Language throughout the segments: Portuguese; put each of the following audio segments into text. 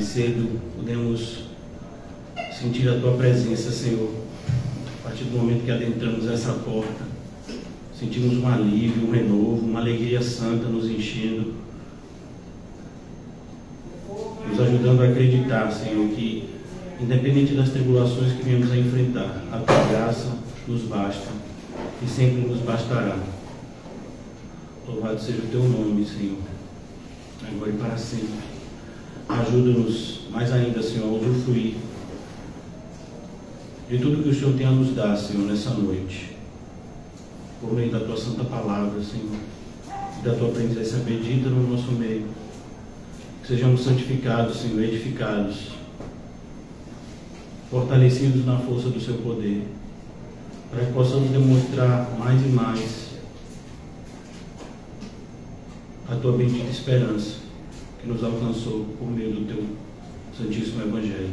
mais cedo pudemos sentir a Tua presença, Senhor. A partir do momento que adentramos essa porta, sentimos um alívio, um renovo, uma alegria santa nos enchendo, nos ajudando a acreditar, Senhor, que independente das tribulações que viemos a enfrentar, a Tua graça nos basta e sempre nos bastará. Louvado seja o Teu nome, Senhor, agora e para sempre. Ajuda-nos mais ainda, Senhor, a usufruir de tudo que o Senhor tem a nos dar, Senhor, nessa noite, por meio da Tua santa palavra, Senhor, e da Tua presença bendita no nosso meio. Que sejamos santificados, Senhor, edificados, fortalecidos na força do Seu poder, para que possamos demonstrar mais e mais a Tua bendita esperança que nos alcançou por meio do Teu Santíssimo Evangelho.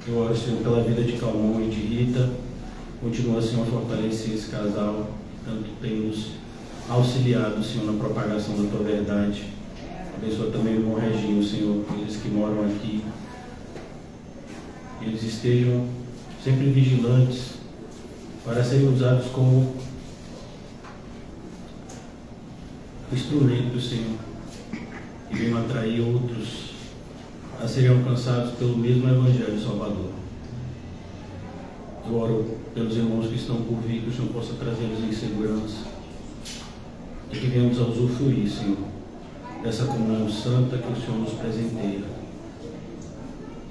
Eu oro, Senhor, pela vida de Calmon e de Rita. Continua, Senhor, a fortalecer esse casal, que tanto tem nos auxiliado, Senhor, na propagação da Tua verdade. Abençoa também o irmão Reginho, Senhor, eles que moram aqui. Eles estejam sempre vigilantes para serem usados como instrumentos, Senhor, que venham atrair outros a serem alcançados pelo mesmo Evangelho Salvador. Eu oro pelos irmãos que estão por vir, que o Senhor possa trazê-los em segurança e que venhamos a usufruir, Senhor, dessa comunhão santa que o Senhor nos presenteia.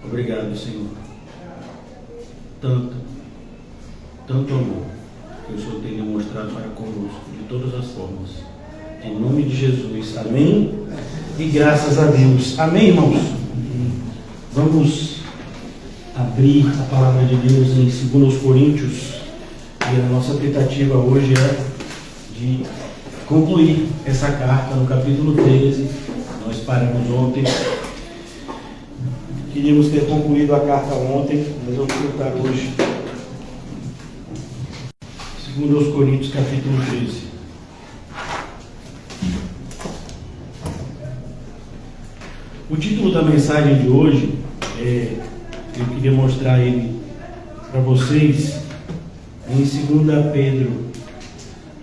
Obrigado, Senhor. Tanto amor que o Senhor tem demonstrado para conosco, de todas as formas. Em nome de Jesus. Amém? E graças a Deus. Amém, irmãos? Vamos abrir a palavra de Deus em 2 Coríntios. E a nossa tentativa hoje é de concluir essa carta no capítulo 13. Nós paramos ontem. Queríamos ter concluído a carta ontem, mas vamos tentar hoje. 2 Coríntios, capítulo 13. O título da mensagem de hoje, eu queria mostrar ele para vocês em 2 Pedro.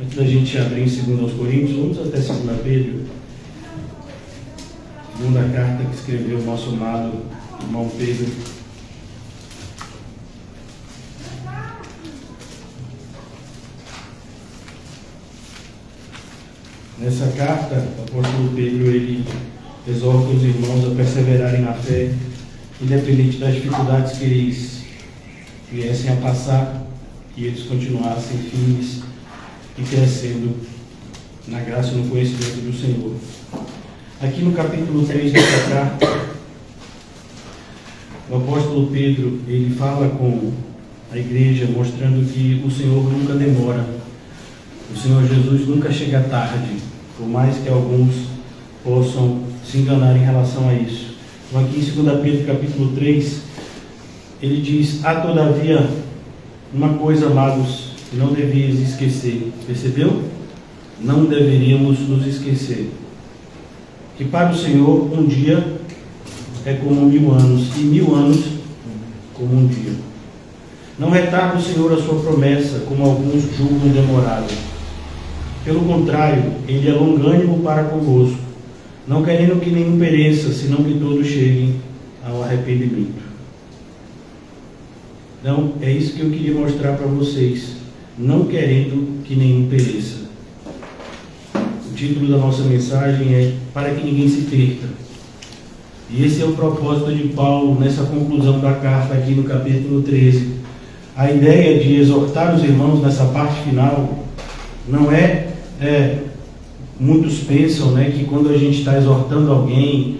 Antes da gente abrir em 2 Coríntios, vamos até 2 Pedro, segunda carta que escreveu o nosso amado irmão Pedro. Nessa carta, o apóstolo Pedro, ele exorta os irmãos a perseverarem na fé, independente das dificuldades que eles viessem a passar, que eles continuassem firmes e crescendo na graça e no conhecimento do Senhor. Aqui no capítulo 3 dessa carta, o apóstolo Pedro, ele fala com a igreja, mostrando que o Senhor nunca demora, o Senhor Jesus nunca chega tarde, por mais que alguns possam se enganar em relação a isso. Então aqui em 2 Pedro capítulo 3, ele diz: há todavia uma coisa, amados, que não devias esquecer. Percebeu? Não deveríamos nos esquecer. Que para o Senhor um dia é como 1000 anos, e 1000 anos como um dia. Não retarda o Senhor a sua promessa, como alguns julgam demorado. Pelo contrário, Ele é longânimo para convosco, não querendo que nenhum pereça, senão que todos cheguem ao arrependimento. Então, é isso que eu queria mostrar para vocês, não querendo que nenhum pereça. O título da nossa mensagem é Para que ninguém se perca. E esse é o propósito de Paulo nessa conclusão da carta aqui no capítulo 13. A ideia de exortar os irmãos nessa parte final não muitos pensam, que quando a gente está exortando alguém,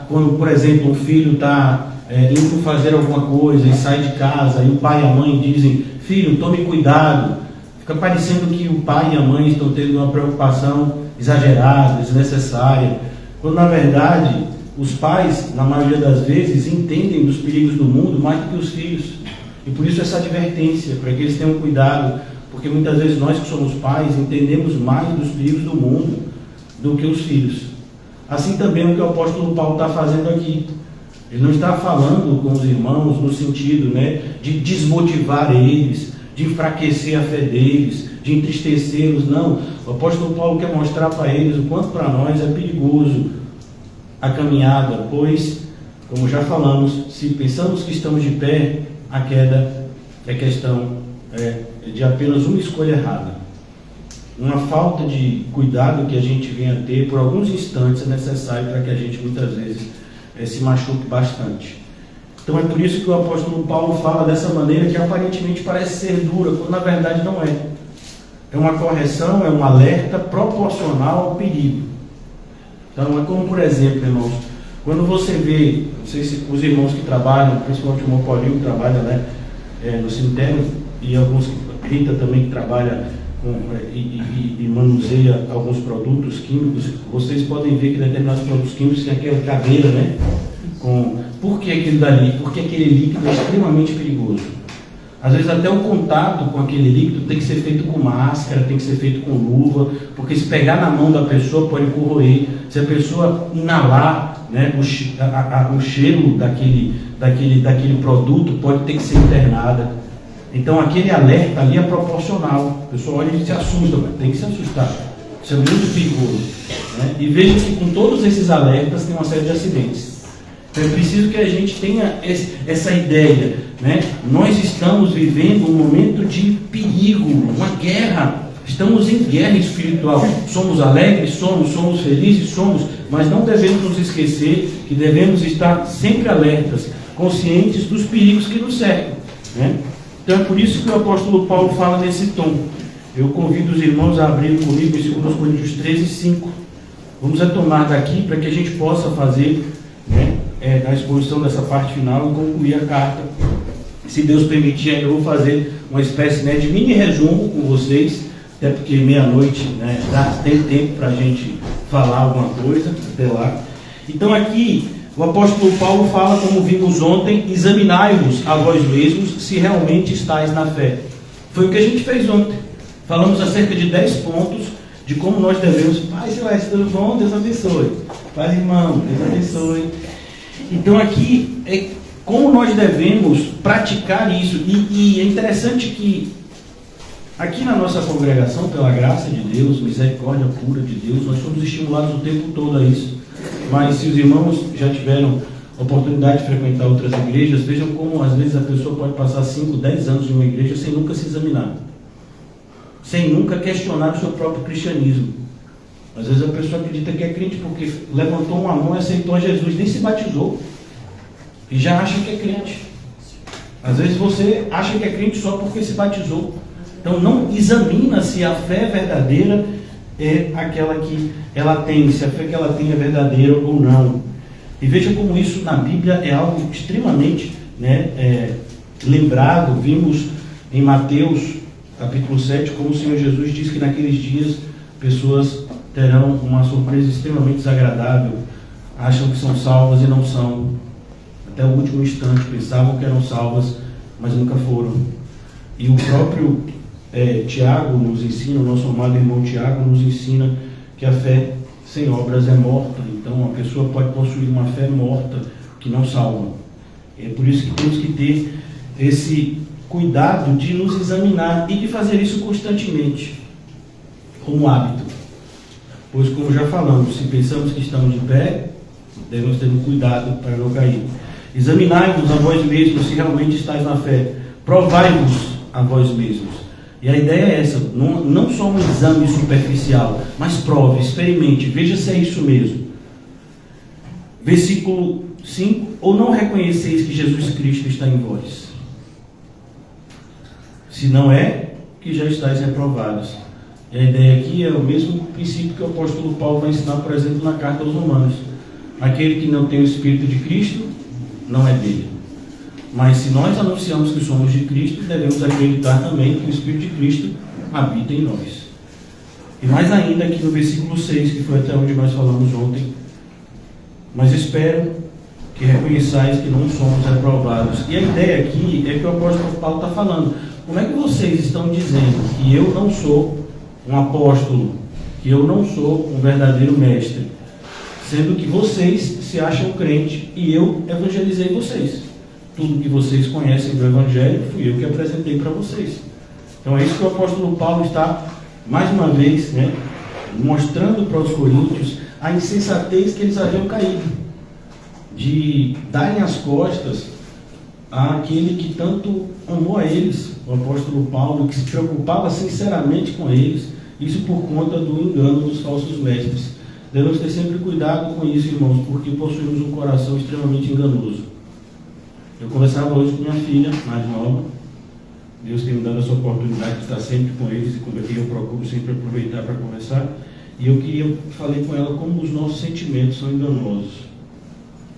quando por exemplo um filho está indo fazer alguma coisa e sai de casa e o pai e a mãe dizem: filho, tome cuidado, fica parecendo que o pai e a mãe estão tendo uma preocupação exagerada, desnecessária, quando na verdade os pais, na maioria das vezes, entendem dos perigos do mundo mais do que os filhos, e por isso essa advertência, para que eles tenham cuidado, porque muitas vezes nós que somos pais entendemos mais dos perigos do mundo do que os filhos. Assim também é o que o apóstolo Paulo está fazendo aqui. Ele não está falando com os irmãos no sentido, né, de desmotivar eles, de enfraquecer a fé deles, de entristecê-los. Não, o apóstolo Paulo quer mostrar para eles o quanto para nós é perigoso a caminhada, pois, como já falamos, se pensamos que estamos de pé, a queda é questão de apenas uma escolha errada. Uma falta de cuidado que a gente venha a ter por alguns instantes é necessário para que a gente muitas vezes se machuque bastante. Então é por isso que o apóstolo Paulo fala dessa maneira que aparentemente parece ser dura, quando na verdade não é. É uma correção, é um alerta proporcional ao perigo. Então é como, por exemplo, irmãos, quando você vê, não sei se os irmãos que trabalham, principalmente o irmão Paulinho que trabalha, né, no cemitério, e alguns, Rita também que trabalha e manuseia alguns produtos químicos, vocês podem ver que determinados produtos químicos têm aquela cadeira, né? Por que aquilo dali? Porque aquele líquido é extremamente perigoso. Às vezes até o contato com aquele líquido tem que ser feito com máscara, tem que ser feito com luva, porque se pegar na mão da pessoa pode corroer. Se a pessoa inalar, né, o cheiro daquele produto, pode ter que ser internada. Então aquele alerta ali é proporcional. A pessoa olha e se assusta, mas tem que se assustar. Isso é muito perigoso, né? E veja que com todos esses alertas tem uma série de acidentes. Então é preciso que a gente tenha essa ideia, né? Nós estamos vivendo um momento de perigo, uma guerra. Estamos em guerra espiritual. Somos alegres, somos felizes, mas não devemos nos esquecer que devemos estar sempre alertas, conscientes dos perigos que nos cercam, né? Então é por isso que o apóstolo Paulo fala nesse tom. Eu convido os irmãos a abrirem comigo em 2 Coríntios 13:5. Vamos retomar daqui para que a gente possa fazer, né, a exposição dessa parte final e concluir a carta. Se Deus permitir, eu vou fazer uma espécie, né, de mini resumo com vocês, até porque meia-noite, né, tem tempo para a gente falar alguma coisa até lá. Então aqui o apóstolo Paulo fala, como vimos ontem, examinai-vos a vós mesmos se realmente estáis na fé. Foi o que a gente fez ontem. Falamos acerca de 10 pontos de como nós devemos. Pai Celeste, tudo bom? Deus abençoe. Pai irmão, Deus abençoe. Então aqui é como nós devemos praticar isso. E é interessante que aqui na nossa congregação, pela graça de Deus, misericórdia pura de Deus, nós somos estimulados o tempo todo a isso. Mas se os irmãos já tiveram oportunidade de frequentar outras igrejas, vejam como às vezes a pessoa pode passar 5, 10 anos em uma igreja sem nunca se examinar, sem nunca questionar o seu próprio cristianismo. Às vezes a pessoa acredita que é crente porque levantou uma mão e aceitou a Jesus, nem se batizou, e já acha que é crente. Às vezes você acha que é crente só porque se batizou. Então não examina se a fé verdadeira é aquela que ela tem, se a fé que ela tem é verdadeira ou não. E veja como isso na Bíblia é algo extremamente, né, lembrado. Vimos em Mateus capítulo 7 como o Senhor Jesus diz que naqueles dias pessoas terão uma surpresa extremamente desagradável, acham que são salvas e não são, até o último instante pensavam que eram salvas, mas nunca foram. E o próprio Tiago nos ensina, o nosso amado irmão Tiago nos ensina que a fé sem obras é morta. Então a pessoa pode possuir uma fé morta que não salva. É por isso que temos que ter esse cuidado de nos examinar e de fazer isso constantemente, como hábito. Pois, como já falamos, se pensamos que estamos de pé, devemos ter cuidado para não cair. Examinai-vos a vós mesmos se realmente estáis na fé. Provai-vos a vós mesmos. E a ideia é essa, não só um exame superficial, mas prove, experimente, veja se é isso mesmo. Versículo 5: ou não reconheceis que Jesus Cristo está em vós? Se não é, que já estáis reprovados. E a ideia aqui é o mesmo princípio que o apóstolo Paulo vai ensinar, por exemplo, na carta aos Romanos. Aquele que não tem o Espírito de Cristo, não é dele. Mas se nós anunciamos que somos de Cristo, devemos acreditar também que o Espírito de Cristo habita em nós. E mais ainda aqui no versículo 6, que foi até onde nós falamos ontem: mas espero que reconheçais que não somos reprovados. E a ideia aqui é que o apóstolo Paulo está falando: como é que vocês estão dizendo que eu não sou um apóstolo, que eu não sou um verdadeiro mestre, sendo que vocês se acham crente e eu evangelizei vocês. Tudo que vocês conhecem do Evangelho fui eu que apresentei para vocês. Então é isso que o apóstolo Paulo está, mais uma vez, mostrando para os coríntios a insensatez que eles haviam caído, de darem as costas àquele que tanto amou a eles, o apóstolo Paulo, que se preocupava sinceramente com eles, isso por conta do engano dos falsos mestres. Devemos ter sempre cuidado com isso, irmãos, porque possuímos um coração extremamente enganoso. Eu conversava hoje com minha filha mais nova. Deus tem me dado essa oportunidade de estar sempre com eles e com eu procuro sempre aproveitar para conversar. E eu falei com ela como os nossos sentimentos são enganosos.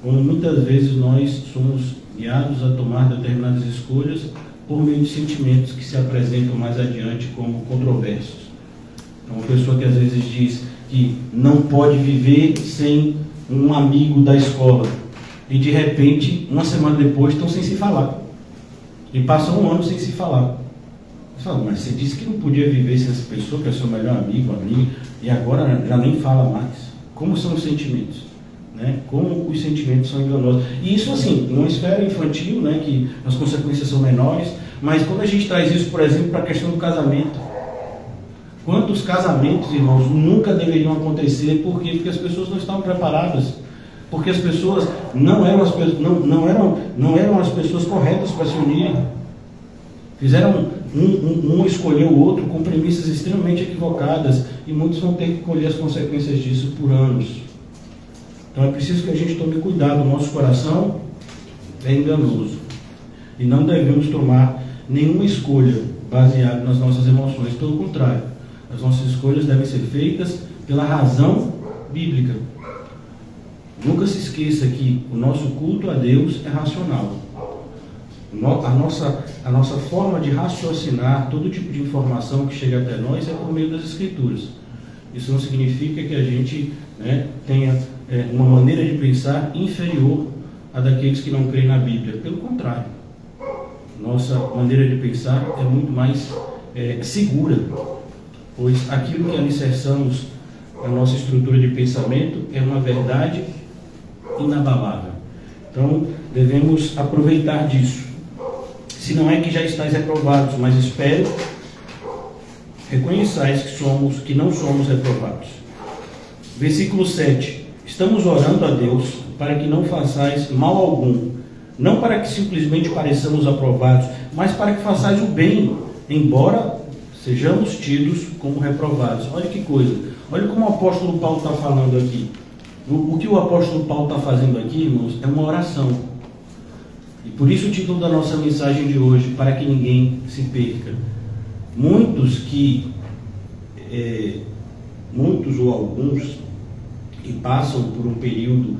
Como muitas vezes nós somos guiados a tomar determinadas escolhas por meio de sentimentos que se apresentam mais adiante como controversos. Então, uma pessoa que às vezes diz que não pode viver sem um amigo da escola e de repente, uma semana depois, estão sem se falar. E passam um ano sem se falar. Você fala, mas você disse que não podia viver sem essa pessoa, que é seu melhor amigo, amiga, e agora já nem fala mais. Como são os sentimentos? Como os sentimentos são enganosos. E isso, assim, numa esfera infantil, que as consequências são menores, mas quando a gente traz isso, por exemplo, para a questão do casamento. Quantos casamentos, irmãos, nunca deveriam acontecer? Por quê? Porque as pessoas não estavam preparadas. Porque as pessoas não eram as pessoas corretas para se unirem. Fizeram um escolher o outro com premissas extremamente equivocadas, e muitos vão ter que colher as consequências disso por anos. Então é preciso que a gente tome cuidado. O nosso coração é enganoso e não devemos tomar nenhuma escolha baseada nas nossas emoções. Pelo contrário, as nossas escolhas devem ser feitas pela razão bíblica. Nunca se esqueça que o nosso culto a Deus é racional. A nossa forma de raciocinar todo tipo de informação que chega até nós é por meio das Escrituras. Isso não significa que a gente tenha uma maneira de pensar inferior à daqueles que não creem na Bíblia. Pelo contrário, nossa maneira de pensar é muito mais segura, pois aquilo que alicerçamos na nossa estrutura de pensamento é uma verdade inabalável. Então, devemos aproveitar disso. Se não é que já estáis reprovados, mas espero reconheçais que não somos reprovados. Versículo 7. Estamos orando a Deus para que não façais mal algum, não para que simplesmente pareçamos aprovados, mas para que façais o bem, embora sejamos tidos como reprovados. Olha que coisa. Olha como o apóstolo Paulo está falando aqui. O que o apóstolo Paulo está fazendo aqui, irmãos, é uma oração. E por isso o título da nossa mensagem de hoje, para que ninguém se perca. Muitos ou alguns que passam por um período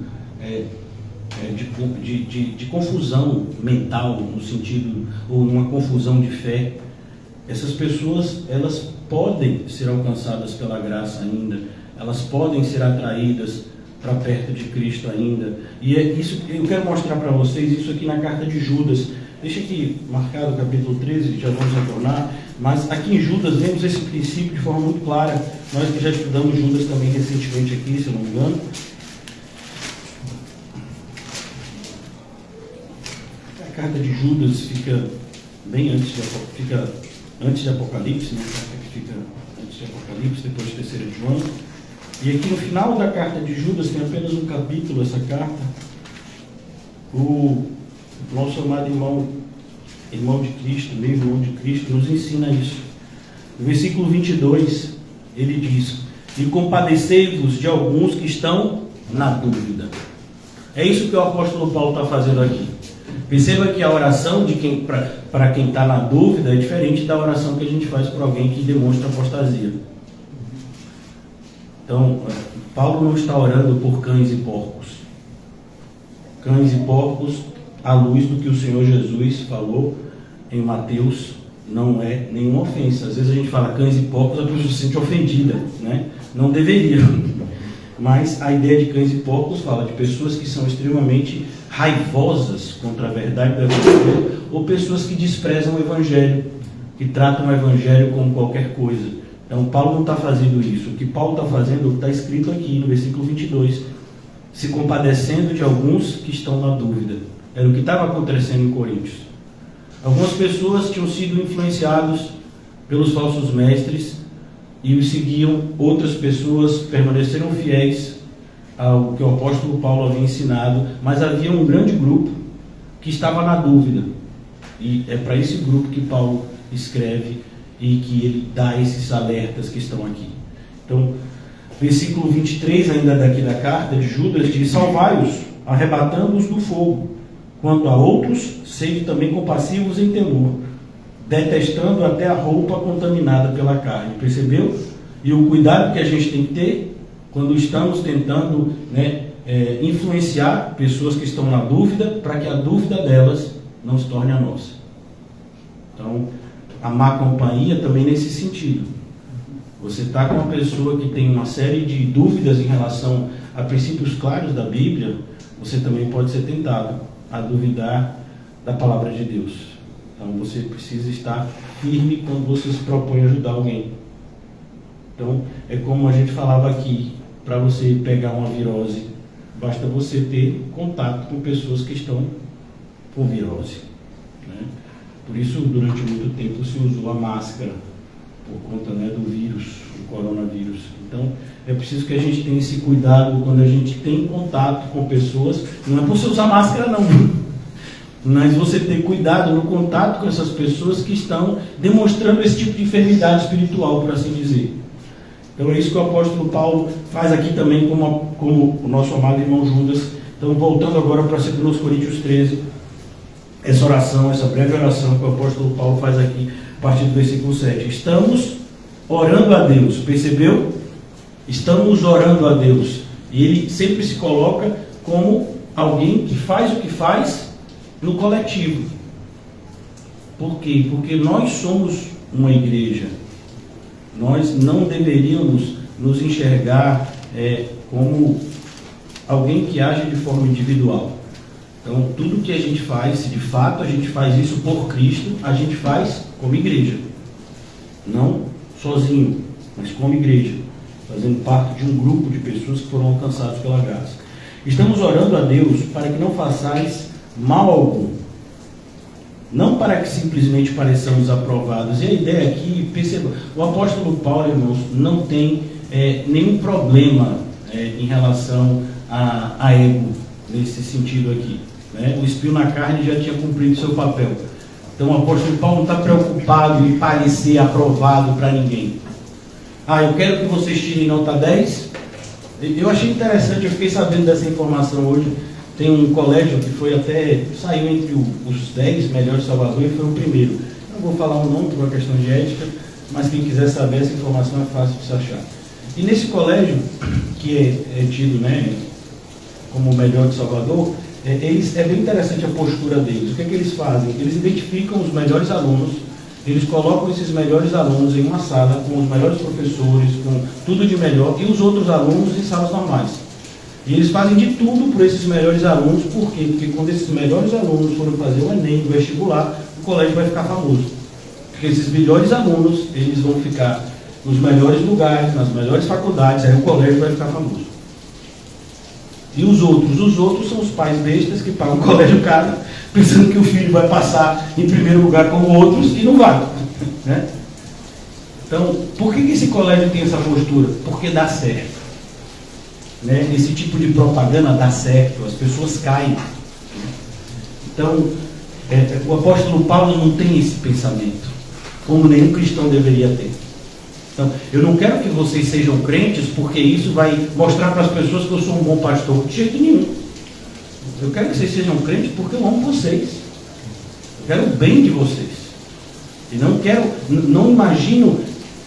de confusão mental, no sentido, ou numa confusão de fé, essas pessoas, elas podem ser alcançadas pela graça ainda, elas podem ser atraídas para perto de Cristo ainda. E é isso, eu quero mostrar para vocês isso aqui na carta de Judas. Deixa aqui marcado o capítulo 13, já vamos retornar, mas aqui em Judas vemos esse princípio de forma muito clara. Nós que já estudamos Judas também recentemente aqui, se eu não me engano. A carta de Judas fica bem antes de Apocalipse, né? Fica antes de Apocalipse, depois de 3 de João. E aqui no final da carta de Judas, tem apenas um capítulo essa carta, o nosso amado irmão de Cristo, meu irmão de Cristo, nos ensina isso. No versículo 22, ele diz: e compadecei-vos de alguns que estão na dúvida. É isso que o apóstolo Paulo está fazendo aqui. Perceba que a oração para quem está na dúvida é diferente da oração que a gente faz para alguém que demonstra apostasia. Então, Paulo não está orando por cães e porcos. Cães e porcos, à luz do que o Senhor Jesus falou em Mateus, não é nenhuma ofensa. Às vezes a gente fala cães e porcos, a pessoa se sente ofendida, né? Não deveria. Mas a ideia de cães e porcos fala de pessoas que são extremamente raivosas contra a verdade do Evangelho, ou pessoas que desprezam o Evangelho, que tratam o Evangelho como qualquer coisa. Então, Paulo não está fazendo isso. O que Paulo está fazendo é o que está escrito aqui no versículo 22. se compadecendo de alguns que estão na dúvida. Era o que estava acontecendo em Coríntios. Algumas pessoas tinham sido influenciados pelos falsos mestres e os seguiam. Outras pessoas permaneceram fiéis ao que o apóstolo Paulo havia ensinado, mas havia um grande grupo que estava na dúvida. E é para esse grupo que Paulo escreve e que ele dá esses alertas que estão aqui. Então, versículo 23 ainda daqui da carta de Judas diz: salvai-os, arrebatando-os do fogo. Quanto a outros, sede também compassivos em temor, detestando até a roupa contaminada pela carne. Percebeu? E o cuidado que a gente tem que ter quando estamos tentando influenciar pessoas que estão na dúvida, para que a dúvida delas não se torne a nossa. Então, a má companhia também nesse sentido. Você está com uma pessoa que tem uma série de dúvidas em relação a princípios claros da Bíblia, você também pode ser tentado a duvidar da palavra de Deus. Então você precisa estar firme quando você se propõe a ajudar alguém. Então é como a gente falava aqui, para você pegar uma virose, basta você ter contato com pessoas que estão com virose, né? Por isso durante muito tempo se usou a máscara, por conta do vírus, do coronavírus. Então é preciso que a gente tenha esse cuidado quando a gente tem contato com pessoas. Não é por você usar máscara não, mas você ter cuidado no contato com essas pessoas que estão demonstrando esse tipo de enfermidade espiritual, por assim dizer. Então é isso que o apóstolo Paulo faz aqui também, como o nosso amado irmão Judas. Então, voltando agora para 2 Coríntios 13, essa oração, essa breve oração que o apóstolo Paulo faz aqui, a partir do versículo 7. Estamos orando a Deus, percebeu? Estamos orando a Deus. E ele sempre se coloca como alguém que faz o que faz no coletivo. Por quê? Porque nós somos uma igreja. Nós não deveríamos nos enxergar como alguém que age de forma individual. Então, tudo que a gente faz, se de fato a gente faz isso por Cristo, a gente faz como igreja. Não sozinho, mas como igreja, fazendo parte de um grupo de pessoas que foram alcançadas pela graça. Estamos orando a Deus para que não façais mal algum, não para que simplesmente pareçamos aprovados. E a ideia aqui, perceba, o apóstolo Paulo, irmãos, não tem nenhum problema em relação a ego, nesse sentido aqui, né? O espinho na carne já tinha cumprido seu papel. Então o apóstolo Paulo não está preocupado em parecer aprovado para ninguém. Eu quero que vocês tirem nota 10. Eu achei interessante, eu fiquei sabendo dessa informação hoje. Tem um colégio que saiu entre os 10 melhores de Salvador e foi o primeiro. Não vou falar o nome por uma questão de ética, mas quem quiser saber, essa informação é fácil de se achar. E nesse colégio, que é tido como o melhor de Salvador, é bem interessante a postura deles. O que é que eles fazem? Eles identificam os melhores alunos, eles colocam esses melhores alunos em uma sala com os melhores professores, com tudo de melhor, e os outros alunos em salas normais. E eles fazem de tudo por esses melhores alunos. Por quê? Porque quando esses melhores alunos forem fazer o Enem, o vestibular, o colégio vai ficar famoso. Porque esses melhores alunos, eles vão ficar nos melhores lugares, nas melhores faculdades, aí o colégio vai ficar famoso. E os outros são os pais bestas que pagam um colégio caro, pensando que o filho vai passar em primeiro lugar como outros e não vai, né? Então, por que esse colégio tem essa postura? Porque dá certo, né? Esse tipo de propaganda dá certo, as pessoas caem. Então, o apóstolo Paulo não tem esse pensamento, como nenhum cristão deveria ter. Então, eu não quero que vocês sejam crentes porque isso vai mostrar para as pessoas que eu sou um bom pastor. De jeito nenhum. Eu quero que vocês sejam crentes porque eu amo vocês. Eu quero o bem de vocês. E não imagino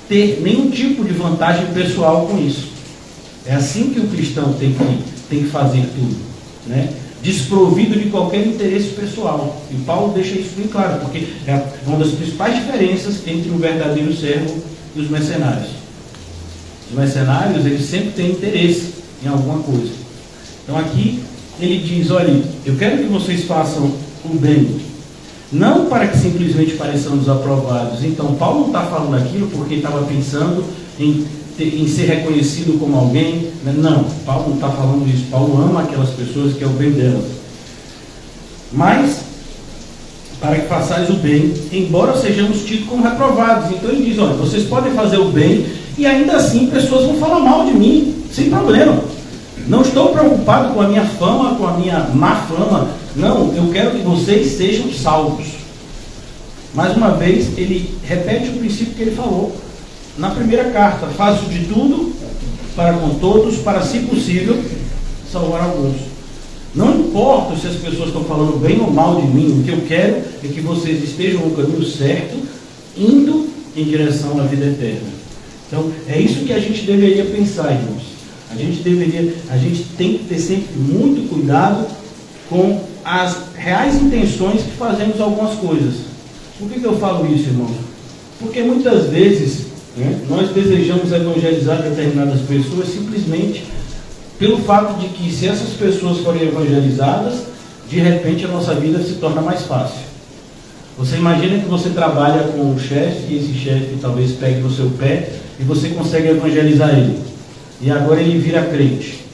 ter nenhum tipo de vantagem pessoal com isso. É assim que o cristão tem que fazer tudo, né? Desprovido de qualquer interesse pessoal. E Paulo deixa isso bem claro, porque é uma das principais diferenças entre o verdadeiro servo e os mercenários. Os mercenários, eles sempre têm interesse em alguma coisa. Então aqui ele diz: olha, eu quero que vocês façam o bem, não para que simplesmente pareçamos aprovados. Então Paulo não está falando aquilo porque estava pensando em em ser reconhecido como alguém. Não, Paulo não está falando isso. Paulo ama aquelas pessoas, que é o bem delas. Mas, para que façais o bem, embora sejamos tidos como reprovados. Então ele diz, olha, vocês podem fazer o bem e ainda assim pessoas vão falar mal de mim, sem problema. Não estou preocupado com a minha fama, com a minha má fama. Não, eu quero que vocês sejam salvos. Mais uma vez, ele repete o princípio que ele falou na primeira carta. Faço de tudo para com todos, para, se possível, salvar alguns. Não importa se as pessoas estão falando bem ou mal de mim, o que eu quero é que vocês estejam no caminho certo, indo em direção à vida eterna. Então, é isso que a gente deveria pensar, irmãos. A gente tem que ter sempre muito cuidado com as reais intenções que fazemos algumas coisas. Por que eu falo isso, irmãos? Porque muitas vezes nós desejamos evangelizar determinadas pessoas simplesmente pelo fato de que, se essas pessoas forem evangelizadas, de repente a nossa vida se torna mais fácil. Você imagina que você trabalha com um chefe, e esse chefe talvez pegue no seu pé e você consegue evangelizar ele. E agora ele vira crente.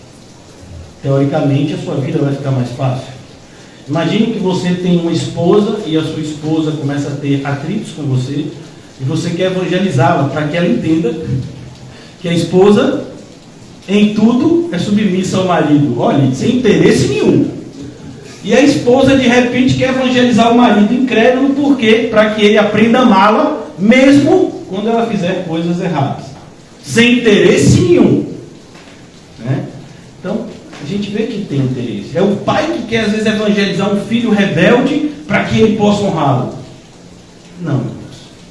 Teoricamente a sua vida vai ficar mais fácil. Imagine que você tem uma esposa e a sua esposa começa a ter atritos com você e você quer evangelizá-la para que ela entenda que a esposa em tudo é submissa ao marido. Olha, sem interesse nenhum. E a esposa de repente quer evangelizar o marido incrédulo, por quê? Para que ele aprenda a amá-la mesmo quando ela fizer coisas erradas. Sem interesse nenhum. Então, a gente vê que tem interesse. É o pai que quer às vezes evangelizar um filho rebelde para que ele possa honrá-lo. Não.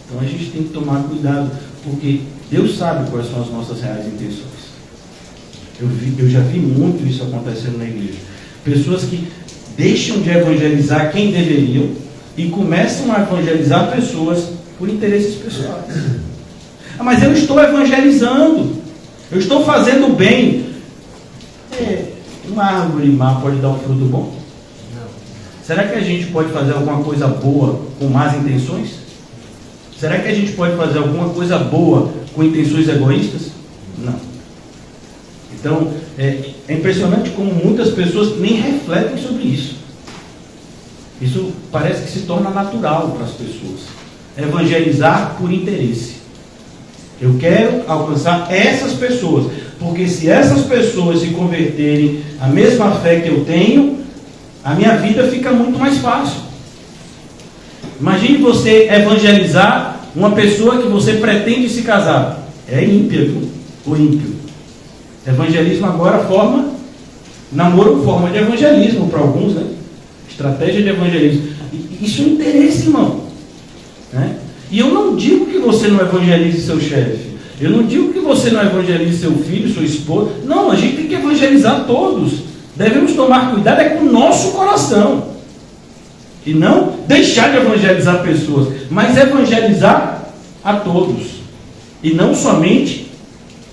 Então a gente tem que tomar cuidado, porque Deus sabe quais são as nossas reais intenções. Eu já vi muito isso acontecendo na igreja. Pessoas que deixam de evangelizar quem deveriam e começam a evangelizar pessoas por interesses pessoais. Mas eu estou evangelizando, eu estou fazendo bem. Uma árvore má pode dar um fruto bom? Não. Será que a gente pode fazer alguma coisa boa com más intenções? Será que a gente pode fazer alguma coisa boa com intenções egoístas? Não. Então, é impressionante como muitas pessoas nem refletem sobre isso. Isso parece que se torna natural para as pessoas. Evangelizar por interesse. Eu quero alcançar essas pessoas, porque se essas pessoas se converterem à mesma fé que eu tenho, a minha vida fica muito mais fácil. Imagine você evangelizar uma pessoa que você pretende se casar. É ímpia, viu? Ou ímpio. Evangelismo agora namoro forma de evangelismo para alguns, né? Estratégia de evangelismo. Isso é interesse, irmão. E eu não digo que você não evangelize seu chefe. Eu não digo que você não evangelize seu filho, sua esposa. Não, a gente tem que evangelizar todos. Devemos tomar cuidado com o nosso coração. E não deixar de evangelizar pessoas, mas evangelizar a todos. E não somente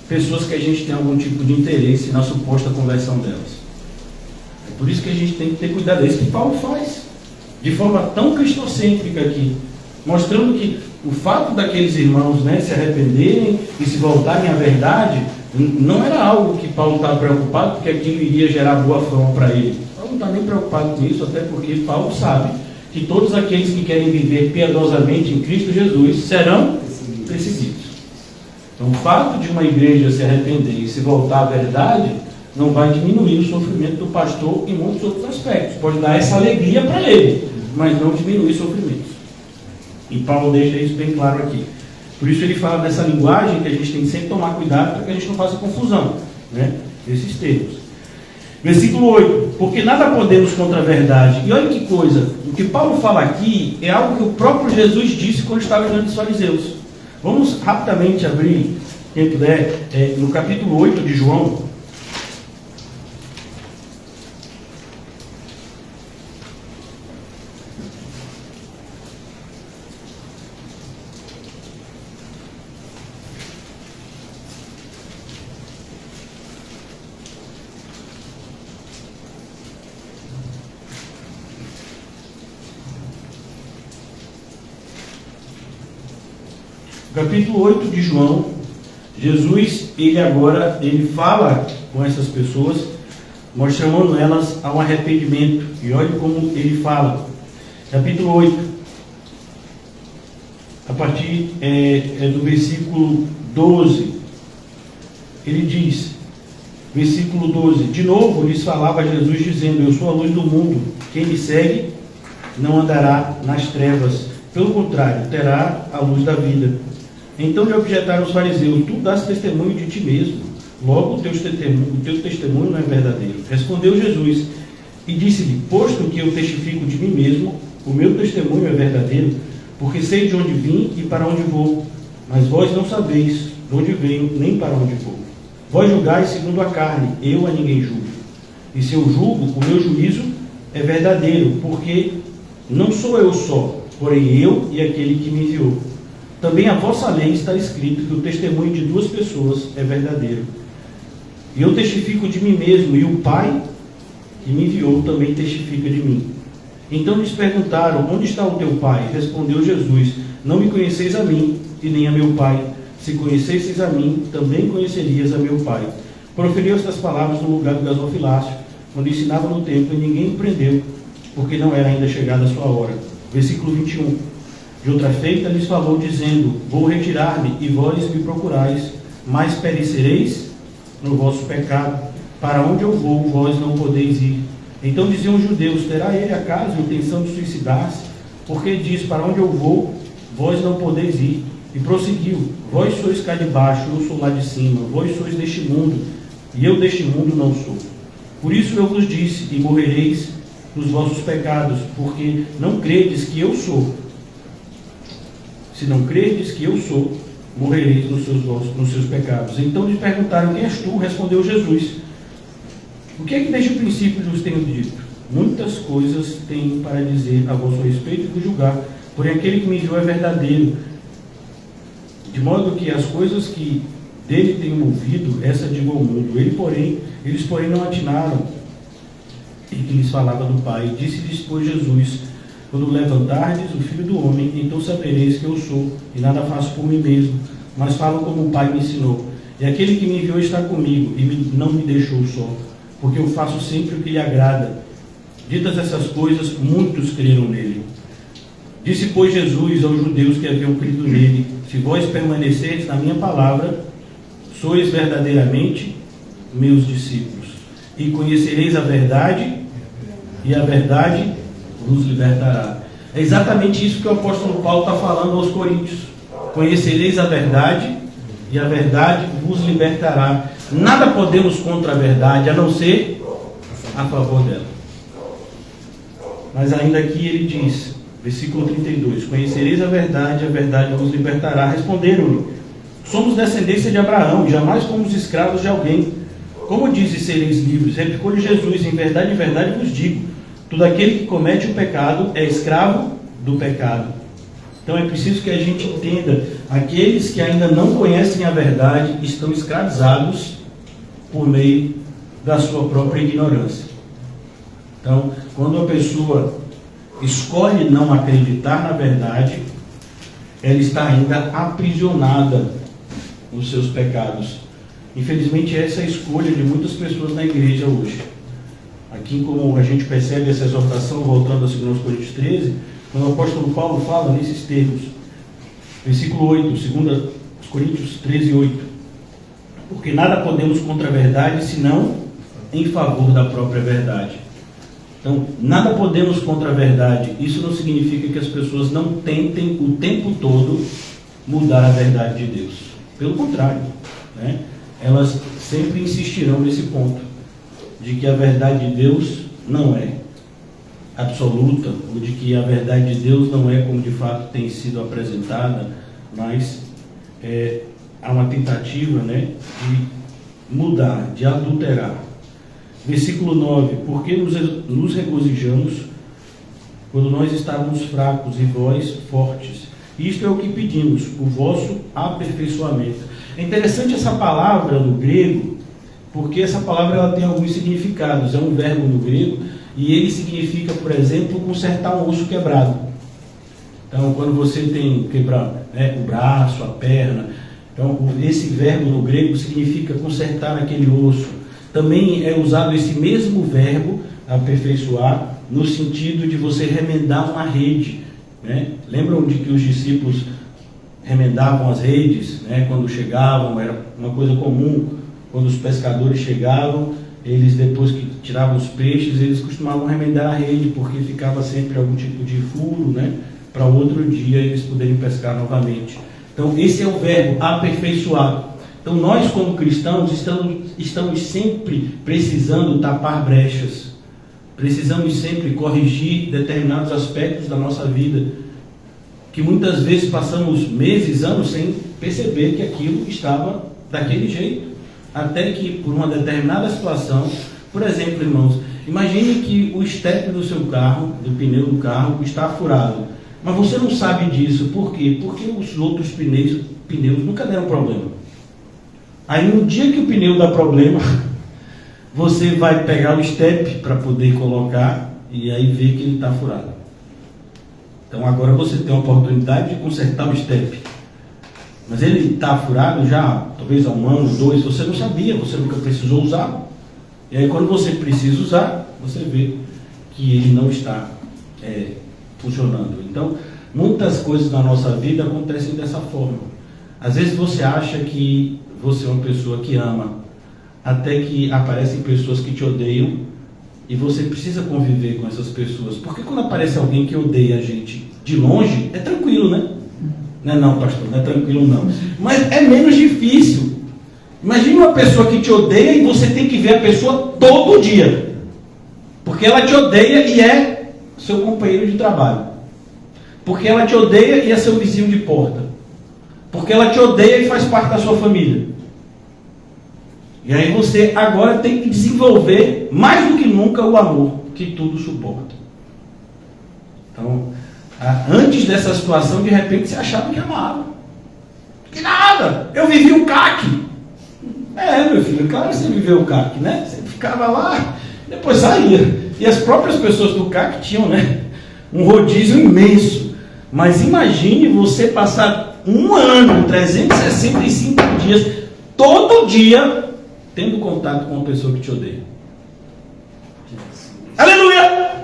pessoas que a gente tem algum tipo de interesse na suposta conversão delas. É por isso que a gente tem que ter cuidado. É isso que Paulo faz, de forma tão cristocêntrica aqui, mostrando que o fato daqueles irmãos se arrependerem e se voltarem à verdade não era algo que Paulo estava preocupado, porque aquilo iria gerar boa fama para ele. Paulo não está nem preocupado com isso, até porque Paulo sabe que todos aqueles que querem viver piedosamente em Cristo Jesus serão perseguidos. Então, o fato de uma igreja se arrepender e se voltar à verdade não vai diminuir o sofrimento do pastor em muitos outros aspectos. Pode dar essa alegria para ele, mas não diminuir sofrimentos. E Paulo deixa isso bem claro aqui. Por isso ele fala dessa linguagem que a gente tem que sempre tomar cuidado para que a gente não faça confusão, esses termos. Versículo 8. Porque nada podemos contra a verdade. E olha que coisa, o que Paulo fala aqui é algo que o próprio Jesus disse quando estava diante dos fariseus. Vamos rapidamente abrir, quem puder, no capítulo 8 de João. Capítulo 8 de João, Jesus, ele fala com essas pessoas, mostrando elas ao arrependimento. E olhe como ele fala. Capítulo 8, a partir do versículo 12, ele diz, versículo 12, de novo lhes falava Jesus dizendo, eu sou a luz do mundo, quem me segue não andará nas trevas, pelo contrário, terá a luz da vida. Então lhe objetaram os fariseus, tu dás testemunho de ti mesmo, logo o teu testemunho não é verdadeiro. Respondeu Jesus e disse-lhe, posto que eu testifico de mim mesmo, o meu testemunho é verdadeiro, porque sei de onde vim e para onde vou, mas vós não sabeis de onde venho, nem para onde vou. Vós julgais segundo a carne, eu a ninguém julgo. E se eu julgo, o meu juízo é verdadeiro, porque não sou eu só, porém eu e aquele que me enviou. Também a vossa lei está escrito que o testemunho de duas pessoas é verdadeiro. E eu testifico de mim mesmo, e o Pai que me enviou também testifica de mim. Então lhes perguntaram, onde está o teu Pai? Respondeu Jesus, não me conheceis a mim, e nem a meu Pai. Se conhecesseis a mim, também conhecerias a meu Pai. Proferiu estas palavras no lugar do gasofilácio, quando ensinava no templo, e ninguém o prendeu, porque não era ainda chegada a sua hora. Versículo 21. De outra feita lhes falou, dizendo, vou retirar-me, e vós me procurais, mas perecereis no vosso pecado. Para onde eu vou, vós não podeis ir. Então diziam os judeus, terá ele acaso intenção de suicidar-se? Porque diz, para onde eu vou, vós não podeis ir. E prosseguiu, vós sois cá de baixo, eu sou lá de cima, vós sois deste mundo, e eu deste mundo não sou. Por isso eu vos disse, e morrereis nos vossos pecados, porque não credes que eu sou. Se não credes que eu sou, morrereis nos seus pecados. Então lhe perguntaram, quem és tu? Respondeu Jesus. O que é que desde o princípio vos tenho dito? Muitas coisas tenho para dizer a vosso respeito e vos julgar, porém aquele que me enviou é verdadeiro, de modo que as coisas que dele tenho ouvido, essa digo ao mundo. Eles porém não atinaram e que lhes falava do Pai. Disse-lhes, pois, Jesus, quando levantardes o Filho do Homem, então sabereis que eu sou, e nada faço por mim mesmo, mas falo como o Pai me ensinou. E aquele que me enviou está comigo, e não me deixou só, porque eu faço sempre o que lhe agrada. Ditas essas coisas, muitos creram nele. Disse, pois, Jesus aos judeus que haviam crido nele, se vós permanecerdes na minha palavra, sois verdadeiramente meus discípulos, e conhecereis a verdade, e a verdade vos libertará. É exatamente isso que o apóstolo Paulo está falando aos coríntios. Conhecereis a verdade, e a verdade vos libertará. Nada podemos contra a verdade, a não ser a favor dela. Mas ainda aqui ele diz, versículo 32, conhecereis a verdade vos libertará. Responderam-lhe, somos descendência de Abraão, jamais fomos escravos de alguém. Como dizes sereis livres? Replicou-lhe Jesus, em verdade vos digo, todo aquele que comete o pecado é escravo do pecado. Então é preciso que a gente entenda, aqueles que ainda não conhecem a verdade estão escravizados por meio da sua própria ignorância. Então, quando a pessoa escolhe não acreditar na verdade, ela está ainda aprisionada nos seus pecados. Infelizmente, essa é a escolha de muitas pessoas na igreja hoje. Aqui, como a gente percebe essa exortação, voltando a 2 Coríntios 13, quando o apóstolo Paulo fala nesses termos, versículo 8, 2 Coríntios 13, 8, porque nada podemos contra a verdade, senão em favor da própria verdade. Então, nada podemos contra a verdade. Isso não significa que as pessoas não tentem o tempo todo mudar a verdade de Deus. Pelo contrário, né? Elas sempre insistirão nesse ponto, de que a verdade de Deus não é absoluta, ou de que a verdade de Deus não é como de fato tem sido apresentada, mas há uma tentativa, né, de mudar, de adulterar. Versículo 9, porque nos regozijamos quando nós estávamos fracos e vós fortes. Isto é o que pedimos, o vosso aperfeiçoamento. É interessante essa palavra no grego, porque essa palavra ela tem alguns significados. É um verbo no grego e ele significa, por exemplo, consertar um osso quebrado. Então, quando você tem quebrar, né, o braço, a perna, Então, esse verbo no grego significa consertar aquele osso. Também é usado esse mesmo verbo, aperfeiçoar, no sentido de você remendar uma rede, né? Lembram de que os discípulos remendavam as redes, né? Quando chegavam, era uma coisa comum. Quando os pescadores chegavam, eles, depois que tiravam os peixes, eles costumavam remendar a rede, porque ficava sempre algum tipo de furo, né? Para outro dia eles poderem pescar novamente. Então, esse é o verbo, aperfeiçoar. Então, nós como cristãos estamos sempre precisando tapar brechas. Precisamos sempre corrigir determinados aspectos da nossa vida, que muitas vezes passamos meses, anos sem perceber que aquilo estava daquele jeito, até que por uma determinada situação, por exemplo, irmãos, imagine que o estepe do seu carro, do pneu do carro, está furado, mas você não sabe disso. Por quê? Porque os outros pneus nunca deram problema. Aí no dia que o pneu dá problema, você vai pegar o estepe para poder colocar e aí ver que ele está furado. Então agora você tem a oportunidade de consertar o estepe. Mas ele está furado já, talvez há 1 ano, 2, você não sabia, você nunca precisou usar. E aí quando você precisa usar, você vê que ele não está funcionando. Então, muitas coisas na nossa vida acontecem dessa forma. Às vezes você acha que você é uma pessoa que ama, até que aparecem pessoas que te odeiam e você precisa conviver com essas pessoas. Porque quando aparece alguém que odeia a gente de longe, é tranquilo, né? Não, pastor, não é tranquilo não. Mas é menos difícil. Imagine uma pessoa que te odeia e você tem que ver a pessoa todo dia. Porque ela te odeia e é seu companheiro de trabalho. Porque ela te odeia e é seu vizinho de porta. Porque ela te odeia e faz parte da sua família. E aí você agora tem que desenvolver mais do que nunca o amor que tudo suporta. Então, antes dessa situação, de repente você achava que amava. Que nada, eu vivi o CAC. Meu filho, claro que você viveu o CAC, né? Você ficava lá, depois saía. E as próprias pessoas do CAC tinham, né, um rodízio imenso. Mas imagine você passar 1 ano, 365 dias, todo dia, tendo contato com uma pessoa que te odeia. Aleluia!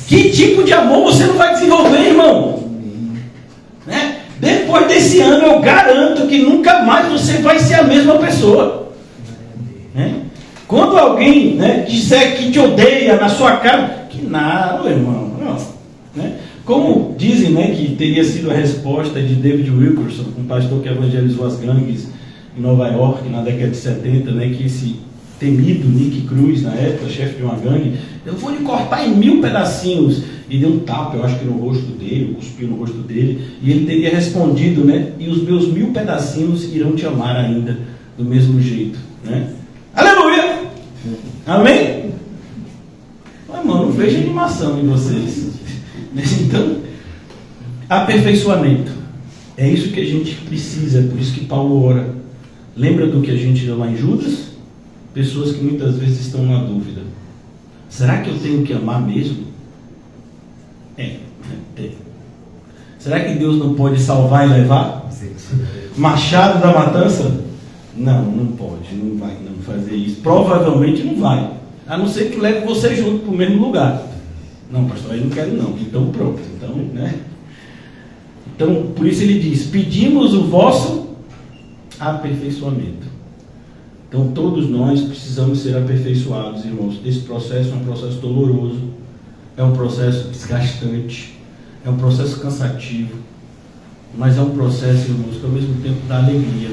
Que tipo de amor você não vai desenvolver, irmão? Né? Depois desse ano, eu garanto que nunca mais você vai ser a mesma pessoa. Né? Quando alguém, né, disser que te odeia na sua cara, que nada, irmão. Não, né? Como dizem, né, que teria sido a resposta de David Wilkerson, um pastor que evangelizou as gangues em Nova York na década de 70, né, que esse temido Nick Cruz, na época, chefe de uma gangue, eu vou lhe cortar em 1000 pedacinhos, e deu um tapa, eu acho que no rosto dele, cuspiu no rosto dele, e ele teria respondido, né, e os meus 1000 pedacinhos irão te amar ainda, do mesmo jeito, né? Aleluia! Amém? Mas, mano, não vejo animação em vocês. Então, aperfeiçoamento, é isso que a gente precisa, é por isso que Paulo ora. Lembra do que a gente leu lá em Judas? Pessoas que muitas vezes estão na dúvida. Será que eu tenho que amar mesmo? Tem. Será que Deus não pode salvar e levar? Machado da matança? Não pode, não vai não fazer isso. Provavelmente não vai. A não ser que leve você junto para o mesmo lugar. Não, pastor, aí não quero não. Então pronto. Então, por isso ele diz, pedimos o vosso aperfeiçoamento. Então todos nós precisamos ser aperfeiçoados, irmãos. Esse processo é um processo doloroso, é um processo desgastante, é um processo cansativo, mas é um processo, irmãos, que ao mesmo tempo dá alegria.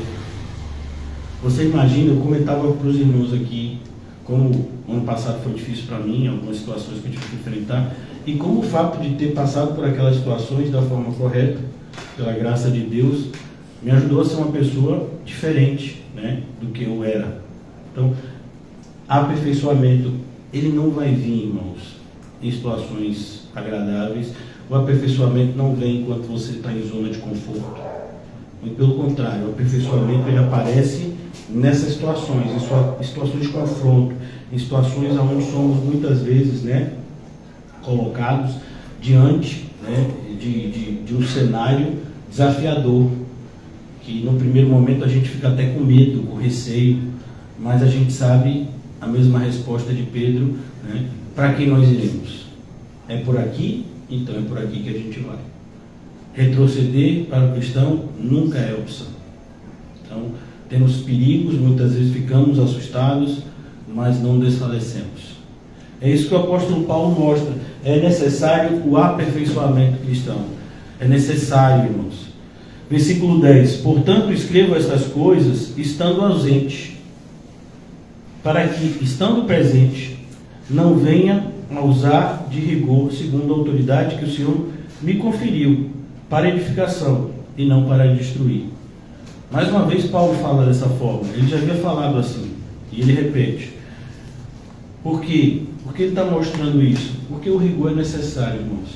Você imagina, eu comentava para os irmãos aqui, como o ano passado foi difícil para mim, algumas situações que eu tive que enfrentar, e como o fato de ter passado por aquelas situações da forma correta, pela graça de Deus, me ajudou a ser uma pessoa diferente, né, do que eu era. Então, aperfeiçoamento, ele não vai vir, irmãos, em situações agradáveis. O aperfeiçoamento não vem enquanto você está em zona de conforto. Muito pelo contrário, o aperfeiçoamento ele aparece nessas situações, em situações de confronto, em situações onde somos muitas vezes, né, colocados diante, né, de um cenário desafiador, que no primeiro momento a gente fica até com medo, com receio, mas a gente sabe a mesma resposta de Pedro, né? Para quem nós iremos? É por aqui? Então é por aqui que a gente vai. Retroceder para o cristão nunca é opção. Então, temos perigos, muitas vezes ficamos assustados, mas não desfalecemos. É isso que o apóstolo Paulo mostra. É necessário o aperfeiçoamento cristão. É necessário, irmãos. Versículo 10. Portanto, escrevo estas coisas estando ausente, para que, estando presente, não venha a usar de rigor, segundo a autoridade que o Senhor me conferiu, para edificação e não para destruir. Mais uma vez Paulo fala dessa forma. Ele já havia falado assim, e ele repete. Por quê? Porque ele está mostrando isso? Porque o rigor é necessário, irmãos.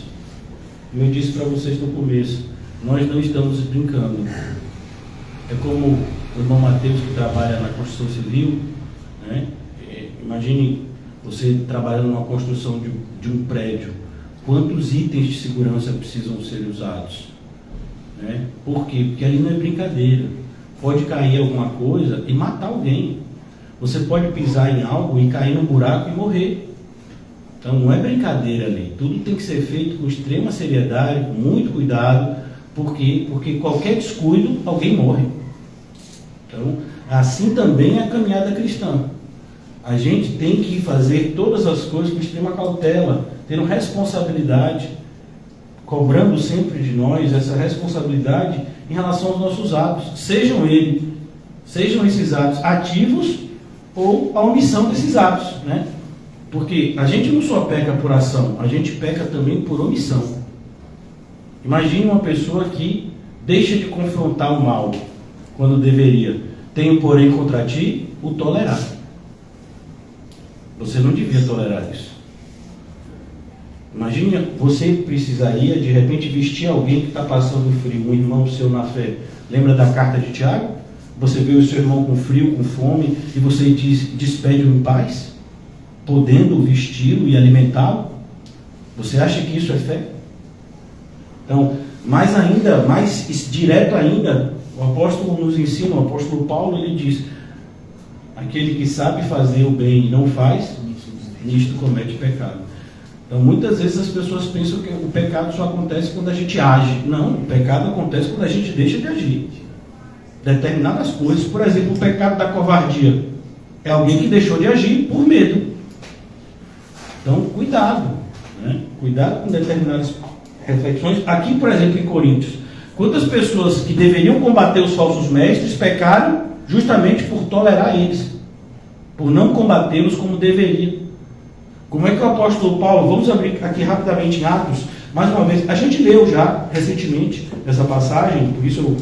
Como eu disse para vocês no começo, nós não estamos brincando. É como o irmão Mateus, que trabalha na construção civil, né? Imagine você trabalhando numa construção de um prédio. Quantos itens de segurança precisam ser usados? Né? Por quê? Porque ali não é brincadeira. Pode cair alguma coisa e matar alguém. Você pode pisar em algo e cair num buraco e morrer. Então não é brincadeira ali. Tudo tem que ser feito com extrema seriedade, com muito cuidado. Por quê? Porque qualquer descuido, alguém morre. Então, assim também é a caminhada cristã. A gente tem que fazer todas as coisas com extrema cautela, tendo responsabilidade, cobrando sempre de nós essa responsabilidade em relação aos nossos atos, sejam esses atos ativos ou a omissão desses atos, né? Porque a gente não só peca por ação, a gente peca também por omissão. Imagine uma pessoa que deixa de confrontar o mal quando deveria. Tenho, porém, contra ti o tolerar. Você não devia tolerar isso. Imagina, você precisaria de repente vestir alguém que está passando frio, um irmão seu na fé. Lembra da carta de Tiago? Você vê o seu irmão com frio, com fome, e você despede-o em paz, podendo vesti-lo e alimentá-lo? Você acha que isso é fé? Então, mais direto ainda, o apóstolo nos ensina, o apóstolo Paulo, ele diz: aquele que sabe fazer o bem e não faz, nisto comete pecado. Então, muitas vezes as pessoas pensam que o pecado só acontece quando a gente age. Não, o pecado acontece quando a gente deixa de agir. Determinadas coisas, por exemplo, o pecado da covardia. É alguém que deixou de agir por medo. Então, cuidado, né? Cuidado com determinadas reflexões. Aqui, por exemplo, em Coríntios, quantas pessoas que deveriam combater os falsos mestres pecaram justamente por tolerar eles, por não combatê-los como deveria. Como é que o apóstolo Paulo, vamos abrir aqui rapidamente em Atos, mais uma vez, a gente leu já recentemente essa passagem, por isso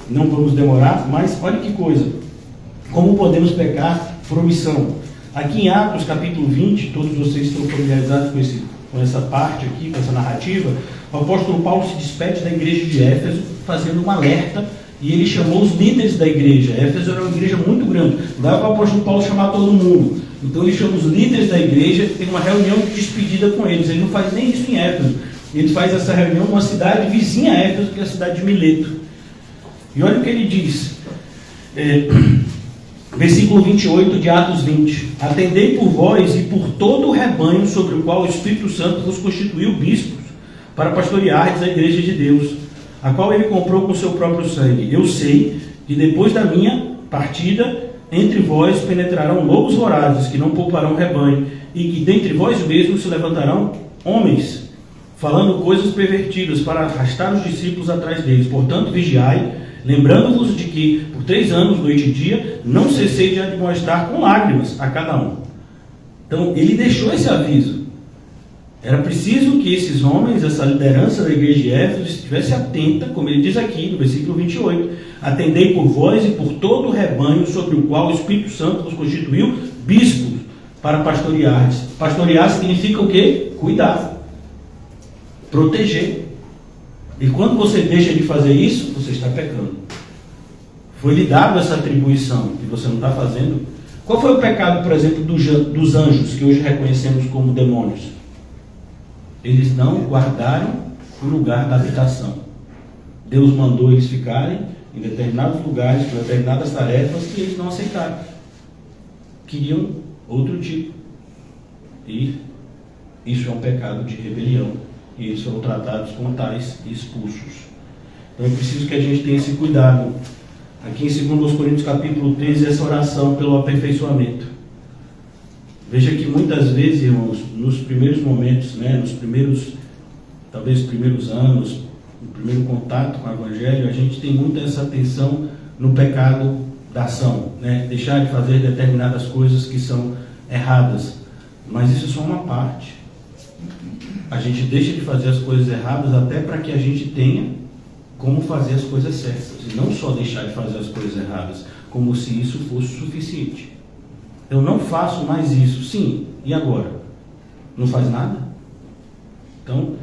não vamos demorar, mas olha que coisa, como podemos pecar por omissão. Aqui em Atos capítulo 20, todos vocês estão familiarizados com essa parte aqui, com essa narrativa, o apóstolo Paulo se despede da igreja de Éfeso, fazendo um alerta, e ele chamou os líderes da igreja. Éfeso era uma igreja muito grande, não dava para o apóstolo Paulo chamar todo mundo. Então ele chama os líderes da igreja, tem uma reunião de despedida com eles. Ele não faz nem isso em Éfeso, ele faz essa reunião numa cidade vizinha a Éfeso, que é a cidade de Mileto. E olha o que ele diz, versículo 28 de Atos 20: atendei por vós e por todo o rebanho sobre o qual o Espírito Santo vos constituiu bispos, para pastoreardes a igreja de Deus, a qual ele comprou com seu próprio sangue. Eu sei que depois da minha partida, entre vós penetrarão lobos vorazes, que não pouparão rebanho, e que dentre vós mesmos se levantarão homens, falando coisas pervertidas, para arrastar os discípulos atrás deles. Portanto, vigiai, lembrando-vos de que, por 3 anos, noite e dia, não cessei de admoestar com lágrimas a cada um. Então, ele deixou esse aviso. Era preciso que esses homens, essa liderança da igreja de Éfeso, estivesse atenta, como ele diz aqui no versículo 28, atendei por vós e por todo o rebanho sobre o qual o Espírito Santo vos constituiu bispos para pastoreardes. Pastorear significa o quê? Cuidar, proteger. E quando você deixa de fazer isso, você está pecando. Foi lhe dado essa atribuição que você não está fazendo. Qual foi o pecado, por exemplo, dos anjos, que hoje reconhecemos como demônios? Eles não guardaram o lugar da habitação. Deus mandou eles ficarem em determinados lugares, com determinadas tarefas, que eles não aceitaram. Queriam outro tipo. E isso é um pecado de rebelião. E eles foram tratados como tais e expulsos. Então é preciso que a gente tenha esse cuidado. Aqui em 2 Coríntios capítulo 13, essa oração pelo aperfeiçoamento. Veja que muitas vezes, irmãos, nos primeiros momentos, talvez os primeiros anos, no primeiro contato com o Evangelho, a gente tem muito essa atenção no pecado da ação, deixar de fazer determinadas coisas que são erradas. Mas isso é só uma parte. A gente deixa de fazer as coisas erradas até para que a gente tenha como fazer as coisas certas. E não só deixar de fazer as coisas erradas, como se isso fosse suficiente. Eu não faço mais isso. Sim, e agora? Não faz nada? Então,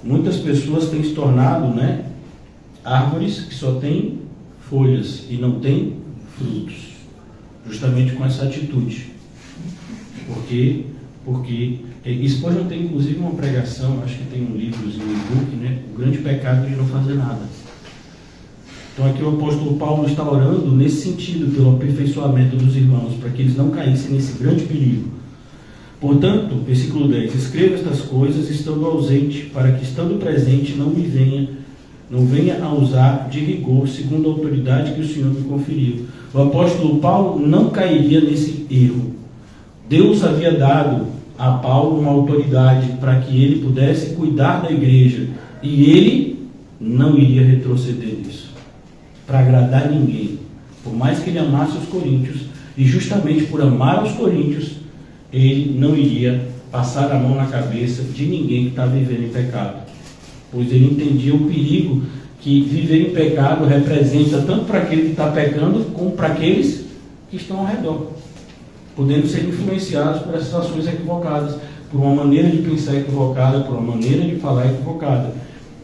muitas pessoas têm se tornado, árvores que só têm folhas e não têm frutos. Justamente com essa atitude. Porque Spurgeon tem inclusive uma pregação, acho que tem um livrozinho, um e-book, o grande pecado de não fazer nada. Então aqui o apóstolo Paulo está orando nesse sentido, pelo aperfeiçoamento dos irmãos, para que eles não caíssem nesse grande perigo. Portanto, versículo 10, escreva estas coisas estando ausente, para que estando presente não venha a usar de rigor, segundo a autoridade que o Senhor me conferiu. O apóstolo Paulo não cairia nesse erro. Deus havia dado a Paulo uma autoridade para que ele pudesse cuidar da igreja, e ele não iria retroceder nisso, para agradar ninguém, por mais que ele amasse os coríntios, e justamente por amar os coríntios, ele não iria passar a mão na cabeça de ninguém que está vivendo em pecado, pois ele entendia o perigo que viver em pecado representa tanto para aquele que está pecando, como para aqueles que estão ao redor, podendo ser influenciados por essas ações equivocadas, por uma maneira de pensar equivocada, por uma maneira de falar equivocada.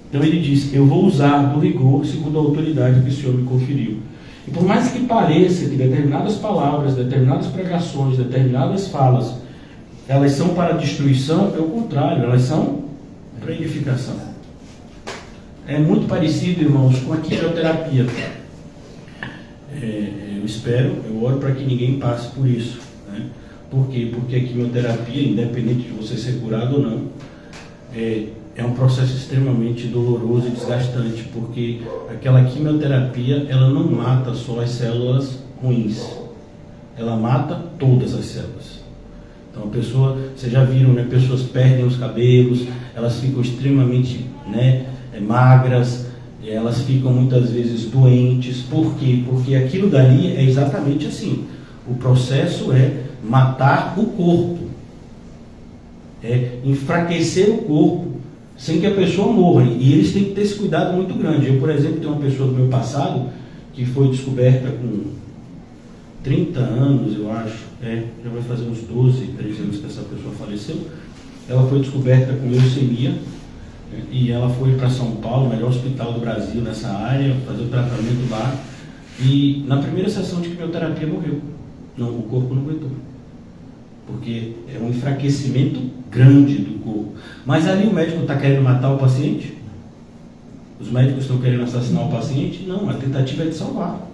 Então ele diz, eu vou usar do rigor segundo a autoridade que o Senhor me conferiu. E por mais que pareça que determinadas palavras, determinadas pregações, determinadas falas, elas são para destruição, é o contrário, elas são para edificação. É muito parecido, irmãos, com a quimioterapia. Eu oro para que ninguém passe por isso. Por quê? Porque a quimioterapia, independente de você ser curado ou não, é um processo extremamente doloroso e desgastante, porque aquela quimioterapia, ela não mata só as células ruins, ela mata todas as células. Então a pessoa, vocês já viram, pessoas perdem os cabelos, elas ficam extremamente magras, elas ficam muitas vezes doentes. Por quê? Porque aquilo dali é exatamente assim. O processo é matar o corpo, é enfraquecer o corpo, sem que a pessoa morra. E eles têm que ter esse cuidado muito grande. Eu, por exemplo, tenho uma pessoa do meu passado que foi descoberta com 30 anos, eu acho, já vai fazer uns 13 anos que essa pessoa faleceu. Ela foi descoberta com leucemia, e ela foi para São Paulo, o melhor hospital do Brasil nessa área, fazer o tratamento lá. E na primeira sessão de quimioterapia morreu. Não, o corpo não aguentou, porque é um enfraquecimento grande do corpo. Mas ali o médico está querendo matar o paciente? Os médicos estão querendo assassinar o paciente? Não, a tentativa é de salvar.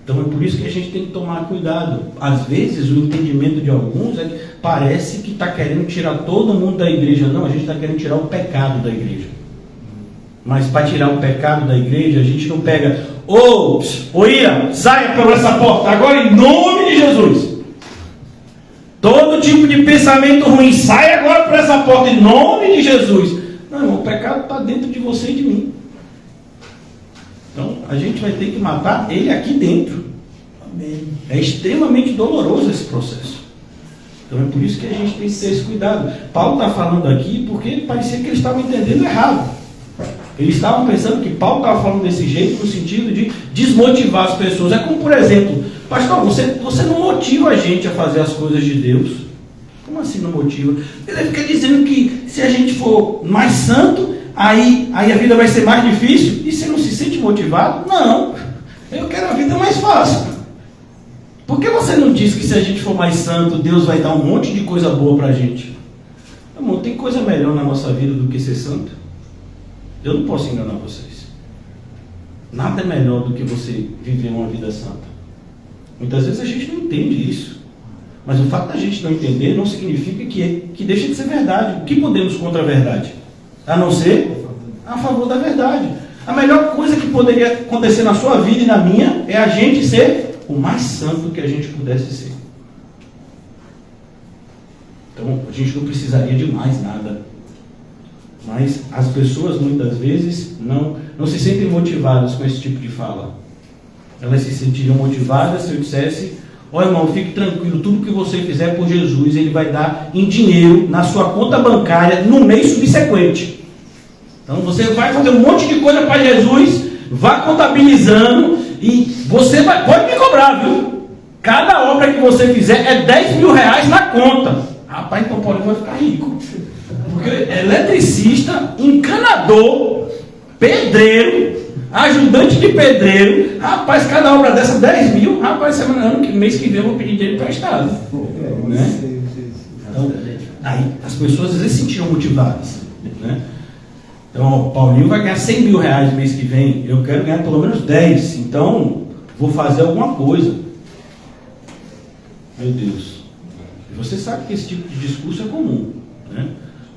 Então é por isso que a gente tem que tomar cuidado. Às vezes o entendimento de alguns é que parece que está querendo tirar todo mundo da igreja. Não, a gente está querendo tirar o pecado da igreja. Mas para tirar o pecado da igreja, a gente não pega, Ia, saia por essa porta, agora em nome de Jesus. Todo tipo de pensamento ruim, sai agora por essa porta, em nome de Jesus. Não, irmão, o pecado está dentro de você e de mim. Então, a gente vai ter que matar ele aqui dentro. Amém. É extremamente doloroso esse processo. Então, é por isso que a gente tem que ter esse cuidado. Paulo está falando aqui porque parecia que eles estavam entendendo errado. Eles estavam pensando que Paulo estava falando desse jeito no sentido de desmotivar as pessoas. É como, por exemplo, pastor, você não motiva a gente a fazer as coisas de Deus. Como assim não motiva? Ele fica dizendo que se a gente for mais santo, aí a vida vai ser mais difícil. E você não se sente motivado? Não, eu quero a vida mais fácil. Por que você não diz que se a gente for mais santo, Deus vai dar um monte de coisa boa para a gente? Irmão, tem coisa melhor na nossa vida do que ser santo? Eu não posso enganar vocês. Nada é melhor do que você viver uma vida santa. Muitas vezes a gente não entende isso. Mas o fato da gente não entender não significa que deixa de ser verdade. O que podemos contra a verdade? A não ser a favor da verdade. A melhor coisa que poderia acontecer na sua vida e na minha é a gente ser o mais santo que a gente pudesse ser. Então, a gente não precisaria de mais nada. Mas as pessoas muitas vezes não se sentem motivadas com esse tipo de fala. Elas se sentiriam motivadas se eu dissesse: ó irmão, fique tranquilo, tudo que você fizer por Jesus, Ele vai dar em dinheiro na sua conta bancária no mês subsequente. Então você vai fazer um monte de coisa para Jesus, vá contabilizando e você pode me cobrar, viu? Cada obra que você fizer é 10 mil reais na conta. Rapaz, então Paulinho vai ficar rico. Porque eletricista, encanador, pedreiro, ajudante de pedreiro, rapaz, cada obra dessa 10 mil, rapaz, mês que vem eu vou pedir dinheiro emprestado. Né? Então, aí as pessoas às vezes se sentiram motivadas. Né? Então, o Paulinho vai ganhar 100 mil reais mês que vem, eu quero ganhar pelo menos 10, então vou fazer alguma coisa. Meu Deus. Você sabe que esse tipo de discurso é comum. Né?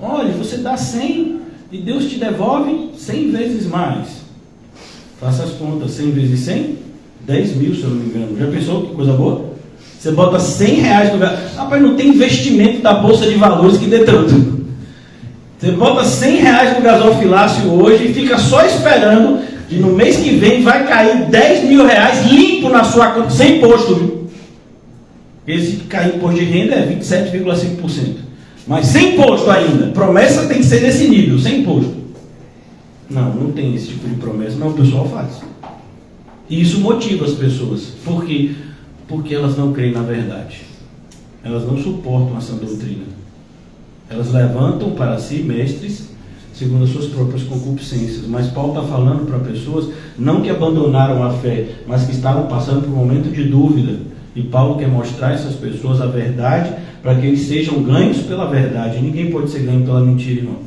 Olha, você dá 100 e Deus te devolve 100 vezes mais. Faça as contas, 100 vezes 100, 10 mil, se eu não me engano. Já pensou que coisa boa? Você bota 100 reais no gasofilácio. Rapaz, não tem investimento da Bolsa de Valores que dê tanto. Você bota 100 reais no gasofilácio hoje e fica só esperando que no mês que vem vai cair 10 mil reais limpo na sua conta, sem imposto, viu? Esse cair imposto de renda é 27,5%. Mas sem imposto ainda. Promessa tem que ser desse nível, sem imposto. Não tem esse tipo de promessa, mas o pessoal faz. E isso motiva as pessoas. Por quê? Porque elas não creem na verdade. Elas não suportam essa doutrina. Elas levantam para si mestres segundo as suas próprias concupiscências. Mas Paulo está falando para pessoas, não que abandonaram a fé, mas que estavam passando por um momento de dúvida. E Paulo quer mostrar a essas pessoas a verdade para que eles sejam ganhos pela verdade. Ninguém pode ser ganho pela mentira, irmão.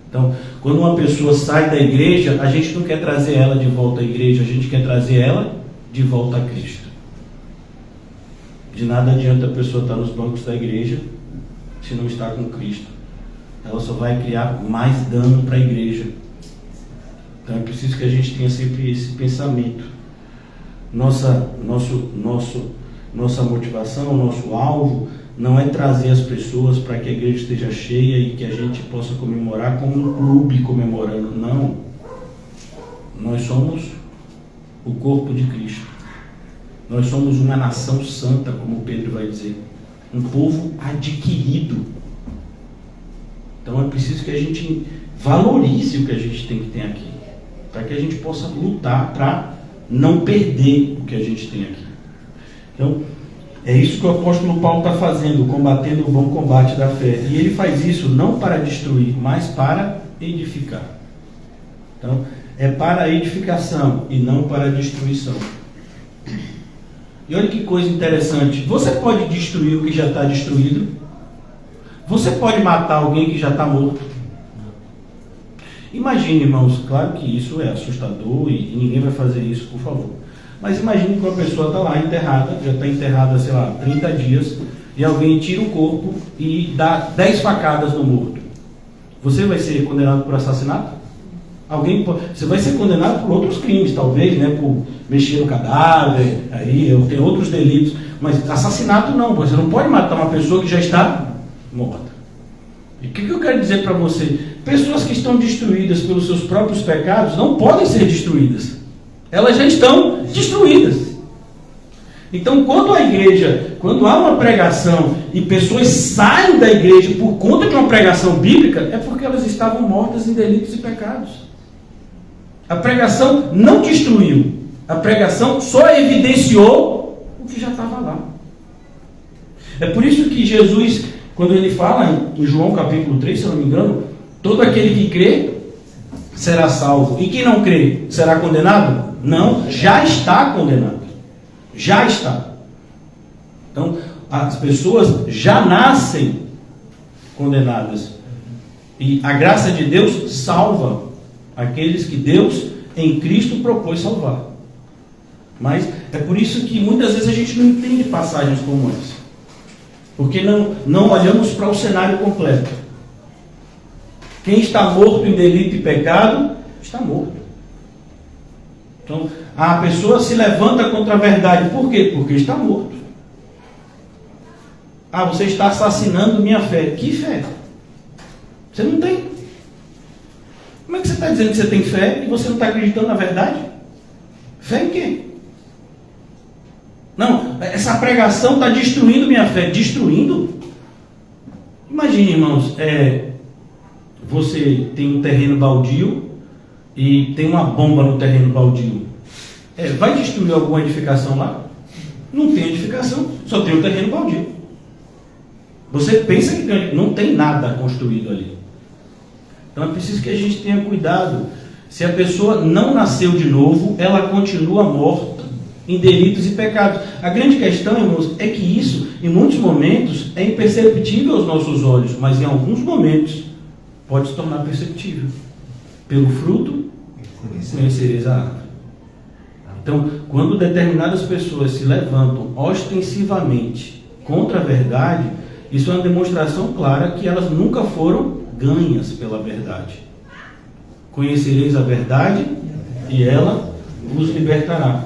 Então, quando uma pessoa sai da igreja, a gente não quer trazer ela de volta à igreja, a gente quer trazer ela de volta a Cristo. De nada adianta a pessoa estar nos bancos da igreja se não está com Cristo. Ela só vai criar mais dano para a igreja. Então é preciso que a gente tenha sempre esse pensamento. Nossa motivação, nosso alvo não é trazer as pessoas para que a igreja esteja cheia e que a gente possa comemorar como um clube comemorando. Não. Nós somos o corpo de Cristo. Nós somos uma nação santa, como Pedro vai dizer. Um povo adquirido. Então é preciso que a gente valorize o que a gente tem que ter aqui. Para que a gente possa lutar para não perder o que a gente tem aqui. Então, é isso que o apóstolo Paulo está fazendo, combatendo o bom combate da fé. E ele faz isso não para destruir, mas para edificar. Então, é para a edificação e não para a destruição. E olha que coisa interessante. Você pode destruir o que já está destruído. Você pode matar alguém que já está morto. Imagine, irmãos, claro que isso é assustador e ninguém vai fazer isso, por favor. Mas imagine que uma pessoa está lá enterrada, já está enterrada, 30 dias, e alguém tira o corpo e dá 10 facadas no morto. Você vai ser condenado por assassinato? Você vai ser condenado por outros crimes, talvez, né? Por mexer no cadáver, aí tem outros delitos. Mas assassinato não, você não pode matar uma pessoa que já está morta. E o que eu quero dizer para você? Pessoas que estão destruídas pelos seus próprios pecados não podem ser destruídas. Elas já estão destruídas. Então, quando há uma pregação e pessoas saem da igreja por conta de uma pregação bíblica, é porque elas estavam mortas em delitos e pecados. A pregação não destruiu. A pregação só evidenciou o que já estava lá. É por isso que Jesus, quando ele fala em João capítulo 3, se eu não me engano, todo aquele que crê será salvo. E quem não crê será condenado? Não, já está condenado. Já está. Então, as pessoas já nascem condenadas. E a graça de Deus salva aqueles que Deus em Cristo propôs salvar. Mas é por isso que muitas vezes a gente não entende passagens como essa. Porque não olhamos para o cenário completo. Quem está morto em delito e pecado, está morto. Então, a pessoa se levanta contra a verdade. Por quê? Porque está morto. Você está assassinando minha fé. Que fé? Você não tem. Como é que você está dizendo que você tem fé e você não está acreditando na verdade? Fé em quê? Não, essa pregação está destruindo minha fé. Destruindo? Imagine, irmãos, você tem um terreno baldio e tem uma bomba no terreno baldio. Vai destruir alguma edificação lá? Não tem edificação, só tem um terreno baldio. Você pensa que não tem nada construído ali. Então é preciso que a gente tenha cuidado. Se a pessoa não nasceu de novo, ela continua morta em delitos e pecados. A grande questão, irmãos, é que isso, em muitos momentos, é imperceptível aos nossos olhos, mas em alguns momentos pode se tornar perceptível. Pelo fruto, conhecereis a árvore. Então, quando determinadas pessoas se levantam ostensivamente contra a verdade, isso é uma demonstração clara que elas nunca foram ganhas pela verdade. Conhecereis a verdade e ela vos libertará.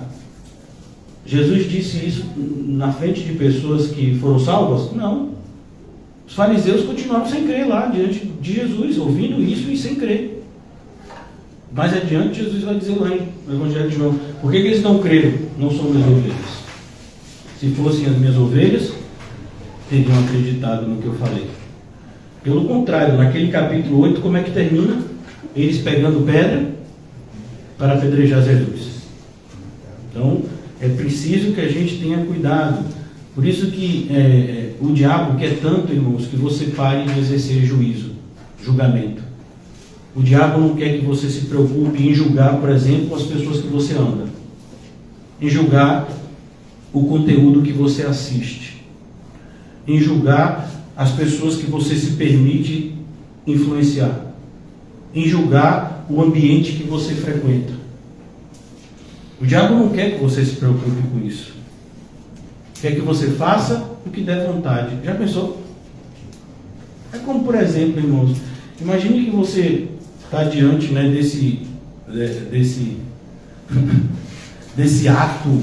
Jesus disse isso na frente de pessoas que foram salvas? Não. Os fariseus continuaram sem crer lá diante de Jesus, ouvindo isso e sem crer. Mais adiante Jesus vai dizer lá no Evangelho de João: por que eles não creram? Não são minhas ovelhas. Se fossem as minhas ovelhas, teriam acreditado no que eu falei. Pelo contrário, naquele capítulo 8, como é que termina? Eles pegando pedra para apedrejar Jesus. Então, é preciso que a gente tenha cuidado. Por isso que o diabo quer tanto, irmãos, que você pare de exercer julgamento. O diabo não quer que você se preocupe em julgar, por exemplo, as pessoas que você anda. Em julgar o conteúdo que você assiste. Em julgar as pessoas que você se permite influenciar. Em julgar o ambiente que você frequenta. O diabo não quer que você se preocupe com isso. Quer que você faça o que der vontade. Já pensou? É como, por exemplo, irmãos, imagine que você está diante, né, desse ato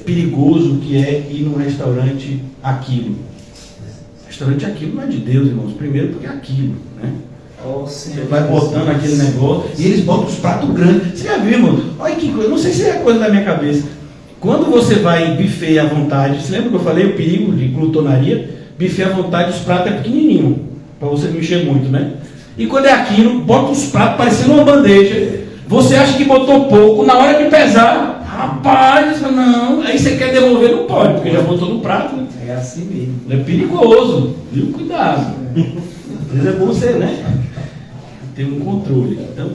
perigoso que é ir num restaurante Aquilo. Restaurante Aquilo não é de Deus, irmãos. Primeiro porque é aquilo, né? Você vai botando aquele negócio e eles botam os pratos grandes. Você já viu, irmão? Olha que coisa, não sei se é coisa da minha cabeça. Quando você vai em buffet à vontade, você lembra que eu falei o perigo de glutonaria? Buffet à vontade, os pratos é pequenininho, para você não mexer muito, né? E quando é aquilo, bota os pratos parecendo uma bandeja. Você acha que botou pouco, na hora de pesar, rapaz, não. Aí você quer devolver, não pode, porque já botou no prato. Né? É assim mesmo. É perigoso, viu? Cuidado. Às vezes é bom você, né? Ter um controle. Então,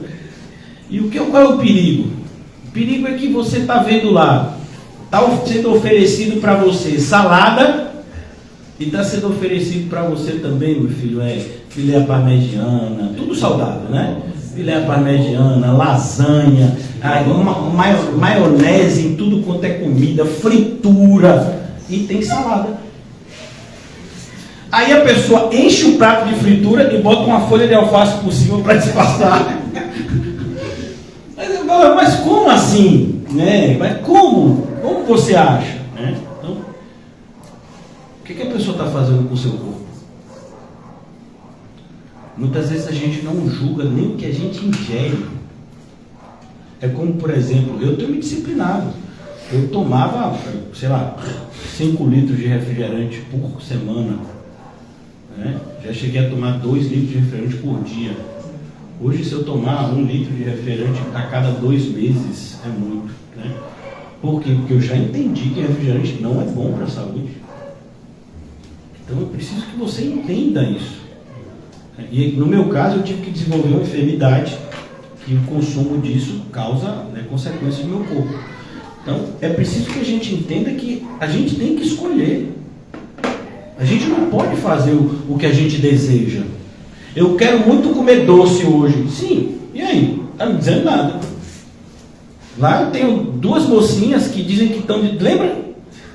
qual é o perigo? O perigo é que você está vendo lá, está sendo oferecido para você salada e está sendo oferecido para você também, meu filho, filé parmegiana, tudo saudável, né? Filé parmegiana, lasanha, maionese em tudo quanto é comida, fritura e tem salada. Aí a pessoa enche o prato de fritura e bota uma folha de alface por cima para disfarçar. Mas como assim? Né? Mas como? Como você acha? Né? Então, o que a pessoa está fazendo com o seu corpo? Muitas vezes a gente não julga nem o que a gente ingere. É como, por exemplo, eu tenho me disciplinado. Eu tomava, 5 litros de refrigerante por semana. Né? Já cheguei a tomar 2 litros de refrigerante por dia. Hoje, se eu tomar 1 litro de refrigerante a cada 2 meses, é muito. Né? Por quê? Porque eu já entendi que refrigerante não é bom para a saúde. Então, eu preciso que você entenda isso. E no meu caso, eu tive que desenvolver uma enfermidade que o consumo disso causa, né, consequências no meu corpo. Então, é preciso que a gente entenda que a gente tem que escolher. A gente não pode fazer o que a gente deseja. Eu quero muito comer doce hoje. Sim, e aí? Está me dizendo nada. Lá eu tenho 2 mocinhas que dizem que estão de... Lembra?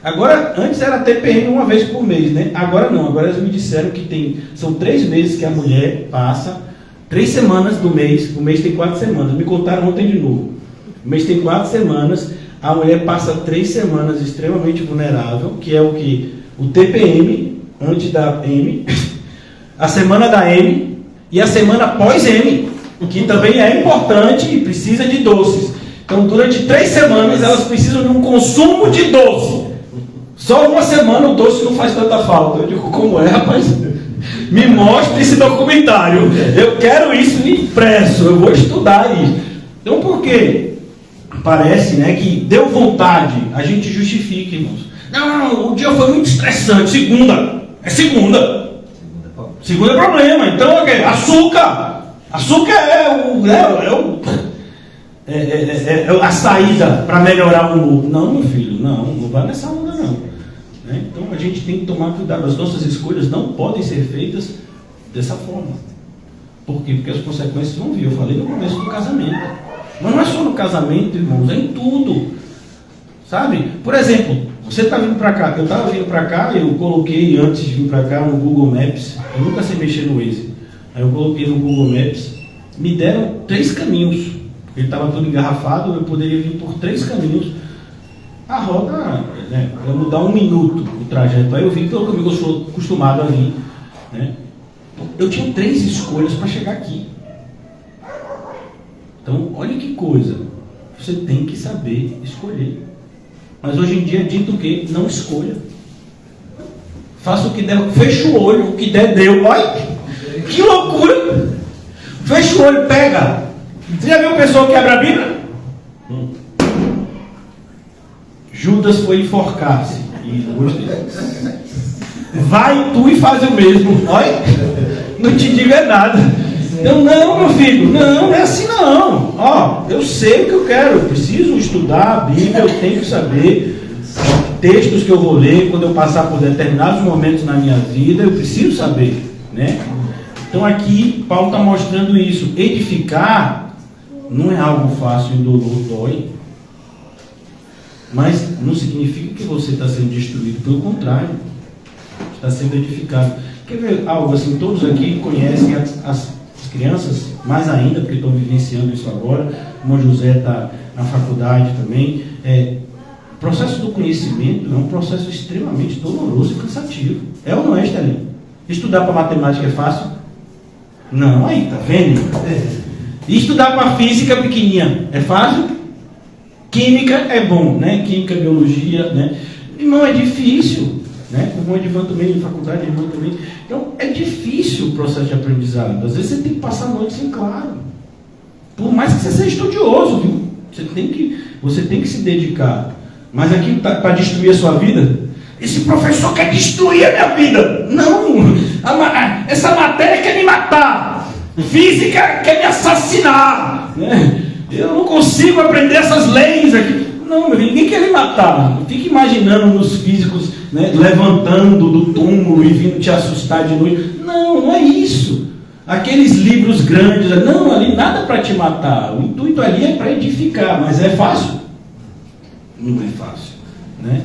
Agora, antes era TPM uma vez por mês, né? Agora não, agora elas me disseram que são 3 meses que a mulher passa, 3 semanas do mês, o mês tem 4 semanas, me contaram ontem de novo. O mês tem 4 semanas, a mulher passa 3 semanas extremamente vulnerável, que é o que? O TPM, antes da M, a semana da M e a semana pós-M, que também é importante e precisa de doces. Então, durante 3 semanas, elas precisam de um consumo de doce. Só uma semana o doce não faz tanta falta. Eu digo, como é, rapaz? Me mostre esse documentário. Eu quero isso impresso, eu vou estudar isso. Então, por quê? Parece, né, que deu vontade, a gente justifica, irmãos. Não, o dia foi muito estressante. Segunda é problema. Então, okay, açúcar é a saída para melhorar o humor. Não, meu filho, não vai nessa onda não. Né? Então a gente tem que tomar cuidado. As nossas escolhas não podem ser feitas dessa forma. Por quê? Porque as consequências vão vir. Eu falei no começo do casamento. Mas não é só no casamento, irmãos, é em tudo. Sabe? Por exemplo, você está vindo para cá. Eu estava vindo para cá, eu coloquei antes de vir para cá no Google Maps. Eu nunca sei mexer no Waze. Aí eu coloquei no Google Maps. Me deram 3 caminhos. Ele estava todo engarrafado, eu poderia vir por 3 caminhos. A rota, né, ia mudar 1 minuto o trajeto. Aí eu vim pelo caminho que eu sou acostumado a vir. Né? Eu tinha 3 escolhas para chegar aqui. Então, olha que coisa. Você tem que saber escolher. Mas hoje em dia é dito o quê? Não escolha. Faça o que der, fecha o olho, o que der, deu. Olha, que loucura! Fecha o olho, pega. Você já viu o pessoal que quebra a Bíblia? Judas foi enforcar-se. Vai tu e faz o mesmo. Olha, não te digo é nada. Então, não, meu filho, não é assim não. Ó, eu sei o que eu quero, eu preciso estudar a Bíblia, eu tenho que saber textos que eu vou ler quando eu passar por determinados momentos na minha vida, eu preciso saber, né? Então aqui Paulo está mostrando isso. Edificar não é algo fácil, indolor, dói. Mas não significa que você está sendo destruído, pelo contrário, está sendo edificado. Quer ver algo assim? Todos aqui conhecem as crianças, mais ainda, porque estão vivenciando isso agora. O irmão José está na faculdade também. O processo do conhecimento é um processo extremamente doloroso e cansativo. É ou não é, Estelinho? Estudar para matemática é fácil? Não, aí, tá vendo? E estudar para física pequenininha é fácil? Química é bom, né? Química, biologia, né? Irmão, é difícil, né? O irmão Edivan também, faculdade, irmão também. Então, é difícil o processo de aprendizado. Às vezes você tem que passar a noite sem claro. Por mais que você seja estudioso, viu? Você tem que se dedicar. Mas aquilo tá para destruir a sua vida? Esse professor quer destruir a minha vida. Não! Essa matéria quer me matar. Física quer me assassinar. Né? Eu não consigo aprender essas leis aqui. Não, meu filho, ninguém quer me matar. Não fique imaginando nos físicos, né, levantando do túmulo e vindo te assustar de noite. Não é isso. Aqueles livros grandes, não, ali nada para te matar. O intuito ali é para edificar, mas é fácil? Não é fácil, né?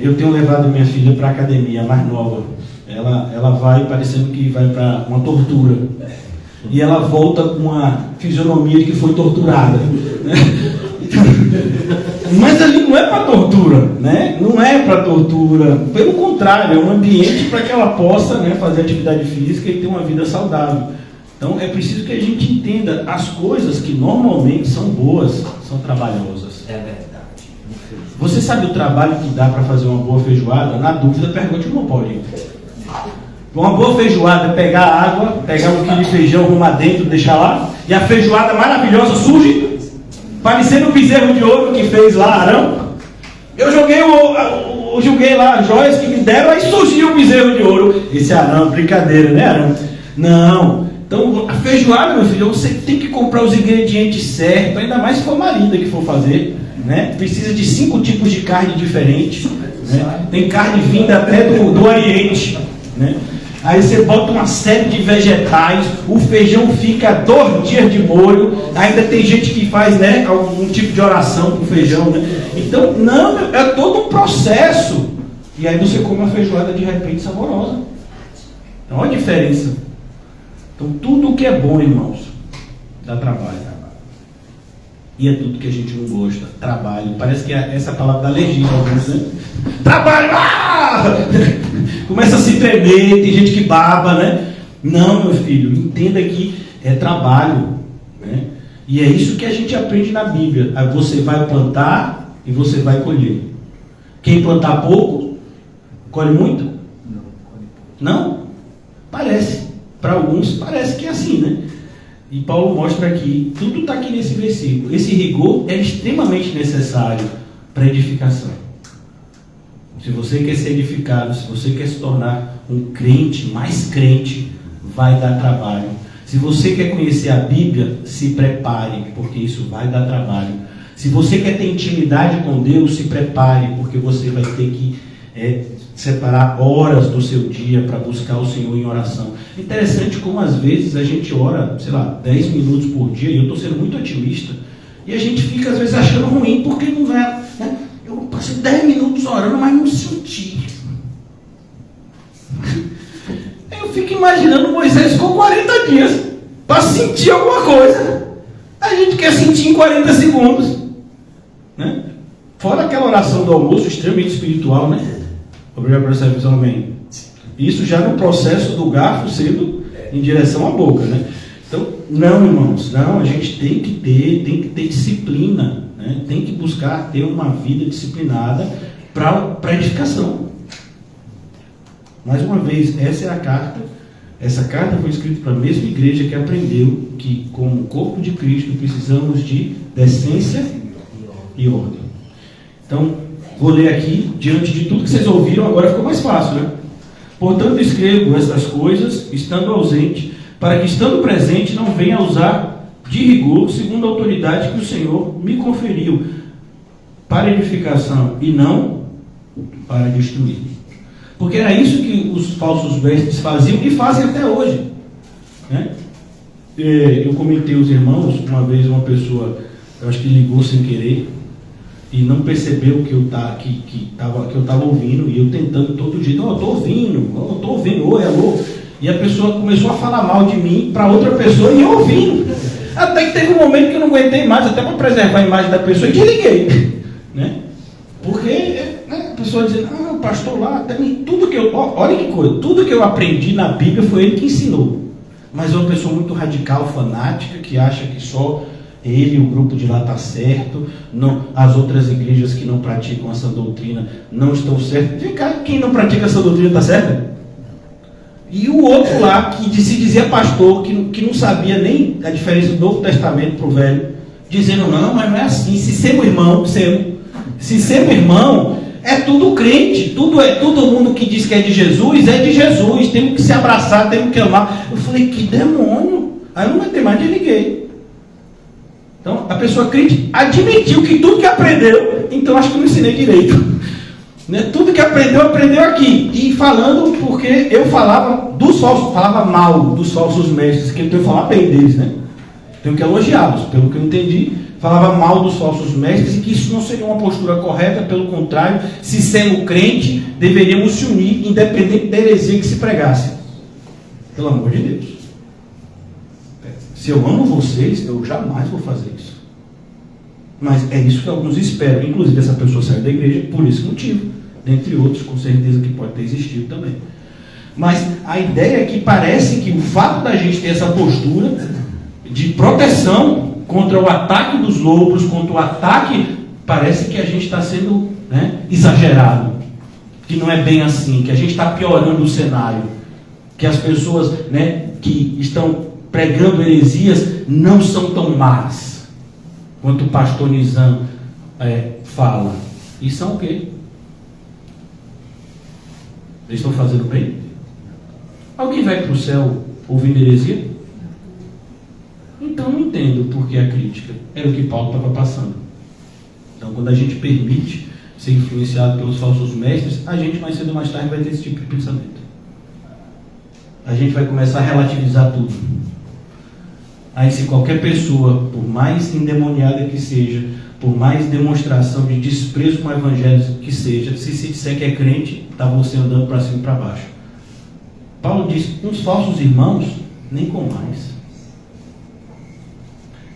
Eu tenho levado minha filha para a academia, a mais nova. Ela vai parecendo que vai para uma tortura. E ela volta com uma fisionomia de que foi torturada. Né? Mas ali não é para tortura, né? Não é para tortura. Pelo contrário, é um ambiente para que ela possa, né, fazer atividade física e ter uma vida saudável. Então é preciso que a gente entenda as coisas que normalmente são boas, são trabalhosas. É verdade. Você sabe o trabalho que dá para fazer uma boa feijoada? Na dúvida, pergunte ao Paulinho. Uma boa feijoada é pegar água, pegar um quilo de feijão, arrumar dentro, deixar lá, e a feijoada maravilhosa surge, parecendo o bezerro de ouro que fez lá Arão. Eu joguei lá as joias que me deram, aí surgiu o bezerro de ouro. Esse Arão, brincadeira, né, Arão? Não. Então, a feijoada, meu filho, você tem que comprar os ingredientes certos, ainda mais se for marinda que for fazer, né? Precisa de 5 tipos de carne diferentes, né? Tem carne vinda até do Oriente, né? Aí você bota uma série de vegetais, o feijão fica 2 dias de molho, ainda tem gente que faz, né, algum tipo de oração com feijão, né? Então, não, é todo um processo. E aí você come uma feijoada de repente saborosa. Então, olha a diferença. Então, tudo o que é bom, irmãos, dá trabalho. E é tudo que a gente não gosta. Trabalho. Parece que essa palavra dá alergia a alguns, né? Trabalho! Ah! Começa a se tremer, tem gente que baba, né? Não, meu filho, entenda que é trabalho, né? E é isso que a gente aprende na Bíblia. Aí você vai plantar e você vai colher. Quem plantar pouco, colhe muito? Não? Parece. Para alguns parece que é assim, né? E Paulo mostra aqui, tudo está aqui nesse versículo. Esse rigor é extremamente necessário para edificação. Se você quer ser edificado, se você quer se tornar um crente, mais crente, vai dar trabalho. Se você quer conhecer a Bíblia, se prepare, porque isso vai dar trabalho. Se você quer ter intimidade com Deus, se prepare, porque você vai ter que separar horas do seu dia para buscar o Senhor em oração. Interessante como às vezes a gente ora, 10 minutos por dia, e eu estou sendo muito otimista, e a gente fica às vezes achando ruim, porque não vai, né? Eu passei 10 minutos orando, mas não senti. Eu fico imaginando Moisés com 40 dias para sentir alguma coisa. A gente quer sentir em 40 segundos, né? Fora aquela oração do almoço extremamente espiritual, né? Obrigado por essa visão, amém. Isso já no processo do garfo sendo em direção à boca, né? Então, não, irmãos, não, a gente tem que ter disciplina, né? Tem que buscar ter uma vida disciplinada para edificação. Mais uma vez, essa é a carta. Essa carta foi escrita para a mesma igreja que aprendeu que, como corpo de Cristo, precisamos de decência e ordem. Então, vou ler aqui, diante de tudo que vocês ouviram, agora ficou mais fácil, né? Portanto, escrevo estas coisas, estando ausente, para que, estando presente, não venha a usar de rigor, segundo a autoridade que o Senhor me conferiu, para edificação e não para destruir. Porque era isso que os falsos mestres faziam e fazem até hoje, né? Eu comentei aos irmãos, uma vez uma pessoa, eu acho que ligou sem querer, e não percebeu que eu estava ouvindo, e eu tentando todo dia, eu estou ouvindo, oi, alô, e a pessoa começou a falar mal de mim para outra pessoa, e eu ouvindo, até que teve um momento que eu não aguentei mais, até para preservar a imagem da pessoa, e desliguei, né? Porque, né, a pessoa dizendo, o pastor lá, tudo que eu, olha que coisa, tudo que eu aprendi na Bíblia foi ele que ensinou, mas é uma pessoa muito radical, fanática, que acha que só ele e o grupo de lá está certo, não, as outras igrejas que não praticam essa doutrina não estão certas. Vem cá, quem não pratica essa doutrina está certo? E o outro lá, que se dizia pastor, que não sabia nem a diferença do Novo Testamento para o Velho, dizendo, não, mas não é assim, se ser irmão, é tudo crente, todo mundo que diz que é de Jesus, temos que se abraçar, temos que amar. Eu falei, que demônio, aí eu não vai ter mais, desliguei. Então, a pessoa crente admitiu que tudo que aprendeu, então acho que eu não ensinei direito. Né? Tudo que aprendeu aqui. E falando, porque eu falava mal dos falsos mestres, que eu tenho que falar bem deles, né? Tenho que elogiá-los, pelo que eu entendi, falava mal dos falsos mestres, e que isso não seria uma postura correta, pelo contrário, se sendo crente, deveríamos se unir, independente da heresia que se pregasse. Pelo amor de Deus. Se eu amo vocês, eu jamais vou fazer isso. Mas é isso que alguns esperam. Inclusive, essa pessoa saiu da igreja por esse motivo. Dentre outros, com certeza que pode ter existido também. Mas a ideia é que parece que o fato da gente ter essa postura de proteção contra o ataque dos lobos, contra o ataque, parece que a gente está sendo, né, exagerado. Que não é bem assim, que a gente está piorando o cenário. Que as pessoas, né, que estão pregando heresias não são tão más quanto o pastor Nizam fala. E são o quê? Eles estão fazendo bem? Alguém vai para o céu ouvindo heresia? Então não entendo por que a crítica. Era o que Paulo estava passando. Então, quando a gente permite ser influenciado pelos falsos mestres, a gente mais cedo ou mais tarde vai ter esse tipo de pensamento. a gente vai começar a relativizar tudo. Aí se qualquer pessoa, por mais endemoniada que seja, por mais demonstração de desprezo com o evangelho que seja, se disser que é crente, está você andando para cima e para baixo. Paulo diz, uns falsos irmãos, nem com mais.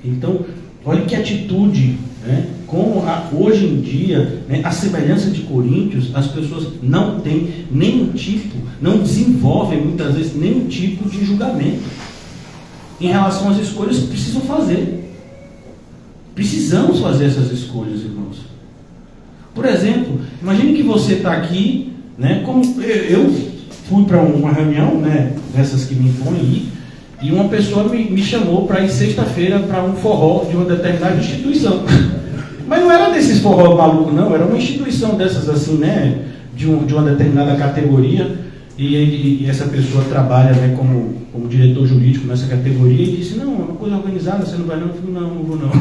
Então, olha que atitude, né? Como hoje em dia, né, a semelhança de Coríntios, as pessoas não têm nenhum tipo, não desenvolvem muitas vezes nenhum tipo de julgamento em relação às escolhas que precisam fazer. Precisamos fazer essas escolhas, irmãos. Por exemplo, imagine que você está aqui, né, como eu fui para uma reunião, né, dessas que me impõem aí, e uma pessoa me chamou para ir sexta-feira para um forró de uma determinada instituição. Mas não era desses forró maluco, não, era uma instituição dessas assim, né, de uma determinada categoria, e essa pessoa trabalha, né, como diretor jurídico nessa categoria, e disse, não, é uma coisa organizada, você não vai não? Eu falei, não vou não.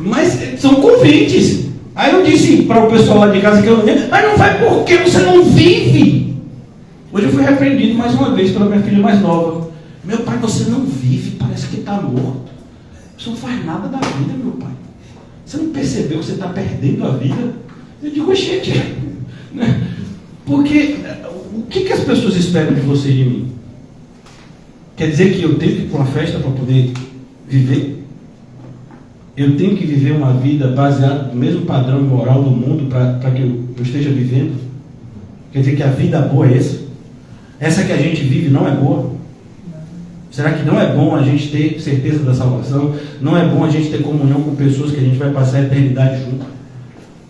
Mas são convites. Aí eu disse para o pessoal lá de casa que eu não ia, mas não vai porque você não vive. Hoje eu fui repreendido mais uma vez pela minha filha mais nova. Meu pai, você não vive, parece que está morto. Você não faz nada da vida, meu pai. Você não percebeu que você está perdendo a vida? Eu digo, gente, né? Porque o que as pessoas esperam de você e de mim? Quer dizer que eu tenho que ir para uma festa para poder viver? Eu tenho que viver uma vida baseada no mesmo padrão moral do mundo para que eu esteja vivendo? Quer dizer que a vida boa é essa? Essa que a gente vive não é boa? Será que não é bom a gente ter certeza da salvação? Não é bom a gente ter comunhão com pessoas que a gente vai passar a eternidade junto?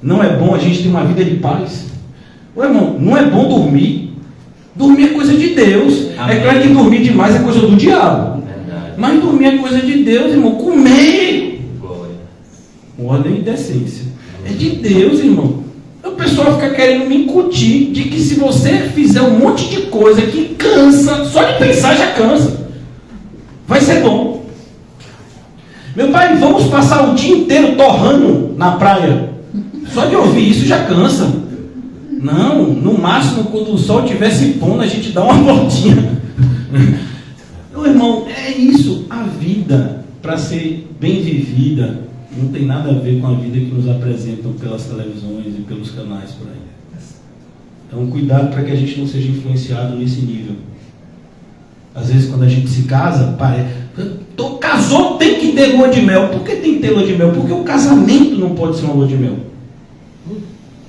Não é bom a gente ter uma vida de paz? Ô, irmão, não é bom dormir? Dormir é coisa de Deus. Amém. É claro que dormir demais é coisa do diabo. Verdade. Mas dormir é coisa de Deus, irmão. Comer, glória, ordem e decência, é de Deus, irmão. O pessoal fica querendo me incutir de que se você fizer um monte de coisa que cansa, só de pensar já cansa, vai ser bom. Meu pai, vamos passar o dia inteiro torrando na praia. Só de ouvir isso já cansa. Não, no máximo quando o sol estiver se pondo, a gente dá uma voltinha. Meu irmão, é isso. A vida, para ser bem vivida, não tem nada a ver com a vida que nos apresentam pelas televisões e pelos canais por aí. Então, cuidado para que a gente não seja influenciado nesse nível. Às vezes, quando a gente se casa, casou, tem que ter lua de mel. Por que tem que ter lua de mel? Porque o casamento não pode ser uma lua de mel.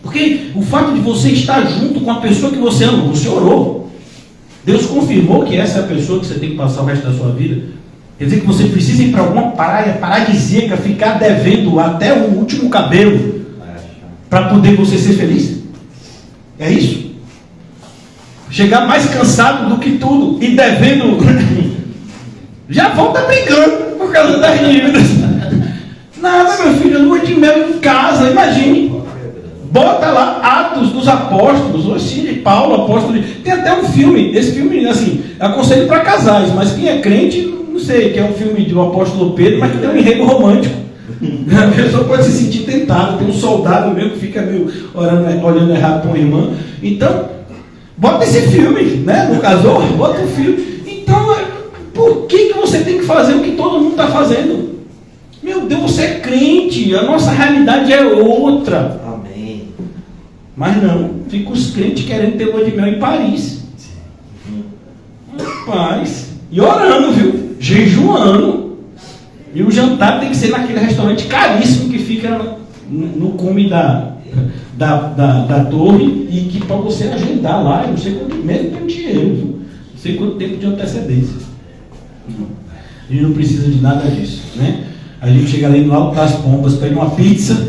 Porque o fato de você estar junto com a pessoa que você ama, você orou, Deus confirmou que essa é a pessoa que você tem que passar o resto da sua vida. Quer dizer que você precisa ir para alguma praia paradisíaca, ficar devendo até o último cabelo para poder você ser feliz? É isso? Chegar mais cansado do que tudo e devendo, já volta brigando por causa das dívidas. Nada, meu filho, lua de mel em casa, imagine. Bota lá Atos dos Apóstolos, ou assim, de Paulo, apóstolo. Tem até um filme, esse filme, assim, aconselho para casais, mas quem é crente, não sei, que é um filme do apóstolo Pedro, mas que tem um enredo romântico. A pessoa pode se sentir tentada, tem um soldado mesmo que fica meio olhando errado para uma irmã. Então, bota esse filme, né? Não casou? Bota o filme. Então, por que você tem que fazer o que todo mundo está fazendo? Meu Deus, você é crente, a nossa realidade é outra. Mas não, fica os crentes querendo ter lua de mel em Paris. Rapaz, e orando, viu? Jejuando. E o jantar tem que ser naquele restaurante caríssimo que fica no cume da torre e que para você agendar lá, eu não sei quanto, mesmo tem dinheiro, viu? Não sei quanto tempo de antecedência. Não. A gente não precisa de nada disso, né? A gente chega ali no Alto das Pombas, pega uma pizza,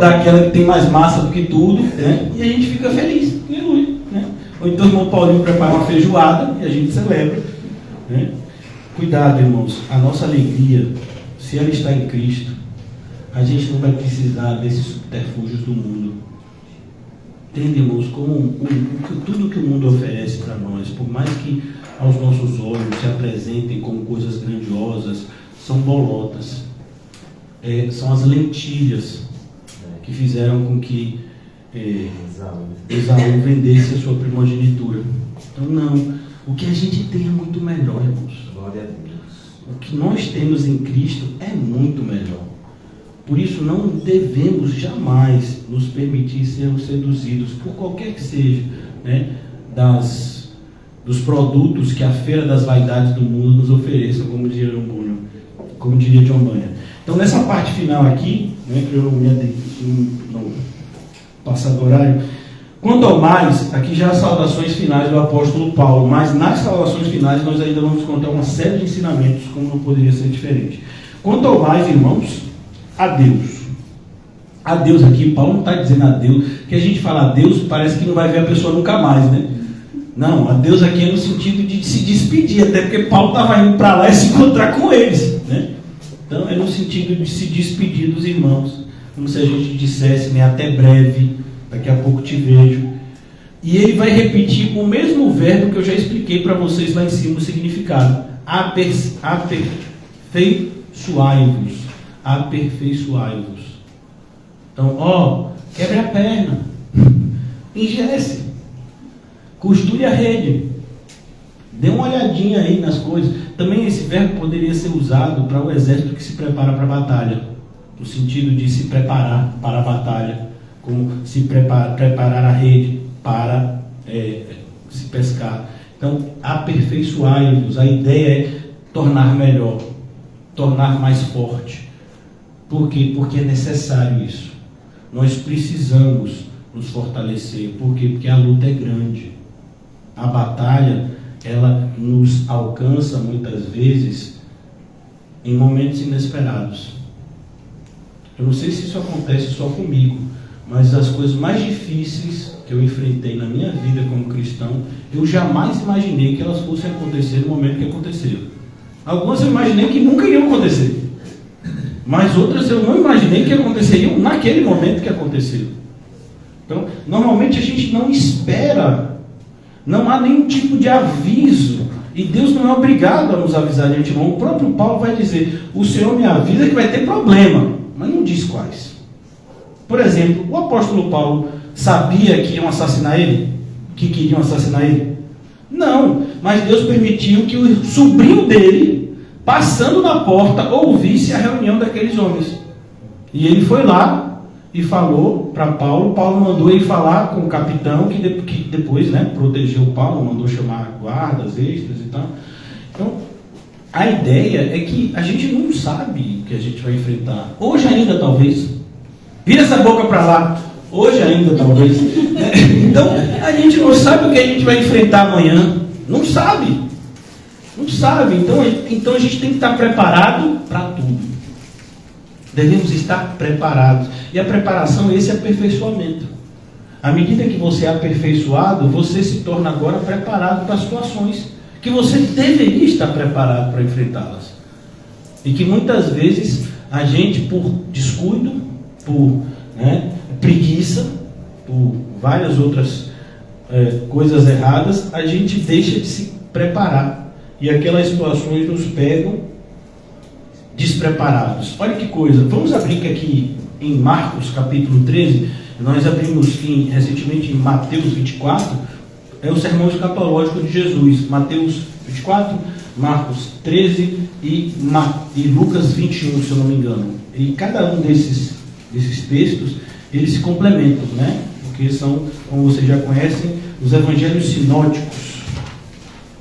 daquela que tem mais massa do que tudo, né? E a gente fica feliz, aleluia, né? Ou então o irmão Paulinho prepara uma feijoada e a gente celebra, né? Cuidado, irmãos, a nossa alegria, se ela está em Cristo, a gente não vai precisar desses subterfúgios do mundo. Entende, irmãos, como tudo que o mundo oferece para nós, por mais que aos nossos olhos se apresentem como coisas grandiosas, são bolotas. São as lentilhas que fizeram com que Esaú vendesse a sua primogenitura. Então não, O que a gente tem é muito melhor, irmãos. Glória a Deus. O que nós temos em Cristo é muito melhor. Por isso não devemos jamais nos permitir sermos seduzidos por qualquer que seja, né, dos produtos que a feira das vaidades do mundo nos ofereça, como diria John Bunyan. Então nessa parte final aqui, né, que eu não passar do horário, quanto ao mais, aqui já as saudações finais do apóstolo Paulo, mas nas saudações finais nós ainda vamos contar uma série de ensinamentos, como não poderia ser diferente. Quanto ao mais, irmãos, a Deus. A Deus aqui, Paulo não está dizendo a Deus, que a gente fala a Deus, parece que não vai ver a pessoa nunca mais, né? Não, a Deus aqui é no sentido de se despedir, até porque Paulo estava indo para lá e se encontrar com eles, né? Então é no sentido de se despedir dos irmãos, como se a gente dissesse, né, até breve, daqui a pouco te vejo. E ele vai repetir o mesmo verbo que eu já expliquei para vocês lá em cima o significado. Aperfeiçoai-vos. Aperfeiçoai-vos. Então, quebre a perna, engesse, costure a rede, dê uma olhadinha aí nas coisas. Também esse verbo poderia ser usado para o exército que se prepara para a batalha, no sentido de se preparar para a batalha, como se preparar a rede para se pescar. Então, aperfeiçoai-vos, a ideia é tornar melhor, tornar mais forte. Por quê? Porque é necessário isso. Nós precisamos nos fortalecer. Por quê? Porque a luta é grande. A batalha, ela nos alcança muitas vezes em momentos inesperados. Eu não sei se isso acontece só comigo, mas as coisas mais difíceis que eu enfrentei na minha vida como cristão, eu jamais imaginei que elas fossem acontecer no momento que aconteceram. Algumas eu imaginei que nunca iriam acontecer, mas outras eu não imaginei que aconteceriam naquele momento que aconteceu. Então, normalmente a gente não espera, não há nenhum tipo de aviso, e Deus não é obrigado a nos avisar de antemão. O próprio Paulo vai dizer, o Senhor me avisa que vai ter problema, mas não diz quais. Por exemplo, o apóstolo Paulo sabia que iam assassinar ele? Que queriam assassinar ele? Não, mas Deus permitiu que o sobrinho dele, passando na porta, ouvisse a reunião daqueles homens. E ele foi lá e falou para Paulo. Paulo mandou ele falar com o capitão, que depois, né, protegeu Paulo, mandou chamar guardas extras e tal. Então, a ideia é que a gente não sabe o que a gente vai enfrentar. Hoje ainda, talvez. Vira essa boca para lá. Hoje ainda, talvez. Então, a gente não sabe o que a gente vai enfrentar amanhã. Não sabe. Não sabe. Então a gente tem que estar preparado para tudo. Devemos estar preparados. E a preparação é esse aperfeiçoamento. À medida que você é aperfeiçoado, você se torna agora preparado para situações que você deveria estar preparado para enfrentá-las. E que muitas vezes a gente, por descuido, por preguiça, por várias outras coisas erradas, a gente deixa de se preparar. E aquelas situações nos pegam despreparados. Olha que coisa. Vamos abrir aqui em Marcos capítulo 13. Nós abrimos recentemente em Mateus 24. É o sermão escatológico de Jesus. Mateus 24, Marcos 13 e Lucas 21, se eu não me engano. E cada um desses textos, eles se complementam, né? Porque são, como vocês já conhecem, os evangelhos sinóticos.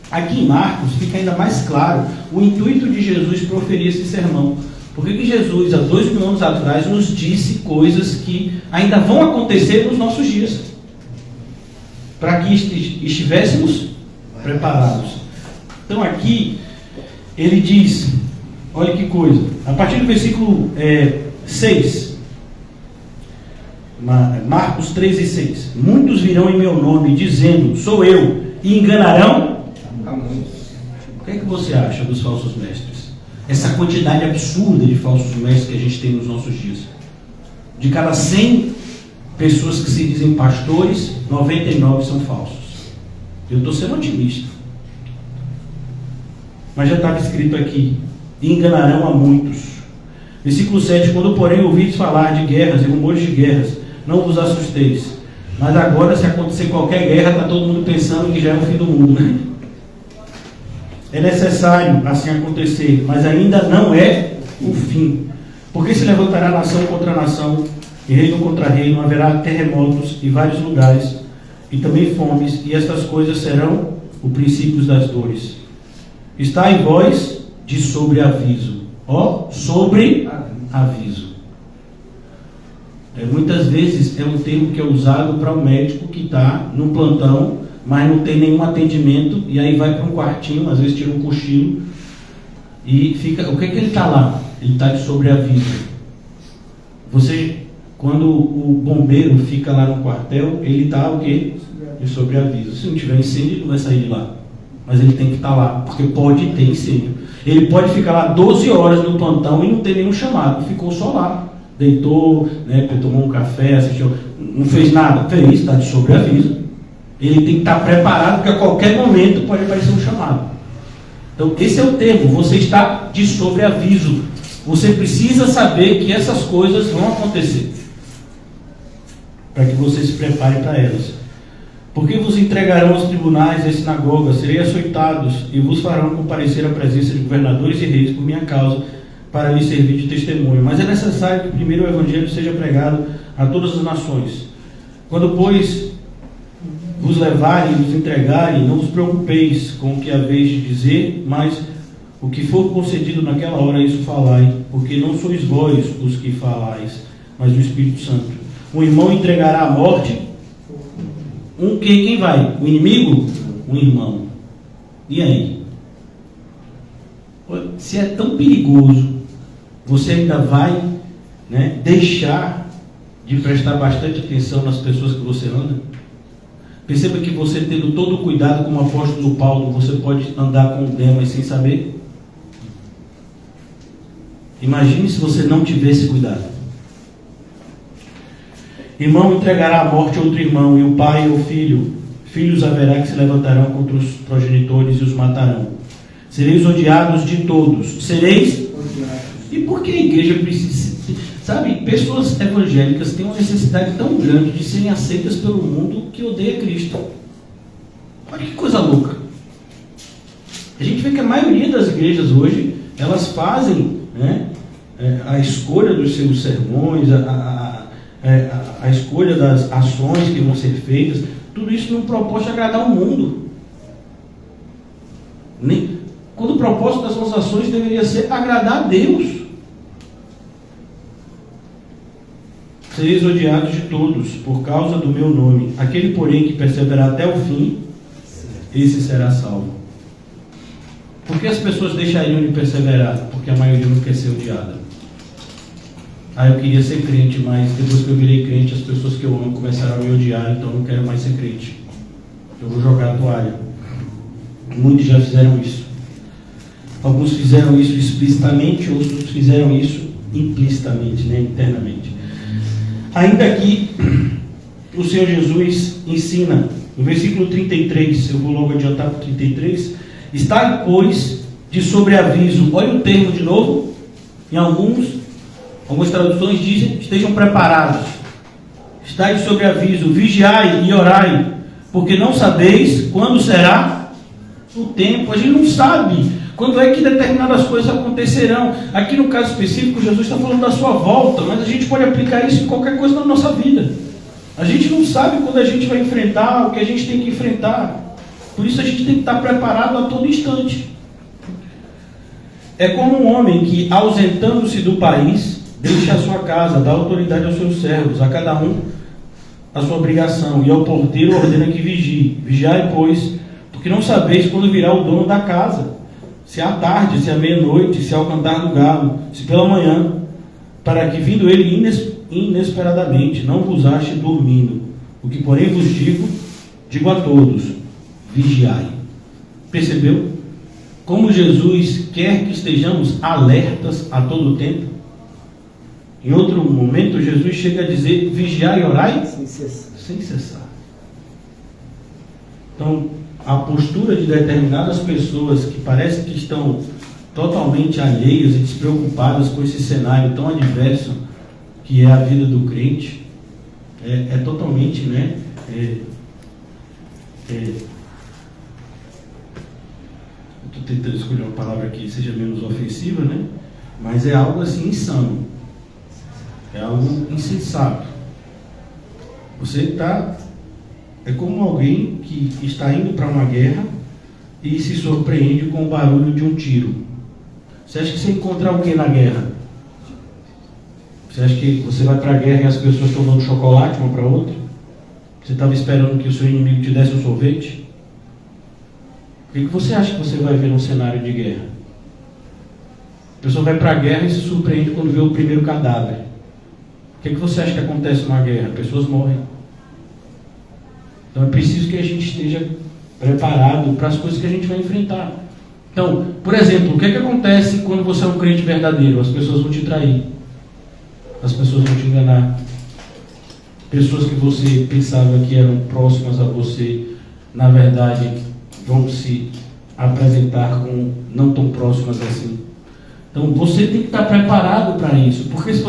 Aqui em Marcos fica ainda mais claro o intuito de Jesus proferir esse sermão. Por que Jesus, há 2000 anos atrás, nos disse coisas que ainda vão acontecer nos nossos dias? Para que estivéssemos preparados. Então aqui, ele diz, olha que coisa, a partir do versículo 6, Marcos 13, 6. Muitos virão em meu nome, dizendo, sou eu, e enganarão a muitos. O que é que você acha dos falsos mestres? Essa quantidade absurda de falsos mestres que a gente tem nos nossos dias. De cada 100 pessoas que se dizem pastores, 99 são falsos. Eu estou sendo otimista. Mas já estava escrito aqui, e enganarão a muitos. Versículo 7, quando porém ouvides falar de guerras e rumores de guerras, não vos assusteis. Mas agora, se acontecer qualquer guerra, está todo mundo pensando que já é o fim do mundo, né? É necessário assim acontecer, mas ainda não é o fim. Porque se levantará nação contra nação, e reino contra reino, haverá terremotos em vários lugares, e também fomes, e estas coisas serão o princípio das dores. Está em vós de sobreaviso. Ó, sobreaviso. Muitas vezes é um termo que é usado para o médico que está no plantão, mas não tem nenhum atendimento, e aí vai para um quartinho, às vezes tira um cochilo, e fica... O que é que ele está lá? Ele está de sobreaviso. Quando o bombeiro fica lá no quartel, ele está o quê? De sobreaviso. Se não tiver incêndio, ele não vai sair de lá. Mas ele tem que estar lá, porque pode ter incêndio. Ele pode ficar lá 12 horas no plantão e não ter nenhum chamado. Ficou só lá. Deitou, né, tomou um café, assistiu, não fez nada. Fez, está de sobreaviso. Ele tem que estar preparado, porque a qualquer momento pode aparecer um chamado. Então, esse é o termo. Você está de sobreaviso. Você precisa saber que essas coisas vão acontecer, para que você se prepare para elas. Porque vos entregarão aos tribunais e às sinagogas, sereis açoitados, e vos farão comparecer à presença de governadores e reis por minha causa, para lhes servir de testemunho. Mas é necessário que primeiro o evangelho seja pregado a todas as nações. Quando, pois, vos levarem e vos entregarem, não vos preocupeis com o que haveis de dizer, mas o que for concedido naquela hora, isso falai, porque não sois vós os que falais, mas o Espírito Santo. O irmão entregará à morte quem vai? O inimigo? O irmão. E aí? Se é tão perigoso, você ainda vai, né, deixar de prestar bastante atenção nas pessoas que você anda? Perceba que você, tendo todo o cuidado, como o apóstolo Paulo, você pode andar com Demas sem saber. Imagine se você não tivesse cuidado. Irmão entregará à morte outro irmão, e o pai ou filho. Filhos haverá que se levantarão contra os progenitores e os matarão. Sereis odiados de todos. Sereis odiados. E por que a igreja precisa... Sabe, pessoas evangélicas têm uma necessidade tão grande de serem aceitas pelo mundo que odeia Cristo. Olha que coisa louca. A gente vê que a maioria das igrejas hoje, elas fazem, né, a escolha dos seus sermões, a escolha das ações que vão ser feitas, tudo isso num propósito de agradar o mundo. Quando o propósito das nossas ações deveria ser agradar a Deus. Sereis odiados de todos, por causa do meu nome. Aquele, porém, que perseverar até o fim, esse será salvo. Por que as pessoas deixariam de perseverar? Porque a maioria não quer ser odiada. Eu queria ser crente, mas depois que eu virei crente, as pessoas que eu amo começaram a me odiar, então eu não quero mais ser crente. Eu vou jogar a toalha. Muitos já fizeram isso. Alguns fizeram isso explicitamente, outros fizeram isso implicitamente, né, internamente. Ainda que o Senhor Jesus ensina, no versículo 33, eu vou logo adiantar para o 33, está, pois, de sobreaviso. Olha o termo de novo. Em algumas traduções dizem, estejam preparados. Está de sobreaviso, vigiai e orai, porque não sabeis quando será o tempo. A gente não sabe quando é que determinadas coisas acontecerão. Aqui no caso específico, Jesus está falando da sua volta, mas a gente pode aplicar isso em qualquer coisa na nossa vida. A gente não sabe quando a gente vai enfrentar o que a gente tem que enfrentar. Por isso a gente tem que estar preparado a todo instante. É como um homem que, ausentando-se do país, deixa a sua casa, dá autoridade aos seus servos, a cada um a sua obrigação, e ao porteiro ordena que vigie. Vigiai, pois, porque não sabeis quando virá o dono da casa, se à tarde, se à meia-noite, se ao cantar do galo, se pela manhã, para que, vindo ele inesperadamente, não vos ache dormindo. O que, porém, vos digo a todos: vigiai. Percebeu? Como Jesus quer que estejamos alertas a todo tempo. Em outro momento, Jesus chega a dizer: vigiai e orai sem cessar. Então, a postura de determinadas pessoas que parece que estão totalmente alheias e despreocupadas com esse cenário tão adverso que é a vida do crente, é totalmente, estou tentando escolher uma palavra que seja menos ofensiva, né? Mas é algo assim insano. É algo insensato. Você está... É como alguém que está indo para uma guerra e se surpreende com o barulho de um tiro. Você acha que você encontrar o que na guerra? Você acha que você vai para a guerra e as pessoas estão dando chocolate uma para outra? Você estava esperando que o seu inimigo te desse um sorvete? O que você acha que você vai ver num cenário de guerra? A pessoa vai para a guerra e se surpreende quando vê o primeiro cadáver. O que você acha que acontece numa guerra? Pessoas morrem. Então é preciso que a gente esteja preparado para as coisas que a gente vai enfrentar. Então, por exemplo, o que acontece quando você é um crente verdadeiro? As pessoas vão te trair. As pessoas vão te enganar. Pessoas que você pensava que eram próximas a você, na verdade, vão se apresentar como não tão próximas assim. Então, você tem que estar preparado para isso. Porque se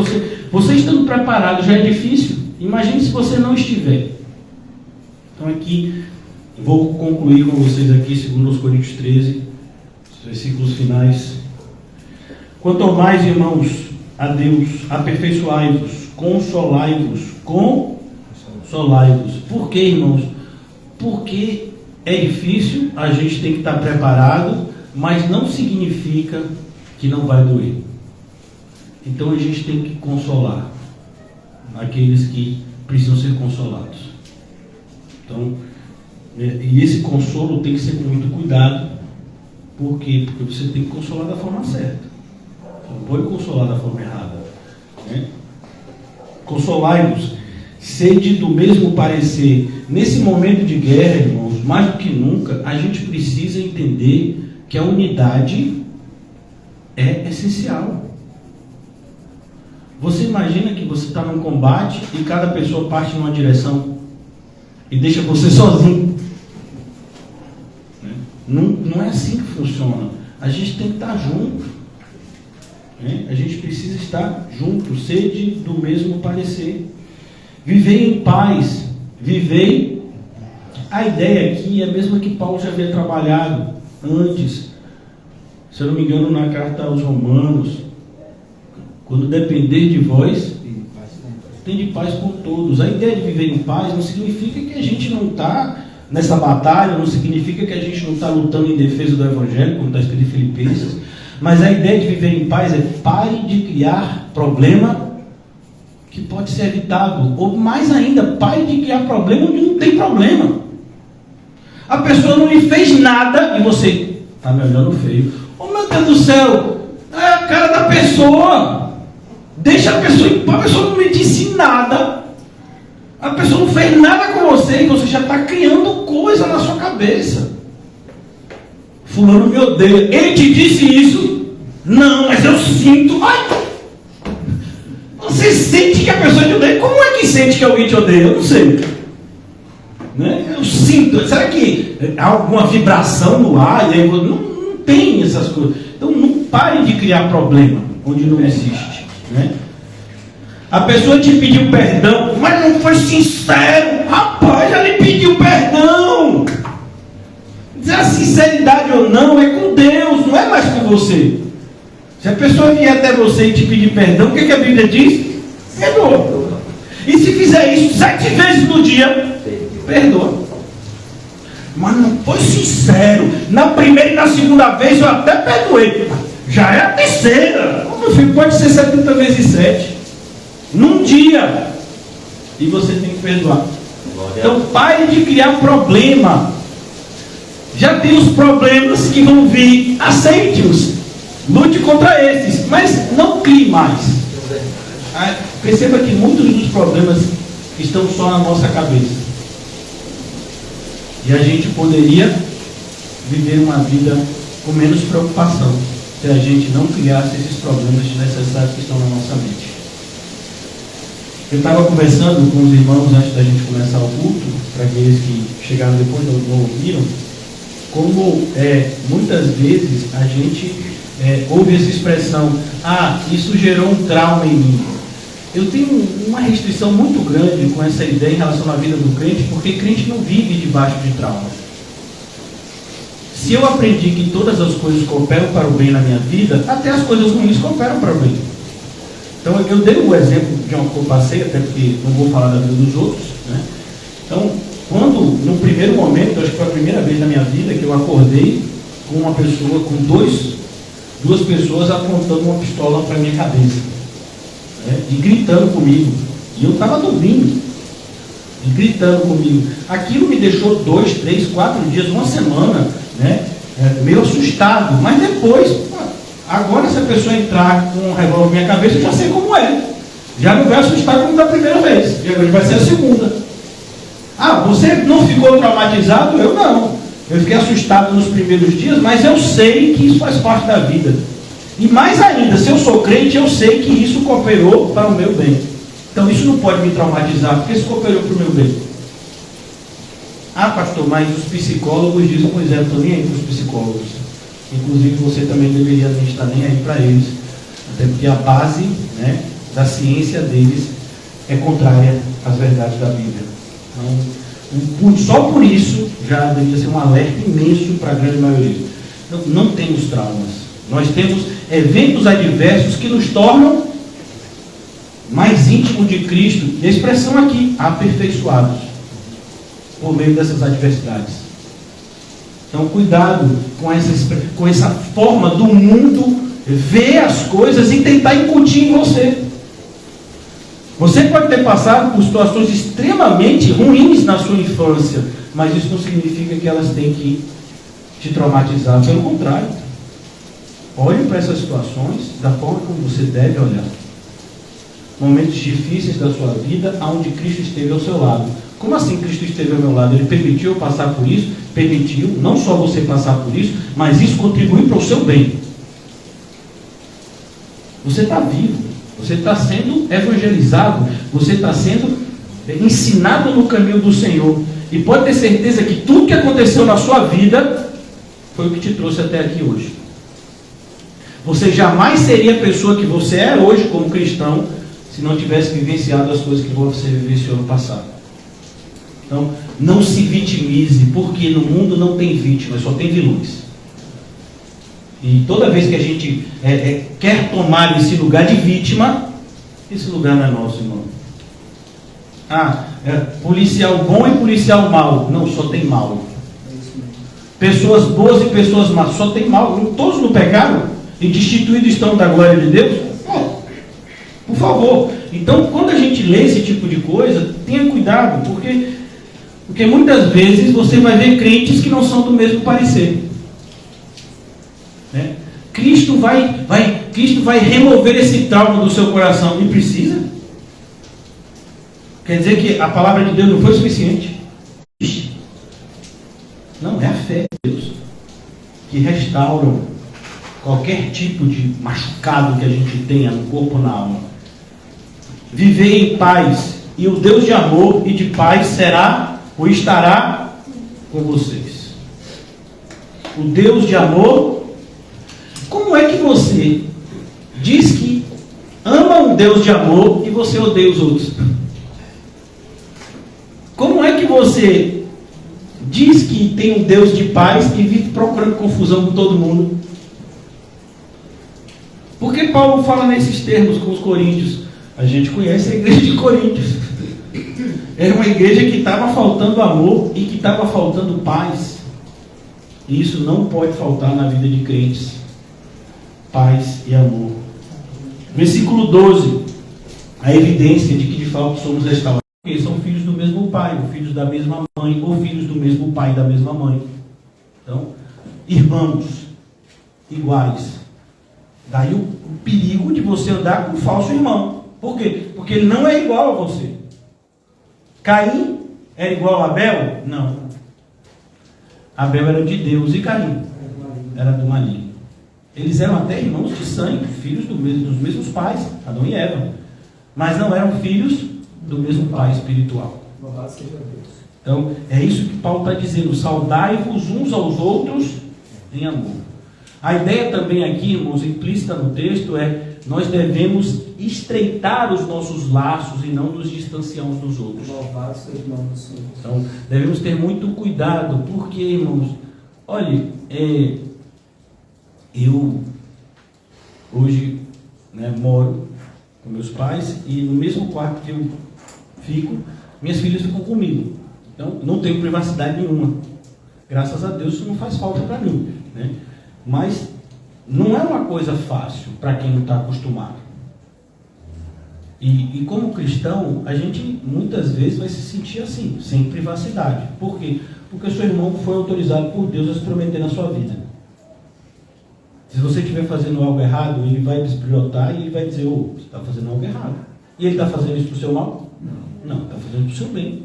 você estando preparado já é difícil. Imagine se você não estiver. Então, aqui, vou concluir com vocês aqui, segundo Coríntios 13, os versículos finais. Quanto ao mais, irmãos, a Deus, aperfeiçoai-vos, consolai-vos. Por que, irmãos? Porque é difícil, a gente tem que estar preparado, mas não significa que não vai doer. Então a gente tem que consolar aqueles que precisam ser consolados. Então, e esse consolo tem que ser com muito cuidado. Por quê? Porque você tem que consolar da forma certa. Não pode consolar da forma errada, né? Consolai-vos, sede do mesmo parecer. Nesse momento de guerra, irmãos, mais do que nunca, a gente precisa entender que a unidade é essencial. Você imagina que você está num combate e cada pessoa parte numa direção e deixa você sozinho. Não é assim que funciona. A gente tem que estar junto. A gente precisa estar junto, sede do mesmo parecer. Vivei em paz. Vivei. A ideia aqui é a mesma que Paulo já havia trabalhado antes. Se eu não me engano, na carta aos Romanos, quando depender de vós, tende paz com todos. A ideia de viver em paz não significa que a gente não está nessa batalha, não significa que a gente não está lutando em defesa do Evangelho, como está escrito em Filipenses, mas a ideia de viver em paz é pare de criar problema que pode ser evitado, ou mais ainda, pare de criar problema onde não tem problema. A pessoa não lhe fez nada e você está me olhando feio. Oh, meu Deus do céu, é a cara da pessoa. Deixa a pessoa em paz, a pessoa não lhe disse nada. A pessoa não fez nada com você e você já está criando coisa na sua cabeça. Fulano me odeia. Ele te disse isso? Não, mas eu sinto. Ai, você sente que a pessoa te odeia? Como é que sente que alguém te odeia? Eu não sei. Né? Eu sinto. Será que há alguma vibração no ar? E aí, não tem essas coisas. Então não pare de criar problema onde não existe. Né? A pessoa te pediu perdão, mas não foi sincero. Rapaz, ela lhe pediu perdão. Dizer a sinceridade ou não é com Deus, não é mais com você. Se a pessoa vier até você e te pedir perdão, o que a Bíblia diz? Perdoa. E se fizer isso 7 vezes no dia, perdoa. Mas não foi sincero. Na primeira e na segunda vez eu até perdoei. Já é a terceira. Meu filho, pode ser 70 vezes 7. Num dia. E você tem que perdoar. Então pare de criar problema. Já tem os problemas que vão vir. Aceite-os. Lute contra esses. Mas não crie mais. Perceba que muitos dos problemas estão só na nossa cabeça. E a gente poderia viver uma vida com menos preocupação se a gente não criasse esses problemas desnecessários que estão na nossa mente. Eu estava conversando com os irmãos antes da gente começar o culto, para aqueles que chegaram depois não ouviram, como muitas vezes a gente ouve essa expressão, isso gerou um trauma em mim. Eu tenho uma restrição muito grande com essa ideia em relação à vida do crente, porque crente não vive debaixo de traumas. Se eu aprendi que todas as coisas cooperam para o bem na minha vida, até as coisas ruins cooperam para o bem. Então eu dei o exemplo de uma que eu passei, até porque não vou falar da vida dos outros, né? Então, quando, no primeiro momento, acho que foi a primeira vez na minha vida que eu acordei com uma pessoa, com duas pessoas apontando uma pistola para a minha cabeça, né? E gritando comigo. E eu estava dormindo, e gritando comigo. Aquilo me deixou 2, 3, 4 dias, uma semana, né? Meio assustado. Mas depois, agora se a pessoa entrar com um revólver na minha cabeça, eu já sei como é. Já não vai assustar como da primeira vez. E agora vai ser a segunda. Ah, você não ficou traumatizado? Eu não. Eu fiquei assustado nos primeiros dias, mas eu sei que isso faz parte da vida. E mais ainda, se eu sou crente, eu sei que isso cooperou para o meu bem. Então isso não pode me traumatizar, porque isso cooperou para o meu bem. Ah, pastor, mas os psicólogos dizem, pois é, eu estou nem aí para os psicólogos. Inclusive você também deveria nem estar nem aí para eles. Até porque a base, né, da ciência deles é contrária às verdades da Bíblia. Então, só por isso já deveria ser um alerta imenso para a grande maioria. Então, não temos traumas. Nós temos eventos adversos que nos tornam mais íntimos de Cristo. E a expressão aqui, aperfeiçoados, por meio dessas adversidades. Então, cuidado com essa forma do mundo ver as coisas e tentar incutir em você. Você pode ter passado por situações extremamente ruins na sua infância, mas isso não significa que elas têm que te traumatizar. Pelo contrário, olhe para essas situações da forma como você deve olhar. Momentos difíceis da sua vida, onde Cristo esteve ao seu lado. Como assim Cristo esteve ao meu lado? Ele permitiu eu passar por isso? Permitiu, não só você passar por isso, mas isso contribui para o seu bem. Você está vivo. Você está sendo evangelizado, você está sendo ensinado no caminho do Senhor. E pode ter certeza que tudo que aconteceu na sua vida foi o que te trouxe até aqui hoje. Você jamais seria a pessoa que você é hoje como cristão se não tivesse vivenciado as coisas que você vivenciou no passado. Então, não se vitimize, porque no mundo não tem vítimas, só tem vilões. E toda vez que a gente quer tomar esse lugar de vítima, esse lugar não é nosso, irmão. Policial bom e policial mau. Não, só tem mal. Pessoas boas e pessoas más. Só tem mal. Todos não pecaram e destituídos estão da glória de Deus? Por favor. Então, quando a gente lê esse tipo de coisa, tenha cuidado, porque muitas vezes você vai ver crentes que não são do mesmo parecer. Cristo vai remover esse trauma do seu coração. E precisa? Quer dizer que a palavra de Deus não foi suficiente? Não, é a fé de Deus que restauram qualquer tipo de machucado que a gente tenha no corpo ou na alma. Viver em paz, e o Deus de amor e de paz será ou estará com vocês. O Deus de amor. Como é que você diz que ama um Deus de amor e você odeia os outros? Como é que você diz que tem um Deus de paz e vive procurando confusão com todo mundo? Por que Paulo fala nesses termos com os coríntios? A gente conhece a igreja de Coríntios. Era uma igreja que estava faltando amor e que estava faltando paz. E isso não pode faltar na vida de crentes. Paz e amor. Versículo 12. A evidência de que de fato somos restaurados. Porque são filhos do mesmo pai, ou filhos da mesma mãe, ou filhos do mesmo pai e da mesma mãe. Então, irmãos iguais. Daí o perigo de você andar com um falso irmão. Por quê? Porque ele não é igual a você. Caim era igual a Abel? Não. Abel era de Deus e Caim era do maligno. Eles eram até irmãos de sangue, filhos dos mesmos pais, Adão e Eva. Mas não eram filhos do mesmo pai espiritual. Então, é isso que Paulo está dizendo. Saudai-vos uns aos outros em amor. A ideia também aqui, irmãos, implícita no texto é: nós devemos estreitar os nossos laços e não nos distanciar uns dos outros. Então, devemos ter muito cuidado, porque, irmãos, olhe, eu hoje, né, moro com meus pais e no mesmo quarto que eu fico, minhas filhas ficam comigo. Então, não tenho privacidade nenhuma. Graças a Deus, isso não faz falta para mim, né? Mas não é uma coisa fácil para quem não está acostumado. E como cristão, a gente muitas vezes vai se sentir assim, sem privacidade. Por quê? Porque o seu irmão foi autorizado por Deus a se prometer na sua vida. Se você estiver fazendo algo errado, ele vai desbrilhotar e ele vai dizer: ô, você está fazendo algo errado. E ele está fazendo isso para o seu mal? Não, está fazendo para o seu bem.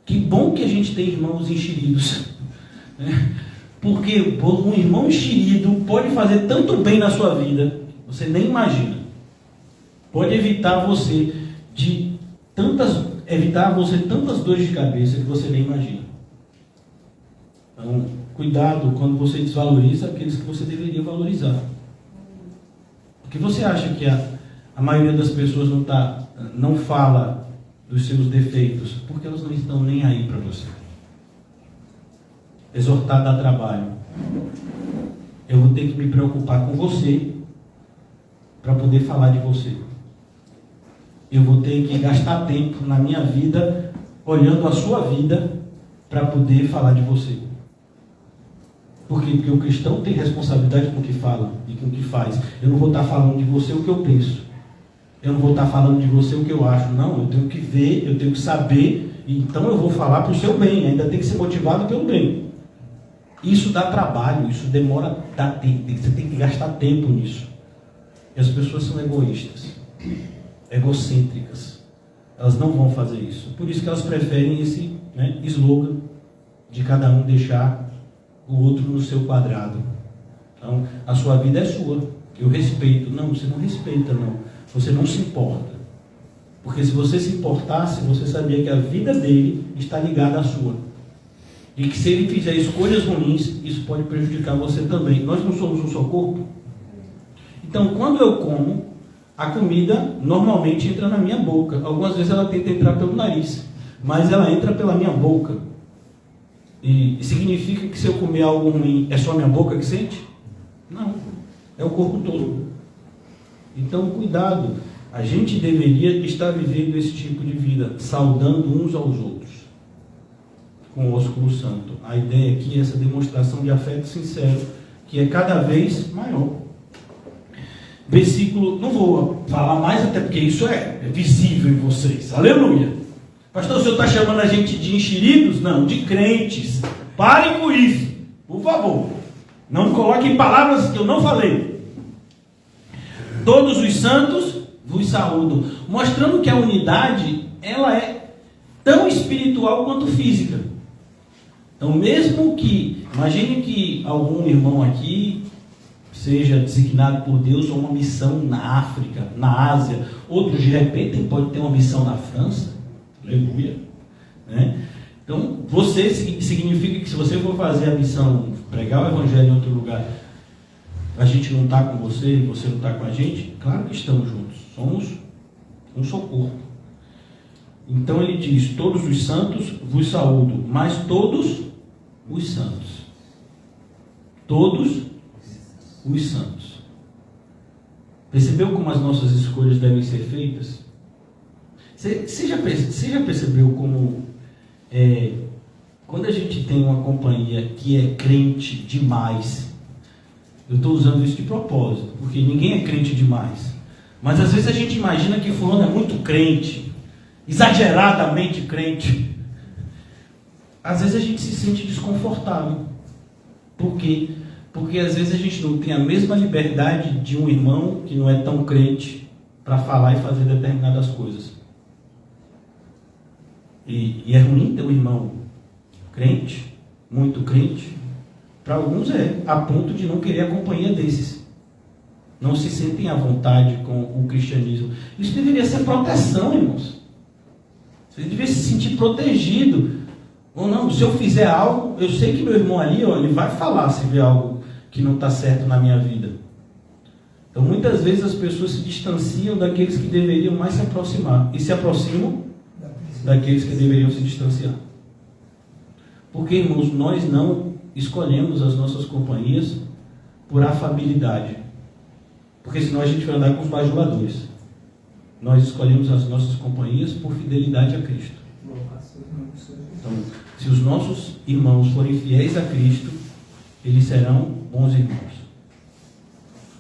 Que bom que a gente tem irmãos enxeridos. Porque um irmão enxerido pode fazer tanto bem na sua vida, você nem imagina. Pode evitar você tantas dores de cabeça que você nem imagina. Então, cuidado quando você desvaloriza aqueles que você deveria valorizar. Porque você acha que a maioria das pessoas não fala dos seus defeitos, porque elas não estão nem aí para você. Exortar dá trabalho. Eu vou ter que me preocupar com você para poder falar de você. Eu vou ter que gastar tempo na minha vida olhando a sua vida para poder falar de você. Por quê? Porque o cristão tem responsabilidade com o que fala e com o que faz. Eu não vou estar falando de você o que eu penso. Eu não vou estar falando de você o que eu acho. Não, eu tenho que ver, eu tenho que saber. Então eu vou falar para o seu bem. Ainda tem que ser motivado pelo bem. Isso dá trabalho, isso demora, você tem que gastar tempo nisso. E as pessoas são egoístas, egocêntricas. Elas não vão fazer isso. Por isso que elas preferem esse, né, slogan de cada um deixar o outro no seu quadrado. Então, a sua vida é sua. Eu respeito. Não, você não respeita, não. Você não se importa. Porque se você se importasse, você sabia que a vida dele está ligada à sua. E que se ele fizer escolhas ruins, isso pode prejudicar você também. Nós não somos um só corpo. Então, quando eu como, a comida normalmente entra na minha boca. Algumas vezes ela tenta entrar pelo nariz, mas ela entra pela minha boca. E significa que se eu comer algo ruim, é só a minha boca que sente? Não, é o corpo todo. Então, cuidado. A gente deveria estar vivendo esse tipo de vida, saudando uns aos outros, com o ósculo santo. A ideia aqui é essa demonstração de afeto sincero, que é cada vez maior. Versículo, não vou falar mais, até porque isso é visível em vocês. Aleluia! Pastor, o senhor está chamando a gente de enxeridos? Não, de crentes. Parem com isso, por favor. Não coloquem palavras que eu não falei. Todos os santos vos saúdam, mostrando que a unidade, ela é tão espiritual quanto física. Então, mesmo que, imagine que algum irmão aqui seja designado por Deus a uma missão na África, na Ásia, outros de repente pode ter uma missão na França, aleluia, né? Então, você significa que se você for fazer a missão, pregar o evangelho em outro lugar, a gente não está com você e você não está com a gente? Claro que estamos juntos, somos um só corpo. Então ele diz: todos os santos vos saúdo, mas todos os santos. Todos os santos. Percebeu como as nossas escolhas devem ser feitas? Você já percebeu como quando a gente tem uma companhia que é crente demais? Eu estou usando isso de propósito, porque ninguém é crente demais. Mas às vezes a gente imagina que fulano é muito crente, exageradamente crente. Às vezes a gente se sente desconfortável. Por quê? Porque às vezes a gente não tem a mesma liberdade de um irmão que não é tão crente para falar e fazer determinadas coisas. E é ruim ter um irmão crente, muito crente. Para alguns a ponto de não querer a companhia desses. Não se sentem à vontade com o cristianismo. Isso deveria ser proteção, irmãos. Você deveria se sentir protegido. Ou não, se eu fizer algo, eu sei que meu irmão ali, ele vai falar se vê algo que não está certo na minha vida. Então, muitas vezes as pessoas se distanciam daqueles que deveriam mais se aproximar. E se aproximam daqueles que deveriam se distanciar. Porque, irmãos, nós não escolhemos as nossas companhias por afabilidade. Porque senão a gente vai andar com os bajuladores. Nós escolhemos as nossas companhias por fidelidade a Cristo. Então, se os nossos irmãos forem fiéis a Cristo, eles serão bons irmãos.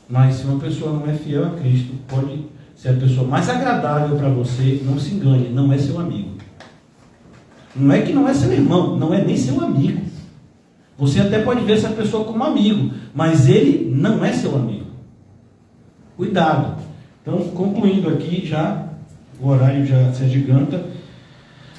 Mas se uma pessoa não é fiel a Cristo, pode ser a pessoa mais agradável para você, não se engane, não é seu amigo. Não é que não é seu irmão, não é nem seu amigo. Você até pode ver essa pessoa como amigo, mas ele não é seu amigo. Cuidado. Então, concluindo aqui já, o horário já se agiganta.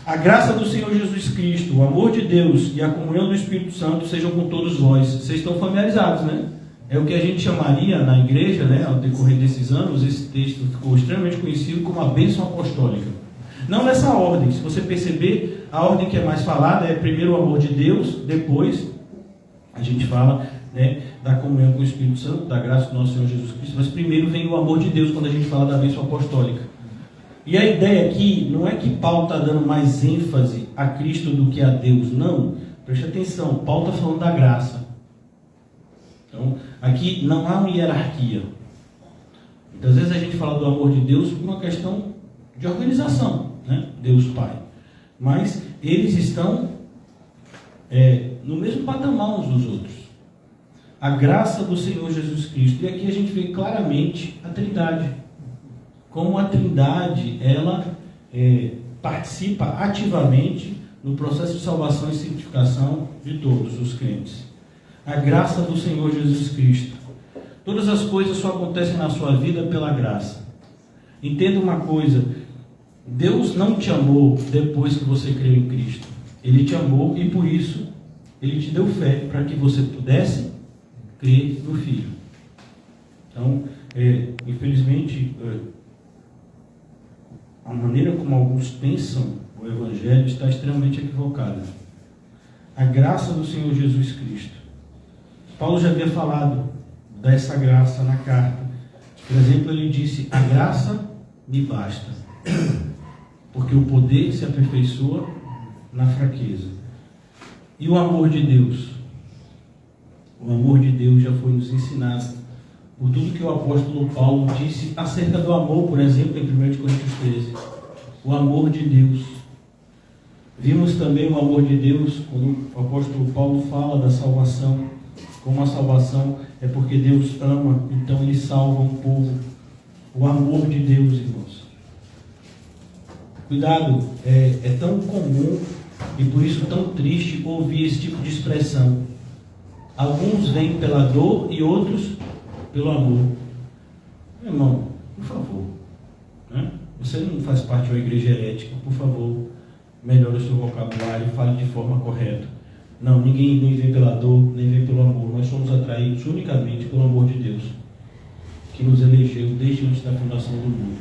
A graça do Senhor Jesus Cristo, o amor de Deus e a comunhão do Espírito Santo sejam com todos vós. Vocês estão familiarizados, né? É o que a gente chamaria na igreja, né, ao decorrer desses anos, esse texto ficou extremamente conhecido como a bênção apostólica. Não nessa ordem, se você perceber, a ordem que é mais falada é primeiro o amor de Deus, depois a gente fala, né, da comunhão com o Espírito Santo, da graça do nosso Senhor Jesus Cristo, mas primeiro vem o amor de Deus quando a gente fala da bênção apostólica. E a ideia aqui não é que Paulo está dando mais ênfase a Cristo do que a Deus, não. Preste atenção, Paulo está falando da graça. Então, aqui não há uma hierarquia. Muitas vezes a gente fala do amor de Deus por uma questão de organização, né? Deus Pai. Mas eles estão no mesmo patamar uns dos outros. A graça do Senhor Jesus Cristo. E aqui a gente vê claramente a Trindade. Como a Trindade, ela participa ativamente no processo de salvação e santificação de todos os crentes. A graça do Senhor Jesus Cristo. Todas as coisas só acontecem na sua vida pela graça. Entenda uma coisa, Deus não te amou depois que você creu em Cristo. Ele te amou e por isso Ele te deu fé para que você pudesse crer no Filho. Então, infelizmente, a maneira como alguns pensam o Evangelho está extremamente equivocada. A graça do Senhor Jesus Cristo. Paulo já havia falado dessa graça na carta. Por exemplo, ele disse: a graça me basta, porque o poder se aperfeiçoa na fraqueza. E o amor de Deus? O amor de Deus já foi nos ensinado por tudo que o apóstolo Paulo disse acerca do amor, por exemplo, em 1 Coríntios 13. O amor de Deus. Vimos também o amor de Deus quando o apóstolo Paulo fala da salvação. Como a salvação é porque Deus ama, então Ele salva um povo. O amor de Deus, irmãos. Cuidado, é tão comum e por isso tão triste ouvir esse tipo de expressão. Alguns vêm pela dor e outros pelo amor. Meu irmão, por favor, né? Você não faz parte de uma igreja herética, por favor, melhore o seu vocabulário, fale de forma correta. Não, ninguém nem vem pela dor, nem vem pelo amor. Nós somos atraídos unicamente pelo amor de Deus, que nos elegeu desde antes da fundação do mundo.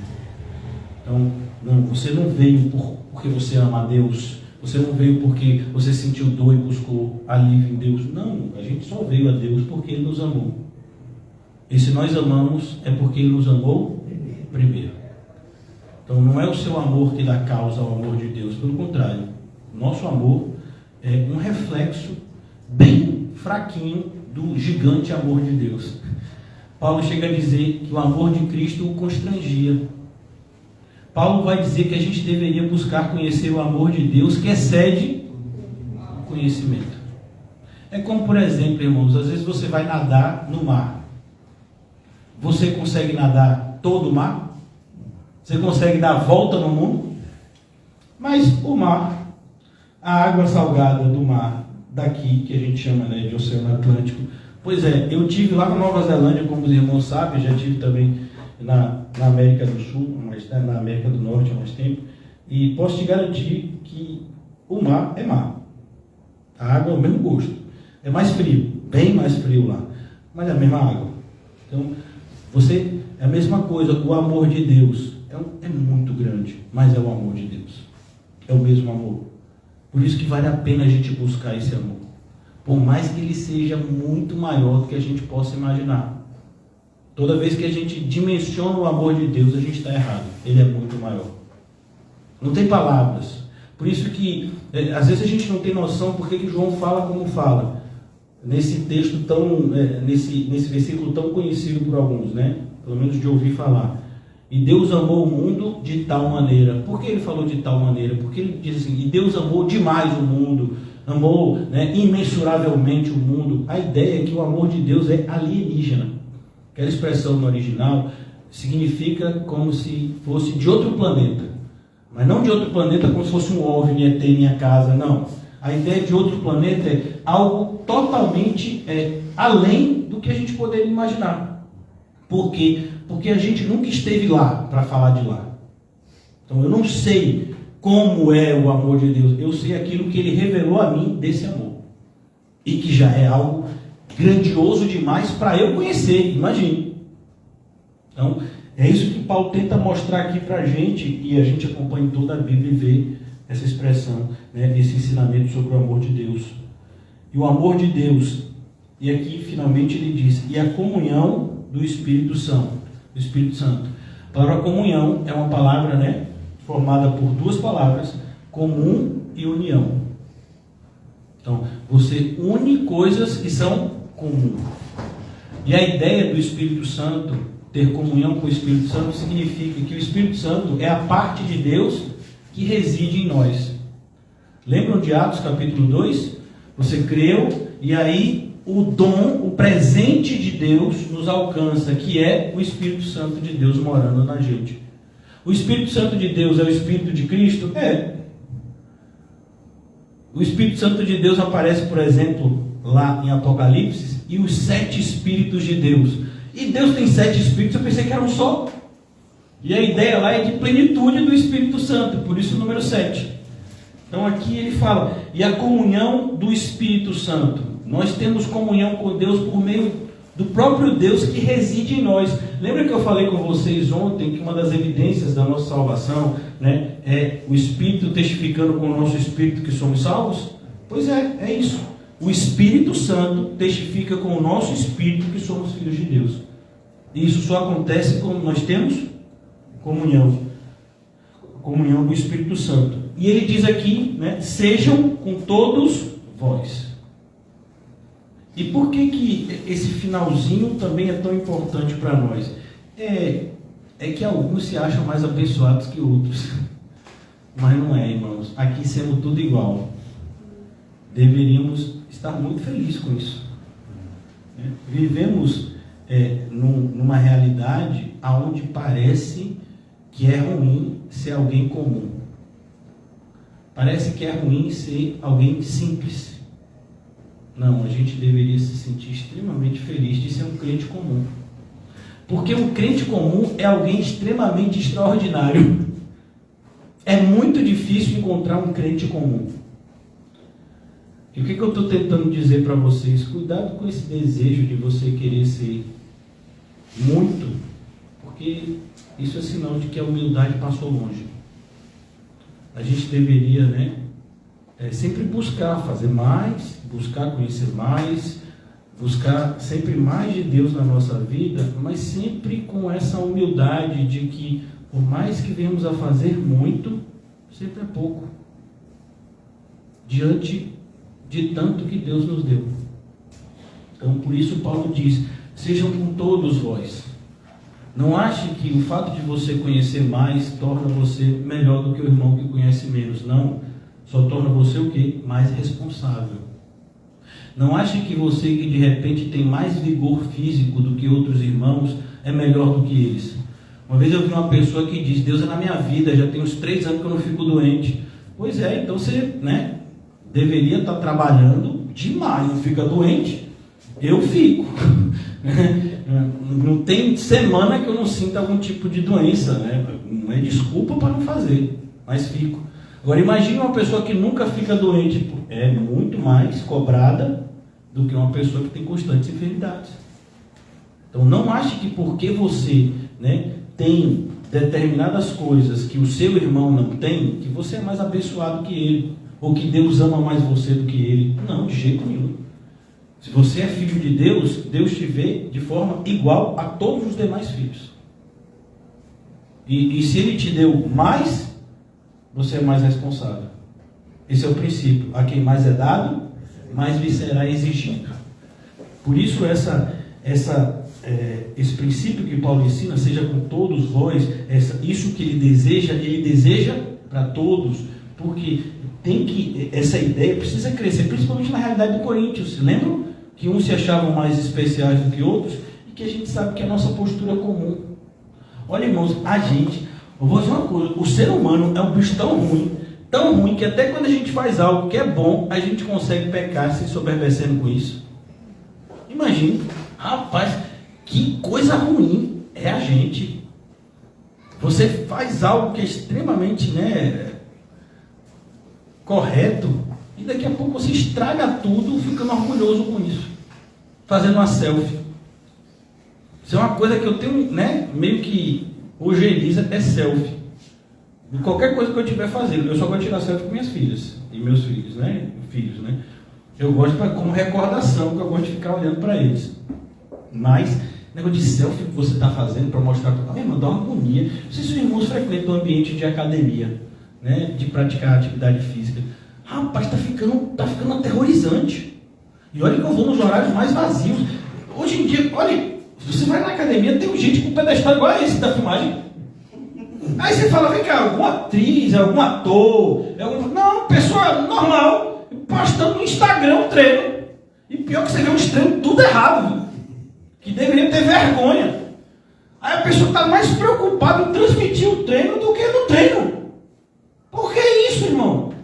Então, não, você não veio porque você ama a Deus. Você não veio porque você sentiu dor e buscou alívio em Deus. Não, a gente só veio a Deus porque Ele nos amou. E se nós amamos, é porque Ele nos amou primeiro. Então, não é o seu amor que dá causa ao amor de Deus. Pelo contrário, nosso amor é um reflexo bem fraquinho do gigante amor de Deus. Paulo chega a dizer que o amor de Cristo o constrangia. Paulo vai dizer que a gente deveria buscar conhecer o amor de Deus que excede o conhecimento. É como, por exemplo, irmãos, às vezes você vai nadar no mar. Você consegue nadar todo o mar? Você consegue dar a volta no mundo? Mas o mar, a água salgada do mar daqui, que a gente chama, né, de Oceano Atlântico. Pois é, eu tive lá na Nova Zelândia, como os irmãos sabem, já tive também na América do Sul, mas na América do Norte há mais tempo, e posso te garantir que o mar é mar. A água é o mesmo gosto. É mais frio, bem mais frio lá, mas é a mesma água. Então, é a mesma coisa, o amor de Deus é muito grande, mas é o amor de Deus. É o mesmo amor. Por isso que vale a pena a gente buscar esse amor. Por mais que ele seja muito maior do que a gente possa imaginar. Toda vez que a gente dimensiona o amor de Deus, a gente está errado. Ele é muito maior. Não tem palavras. Por isso que, às vezes a gente não tem noção porque que João fala como fala. nesse texto tão, nesse versículo tão conhecido por alguns, né? Pelo menos de ouvir falar. E Deus amou o mundo de tal maneira. Por que ele falou de tal maneira? Porque ele diz assim, e Deus amou demais o mundo, amou, né, imensuravelmente o mundo. A ideia é que o amor de Deus é alienígena. Aquela expressão no original significa como se fosse de outro planeta. Mas não de outro planeta como se fosse um OVNI, ET, minha casa, não. A ideia de outro planeta é algo totalmente além do que a gente poderia imaginar. Por quê? Porque a gente nunca esteve lá para falar de lá. Então eu não sei como é o amor de Deus. Eu sei aquilo que Ele revelou a mim desse amor. E que já é algo grandioso demais para eu conhecer, imagine. Então, é isso que Paulo tenta mostrar aqui para a gente, e a gente acompanha em toda a Bíblia e vê essa expressão, né, esse ensinamento sobre o amor de Deus. E o amor de Deus, e aqui finalmente ele diz, e a comunhão do Espírito Santo. Do Espírito Santo. A palavra comunhão é uma palavra, né, formada por duas palavras, comum e união. Então, você une coisas que são comuns. E a ideia do Espírito Santo, ter comunhão com o Espírito Santo, significa que o Espírito Santo é a parte de Deus que reside em nós. Lembram de Atos capítulo 2? Você creu e aí o dom, o presente de Deus nos alcança, que é o Espírito Santo de Deus morando na gente. O Espírito Santo de Deus é o Espírito de Cristo? É. O Espírito Santo de Deus aparece, por exemplo, lá em Apocalipse, e os 7 Espíritos de Deus. E Deus tem 7 Espíritos, eu pensei que era um só. E a ideia lá é de plenitude do Espírito Santo, por isso o número 7. Então aqui ele fala, e a comunhão do Espírito Santo. Nós temos comunhão com Deus por meio do próprio Deus que reside em nós. Lembra que eu falei com vocês ontem que uma das evidências da nossa salvação, né, é o Espírito testificando com o nosso Espírito que somos salvos? Pois é isso. O Espírito Santo testifica com o nosso Espírito que somos filhos de Deus. E isso só acontece quando nós temos comunhão. Comunhão do Espírito Santo. E ele diz aqui, né, sejam com todos vós. E por que esse finalzinho também é tão importante para nós? É que alguns se acham mais abençoados que outros. Mas não é, irmãos. Aqui sendo tudo igual. Deveríamos estar muito felizes com isso. Vivemos numa realidade onde parece que é ruim ser alguém comum. Parece que é ruim ser alguém simples. Não, a gente deveria se sentir extremamente feliz de ser um crente comum. Porque um crente comum é alguém extremamente extraordinário. É muito difícil encontrar um crente comum. E o que eu estou tentando dizer para vocês? Cuidado com esse desejo de você querer ser muito, porque isso é sinal de que a humildade passou longe. A gente deveria, né, sempre buscar fazer mais, buscar conhecer mais, buscar sempre mais de Deus na nossa vida, mas sempre com essa humildade de que, por mais que venhamos a fazer muito, sempre é pouco, diante de tanto que Deus nos deu. Então, por isso Paulo diz, sejam com todos vós. Não ache que o fato de você conhecer mais torna você melhor do que o irmão que conhece menos. Não, só torna você o quê? Mais responsável. Não ache que você que de repente tem mais vigor físico do que outros irmãos é melhor do que eles. Uma vez eu vi uma pessoa que diz, Deus é na minha vida, já tem uns 3 anos que eu não fico doente. Pois é, então você, né, deveria estar trabalhando demais, não fica doente. Eu fico. Não tem semana que eu não sinta algum tipo de doença, né? Não é desculpa para não fazer, mas fico. Agora imagine uma pessoa que nunca fica doente, é muito mais cobrada do que uma pessoa que tem constantes enfermidades. Então não ache que porque você, né, tem determinadas coisas que o seu irmão não tem, que você é mais abençoado que ele, ou que Deus ama mais você do que ele. Não, de jeito nenhum. Se você é filho de Deus, Deus te vê de forma igual a todos os demais filhos. E se Ele te deu mais, você é mais responsável. Esse é o princípio. A quem mais é dado, mais lhe será exigido. Por isso esse princípio que Paulo ensina, seja com todos vós, isso que ele deseja para todos, porque essa ideia precisa crescer, principalmente na realidade de Coríntios. Lembram que uns se achavam mais especiais do que outros, e que a gente sabe que a nossa postura é comum. Olha, irmãos, eu vou dizer uma coisa, o ser humano é um bicho tão ruim, que até quando a gente faz algo que é bom, a gente consegue pecar se soberbecendo com isso. Imagine, rapaz, que coisa ruim é a gente. Você faz algo que é extremamente, correto, e daqui a pouco você estraga tudo, ficando orgulhoso com isso, fazendo uma selfie. Isso é uma coisa que eu tenho, meio que ojeriza, é selfie. De qualquer coisa que eu estiver fazendo, eu só vou tirar selfie com minhas filhas e meus filhos, Eu gosto como recordação, que eu gosto de ficar olhando para eles. Mas negócio de selfie que você está fazendo para mostrar para o irmão, dá uma agonia. Não sei se os irmãos frequentam um ambiente de academia, de praticar atividade física. Rapaz, está ficando aterrorizante. E olha que eu vou nos horários mais vazios. Hoje em dia, olha, você vai na academia, tem gente com um pedestal igual a esse da filmagem. Aí você fala, vem cá, alguma atriz, algum ator, não, pessoa normal, postando no Instagram um treino. E pior que você vê uns treinos tudo errado, viu? Que deveria ter vergonha. Aí a pessoa está mais preocupada em transmitir o treino do que no treino. Por que isso, irmão?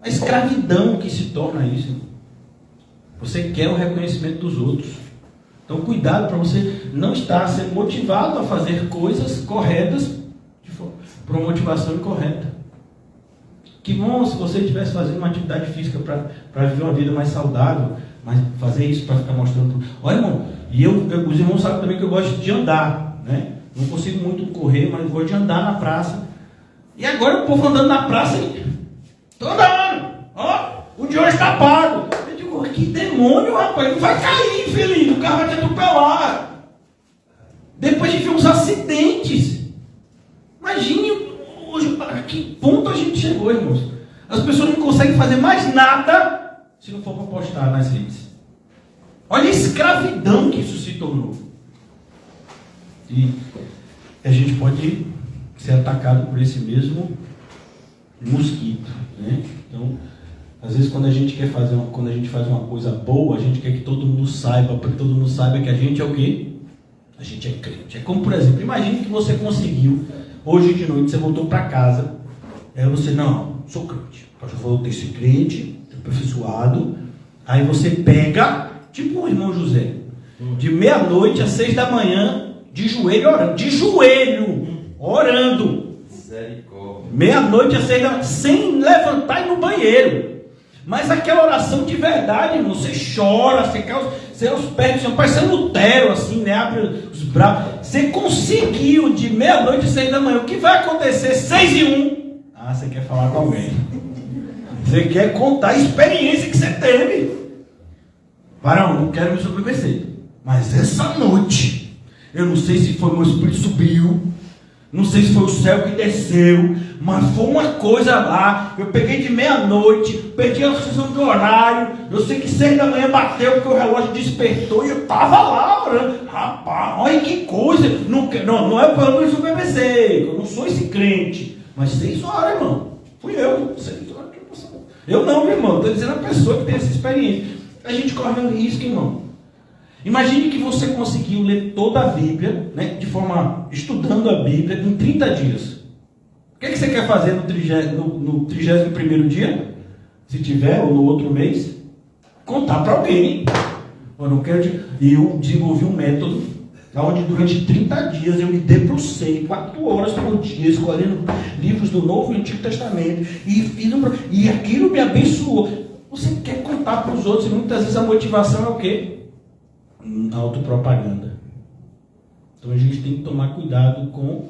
A escravidão que se torna isso, irmão. Você quer o reconhecimento dos outros. Então cuidado para você não estar sendo motivado a fazer coisas corretas por uma motivação incorreta. Que bom se você estivesse fazendo uma atividade física para viver uma vida mais saudável, mas fazer isso para ficar mostrando. Olha, irmão, os irmãos sabem também que eu gosto de andar, Não consigo muito correr, mas eu gosto de andar na praça. E agora o povo andando na praça, estou andando, o de hoje está pago. Eu digo, que demônio, rapaz, não vai cair, infeliz, o carro vai te atropelar. Depois de ver uns acidentes. Imagine hoje, a que ponto a gente chegou, irmãos. As pessoas não conseguem fazer mais nada se não for para postar nas redes. Olha a escravidão que isso se tornou. E a gente pode ser atacado por esse mesmo mosquito, Então, às vezes quando a gente faz uma coisa boa, a gente quer que todo mundo saiba, para que todo mundo saiba que a gente é o quê? A gente é crente. É como, por exemplo, imagine que você conseguiu, hoje de noite você voltou para casa, aí você, não, sou crente, eu voltei a ser crente, aperfeiçoado, aí você pega, tipo o irmão José, de meia-noite às 6 da manhã, de joelho orando, meia-noite às 6 da manhã, sem levantar e ir no banheiro, mas aquela oração de verdade, irmão, você chora, você cai os pés, você parece Lutero, assim, abre os braços, você conseguiu de meia-noite às 6 da manhã, o que vai acontecer? 6:01, você quer falar com alguém, você quer contar a experiência que você teve. Varão, não quero me submeter, mas essa noite, eu não sei se foi meu espírito subiu, não sei se foi o céu que desceu, mas foi uma coisa lá. Eu peguei de meia-noite, perdi a decisão do horário. Eu sei que 6 da manhã bateu porque o relógio despertou e eu estava lá orando. Rapaz, olha que coisa. Não é para eu me submeter, eu não sou esse crente. Mas 6 horas, irmão. Fui eu, 6 horas. Eu não, meu irmão. Estou dizendo a pessoa que tem essa experiência. A gente corre um risco, irmão. Imagine que você conseguiu ler toda a Bíblia, estudando a Bíblia em 30 dias. O que você quer fazer no 31º dia? Se tiver, ou no outro mês? Contar para alguém. Eu desenvolvi um método, onde durante 30 dias eu me debrucei 4 horas por dia, escolhendo livros do Novo e Antigo Testamento, e aquilo me abençoou. Você quer contar para os outros, e muitas vezes a motivação é o quê? Autopropaganda. Então a gente tem que tomar cuidado com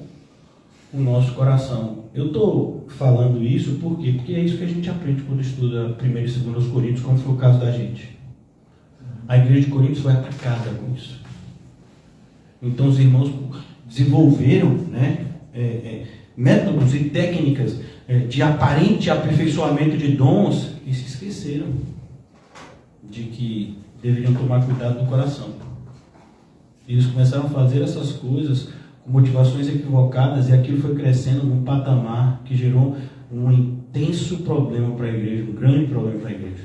o nosso coração. Eu estou falando isso por quê? Porque é isso que a gente aprende quando estuda 1 e 2 Coríntios, como foi o caso da gente. A igreja de Coríntios foi atacada com isso. Então os irmãos desenvolveram métodos e técnicas de aparente aperfeiçoamento de dons e se esqueceram de que deveriam tomar cuidado do coração. Eles começaram a fazer essas coisas com motivações equivocadas e aquilo foi crescendo num patamar que gerou um intenso problema para a igreja, um grande problema para a igreja.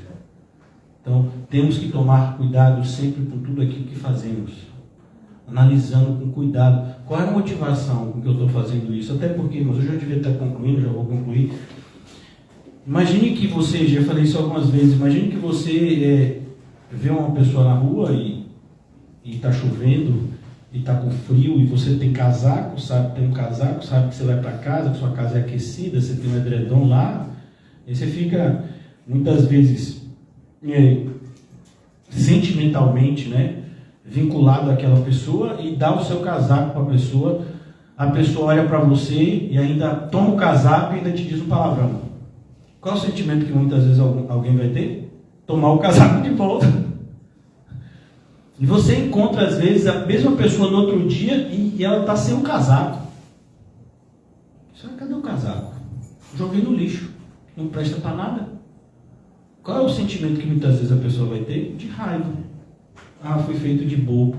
Então, temos que tomar cuidado sempre com tudo aquilo que fazemos, analisando com cuidado qual é a motivação com que eu estou fazendo isso. Até porque, irmãos, eu já devia estar concluindo, já vou concluir. Imagine que você, já falei isso algumas vezes, imagine que você vê uma pessoa na rua e está chovendo e está com frio e você tem casaco, sabe que você vai para casa, que sua casa é aquecida, você tem um edredom lá, e você fica muitas vezes sentimentalmente, né, vinculado àquela pessoa e dá o seu casaco para a pessoa olha para você e ainda toma o casaco e ainda te diz um palavrão. Qual é o sentimento que muitas vezes alguém vai ter? Tomar o casaco de volta. E você encontra às vezes a mesma pessoa no outro dia e ela está sem o casaco. Cadê o casaco? Joguei no lixo, não presta para nada. Qual é o sentimento que muitas vezes a pessoa vai ter? De raiva. Fui feito de bobo.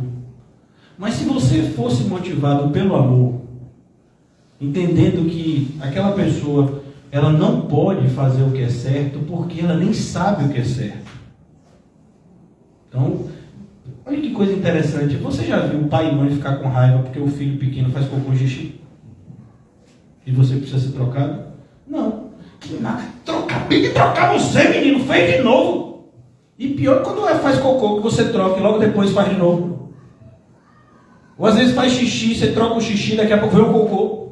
Mas se você fosse motivado pelo amor, entendendo que aquela pessoa, ela não pode fazer o que é certo, porque ela nem sabe o que é certo. Então, olha que coisa interessante. Você já viu pai e mãe ficar com raiva porque o filho pequeno faz cocô xixi? E você precisa ser trocado? Não. Que nada. Acabei de trocar você, menino. Fez de novo. E pior quando faz cocô, que você troca e logo depois faz de novo. Ou às vezes faz xixi, você troca o xixi, daqui a pouco vem o cocô.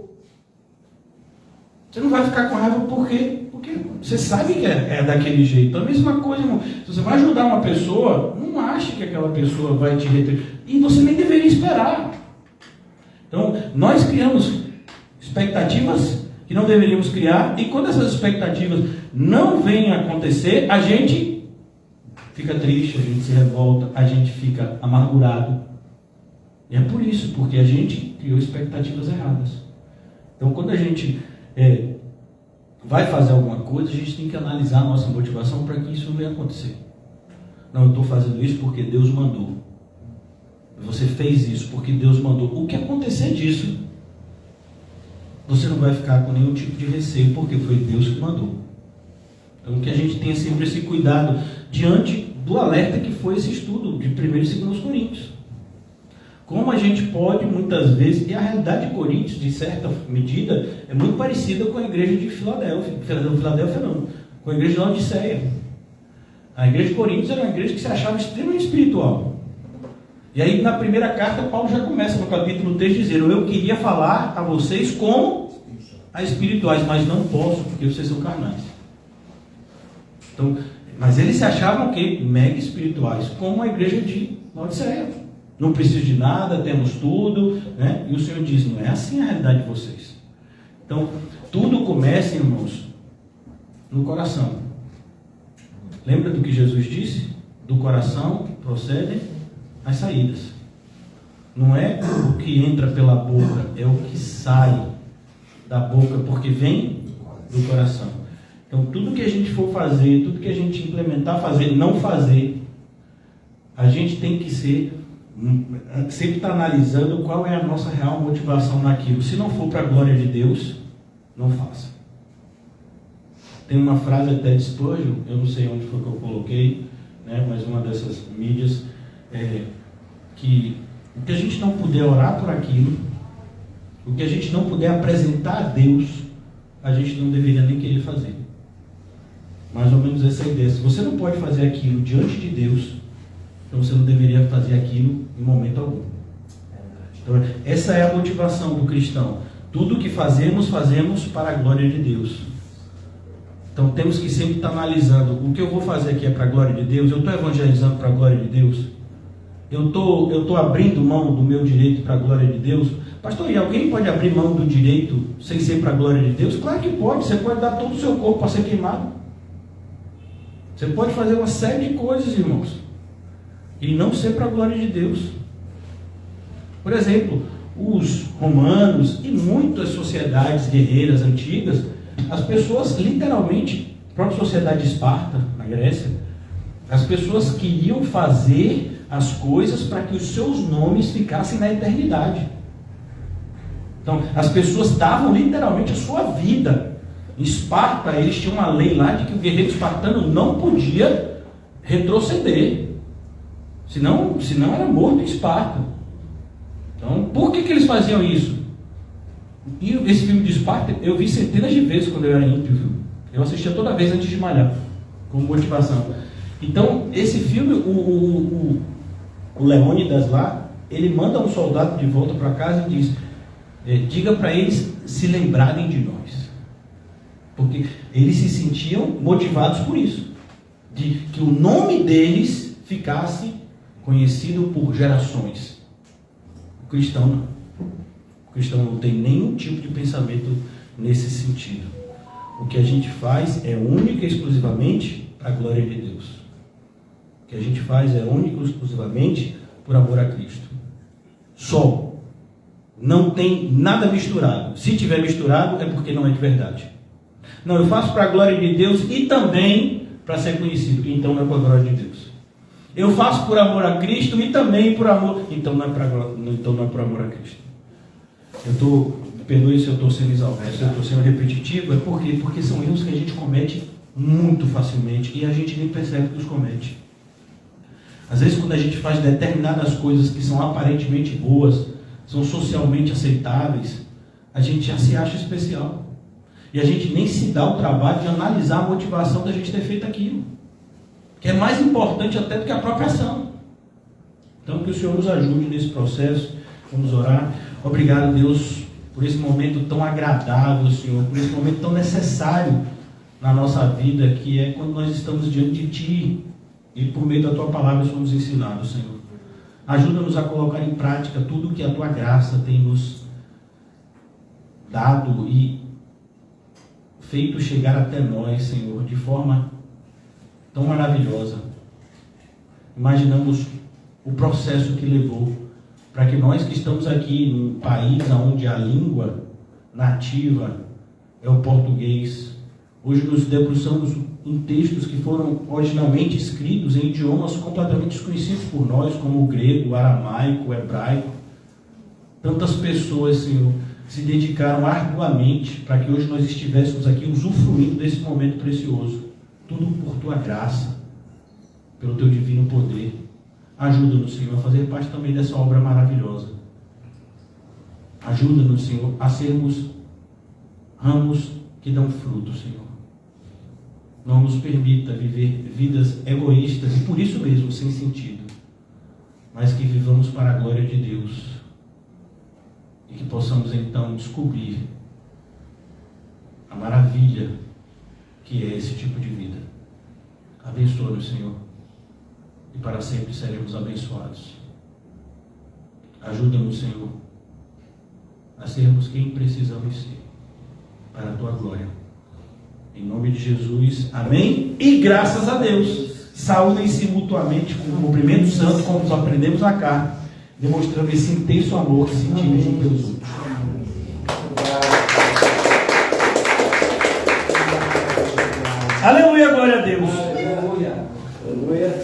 Você não vai ficar com raiva por quê? Porque você sabe que é daquele jeito. A mesma coisa, irmão. Se você vai ajudar uma pessoa, não ache que aquela pessoa vai te retribuir. E você nem deveria esperar. Então, nós criamos expectativas que não deveríamos criar. E quando essas expectativas não vêm a acontecer, a gente fica triste, a gente se revolta, a gente fica amargurado. E é por isso, porque a gente criou expectativas erradas. Então, quando a gente vai fazer alguma coisa, a gente tem que analisar a nossa motivação para que isso venha acontecer. Não, eu estou fazendo isso porque Deus mandou. Você fez isso porque Deus mandou. O que acontecer disso, você não vai ficar com nenhum tipo de receio, porque foi Deus que mandou. Então, que a gente tenha sempre esse cuidado diante do alerta que foi esse estudo de 1 e 2 Coríntios. Como a gente pode, muitas vezes, e a realidade de Coríntios, de certa medida, é muito parecida com a igreja de Filadélfia. Filadélfia não, com a igreja de Laodiceia. A igreja de Coríntios era uma igreja que se achava extremamente espiritual. E aí, na primeira carta, Paulo já começa no capítulo 3 dizendo: eu queria falar a vocês como a espirituais, mas não posso, porque vocês são carnais. Então, mas eles se achavam que mega espirituais, como a igreja de Laodiceia. Não preciso de nada, temos tudo, né? E o Senhor diz: não é assim a realidade de vocês. Então, tudo começa, irmãos, no coração. Lembra do que Jesus disse? Do coração procedem as saídas. Não é o que entra pela boca, é o que sai da boca, porque vem do coração. Então, tudo que a gente for fazer, tudo que a gente implementar, fazer, não fazer, a gente tem que sempre está analisando qual é a nossa real motivação naquilo. Se não for para a glória de Deus, não faça. Tem uma frase até de Spurgeon, eu não sei onde foi que eu coloquei, né, mas uma dessas mídias, que o que a gente não puder orar por aquilo, o que a gente não puder apresentar a Deus, a gente não deveria nem querer fazer. Mais ou menos essa ideia. Se você não pode fazer aquilo diante de Deus, então você não deveria fazer aquilo em momento algum. Então, essa é a motivação do cristão. Tudo que fazemos, fazemos para a glória de Deus. Então temos que sempre estar analisando: o que eu vou fazer aqui é para a glória de Deus? Eu estou evangelizando para a glória de Deus? Eu estou abrindo mão do meu direito para a glória de Deus? Pastor, e alguém pode abrir mão do direito sem ser para a glória de Deus? Claro que pode. Você pode dar todo o seu corpo para ser queimado. Você pode fazer uma série de coisas, irmãos, e não ser para a glória de Deus. Por exemplo, os romanos e muitas sociedades guerreiras antigas, as pessoas literalmente, a própria sociedade de Esparta, na Grécia, As pessoas queriam fazer as coisas para que os seus nomes ficassem na eternidade. Então, as pessoas davam literalmente a sua vida. Em Esparta, eles tinham uma lei lá de que o guerreiro espartano não podia retroceder. Senão era morto em Esparta. Então, por que eles faziam isso? E esse filme de Esparta, eu vi centenas de vezes quando eu era ímpio. Eu assistia toda vez antes de malhar, como motivação. Então, esse filme, o Leônidas lá, ele manda um soldado de volta para casa e diz: diga para eles se lembrarem de nós. Porque eles se sentiam motivados por isso. De que o nome deles ficasse conhecido por gerações. O cristão não. O cristão não tem nenhum tipo de pensamento nesse sentido. O que a gente faz é única e exclusivamente para a glória de Deus. O que a gente faz é único e exclusivamente por amor a Cristo. Só. Não tem nada misturado. Se tiver misturado, é porque não é de verdade. Não, eu faço para a glória de Deus e também para ser conhecido. Então não é para a glória de Deus. Eu faço por amor a Cristo e também por amor. Então não é por amor a Cristo. Perdoe se eu estou sendo exaltado, se eu estou sendo repetitivo, porque são erros que a gente comete muito facilmente e a gente nem percebe que os comete. Às vezes, quando a gente faz determinadas coisas que são aparentemente boas, são socialmente aceitáveis, a gente já se acha especial. E a gente nem se dá o trabalho de analisar a motivação da gente ter feito aquilo, que é mais importante até do que a própria ação. Então, que o Senhor nos ajude nesse processo. Vamos orar. Obrigado, Deus, por esse momento tão agradável, Senhor, por esse momento tão necessário na nossa vida, que é quando nós estamos diante de Ti e por meio da Tua palavra somos ensinados, Senhor. Ajuda-nos a colocar em prática tudo que a Tua graça tem nos dado e feito chegar até nós, Senhor, de forma tão maravilhosa. Imaginamos o processo que levou para que nós que estamos aqui num país onde a língua nativa é o português, hoje nos debruçamos em textos que foram originalmente escritos em idiomas completamente desconhecidos por nós, como o grego, o aramaico, o hebraico. Tantas pessoas, Senhor, se dedicaram arduamente para que hoje nós estivéssemos aqui usufruindo desse momento precioso. Tudo por Tua graça, pelo Teu divino poder. Ajuda-nos, Senhor, a fazer parte também dessa obra maravilhosa. Ajuda-nos, Senhor, a sermos ramos que dão fruto, Senhor. Não nos permita viver vidas egoístas e por isso mesmo sem sentido, mas que vivamos para a glória de Deus e que possamos então descobrir a maravilha que é esse tipo de vida. Abençoa-nos, Senhor, e para sempre seremos abençoados. Ajuda-nos, Senhor, a sermos quem precisamos ser, para a Tua glória. Em nome de Jesus, amém? E graças a Deus, saúdem-se mutuamente com o cumprimento santo, como nós aprendemos na carta, demonstrando esse intenso amor que sentimos uns pelos outros. Aleluia, glória a Deus. Aleluia. Aleluia.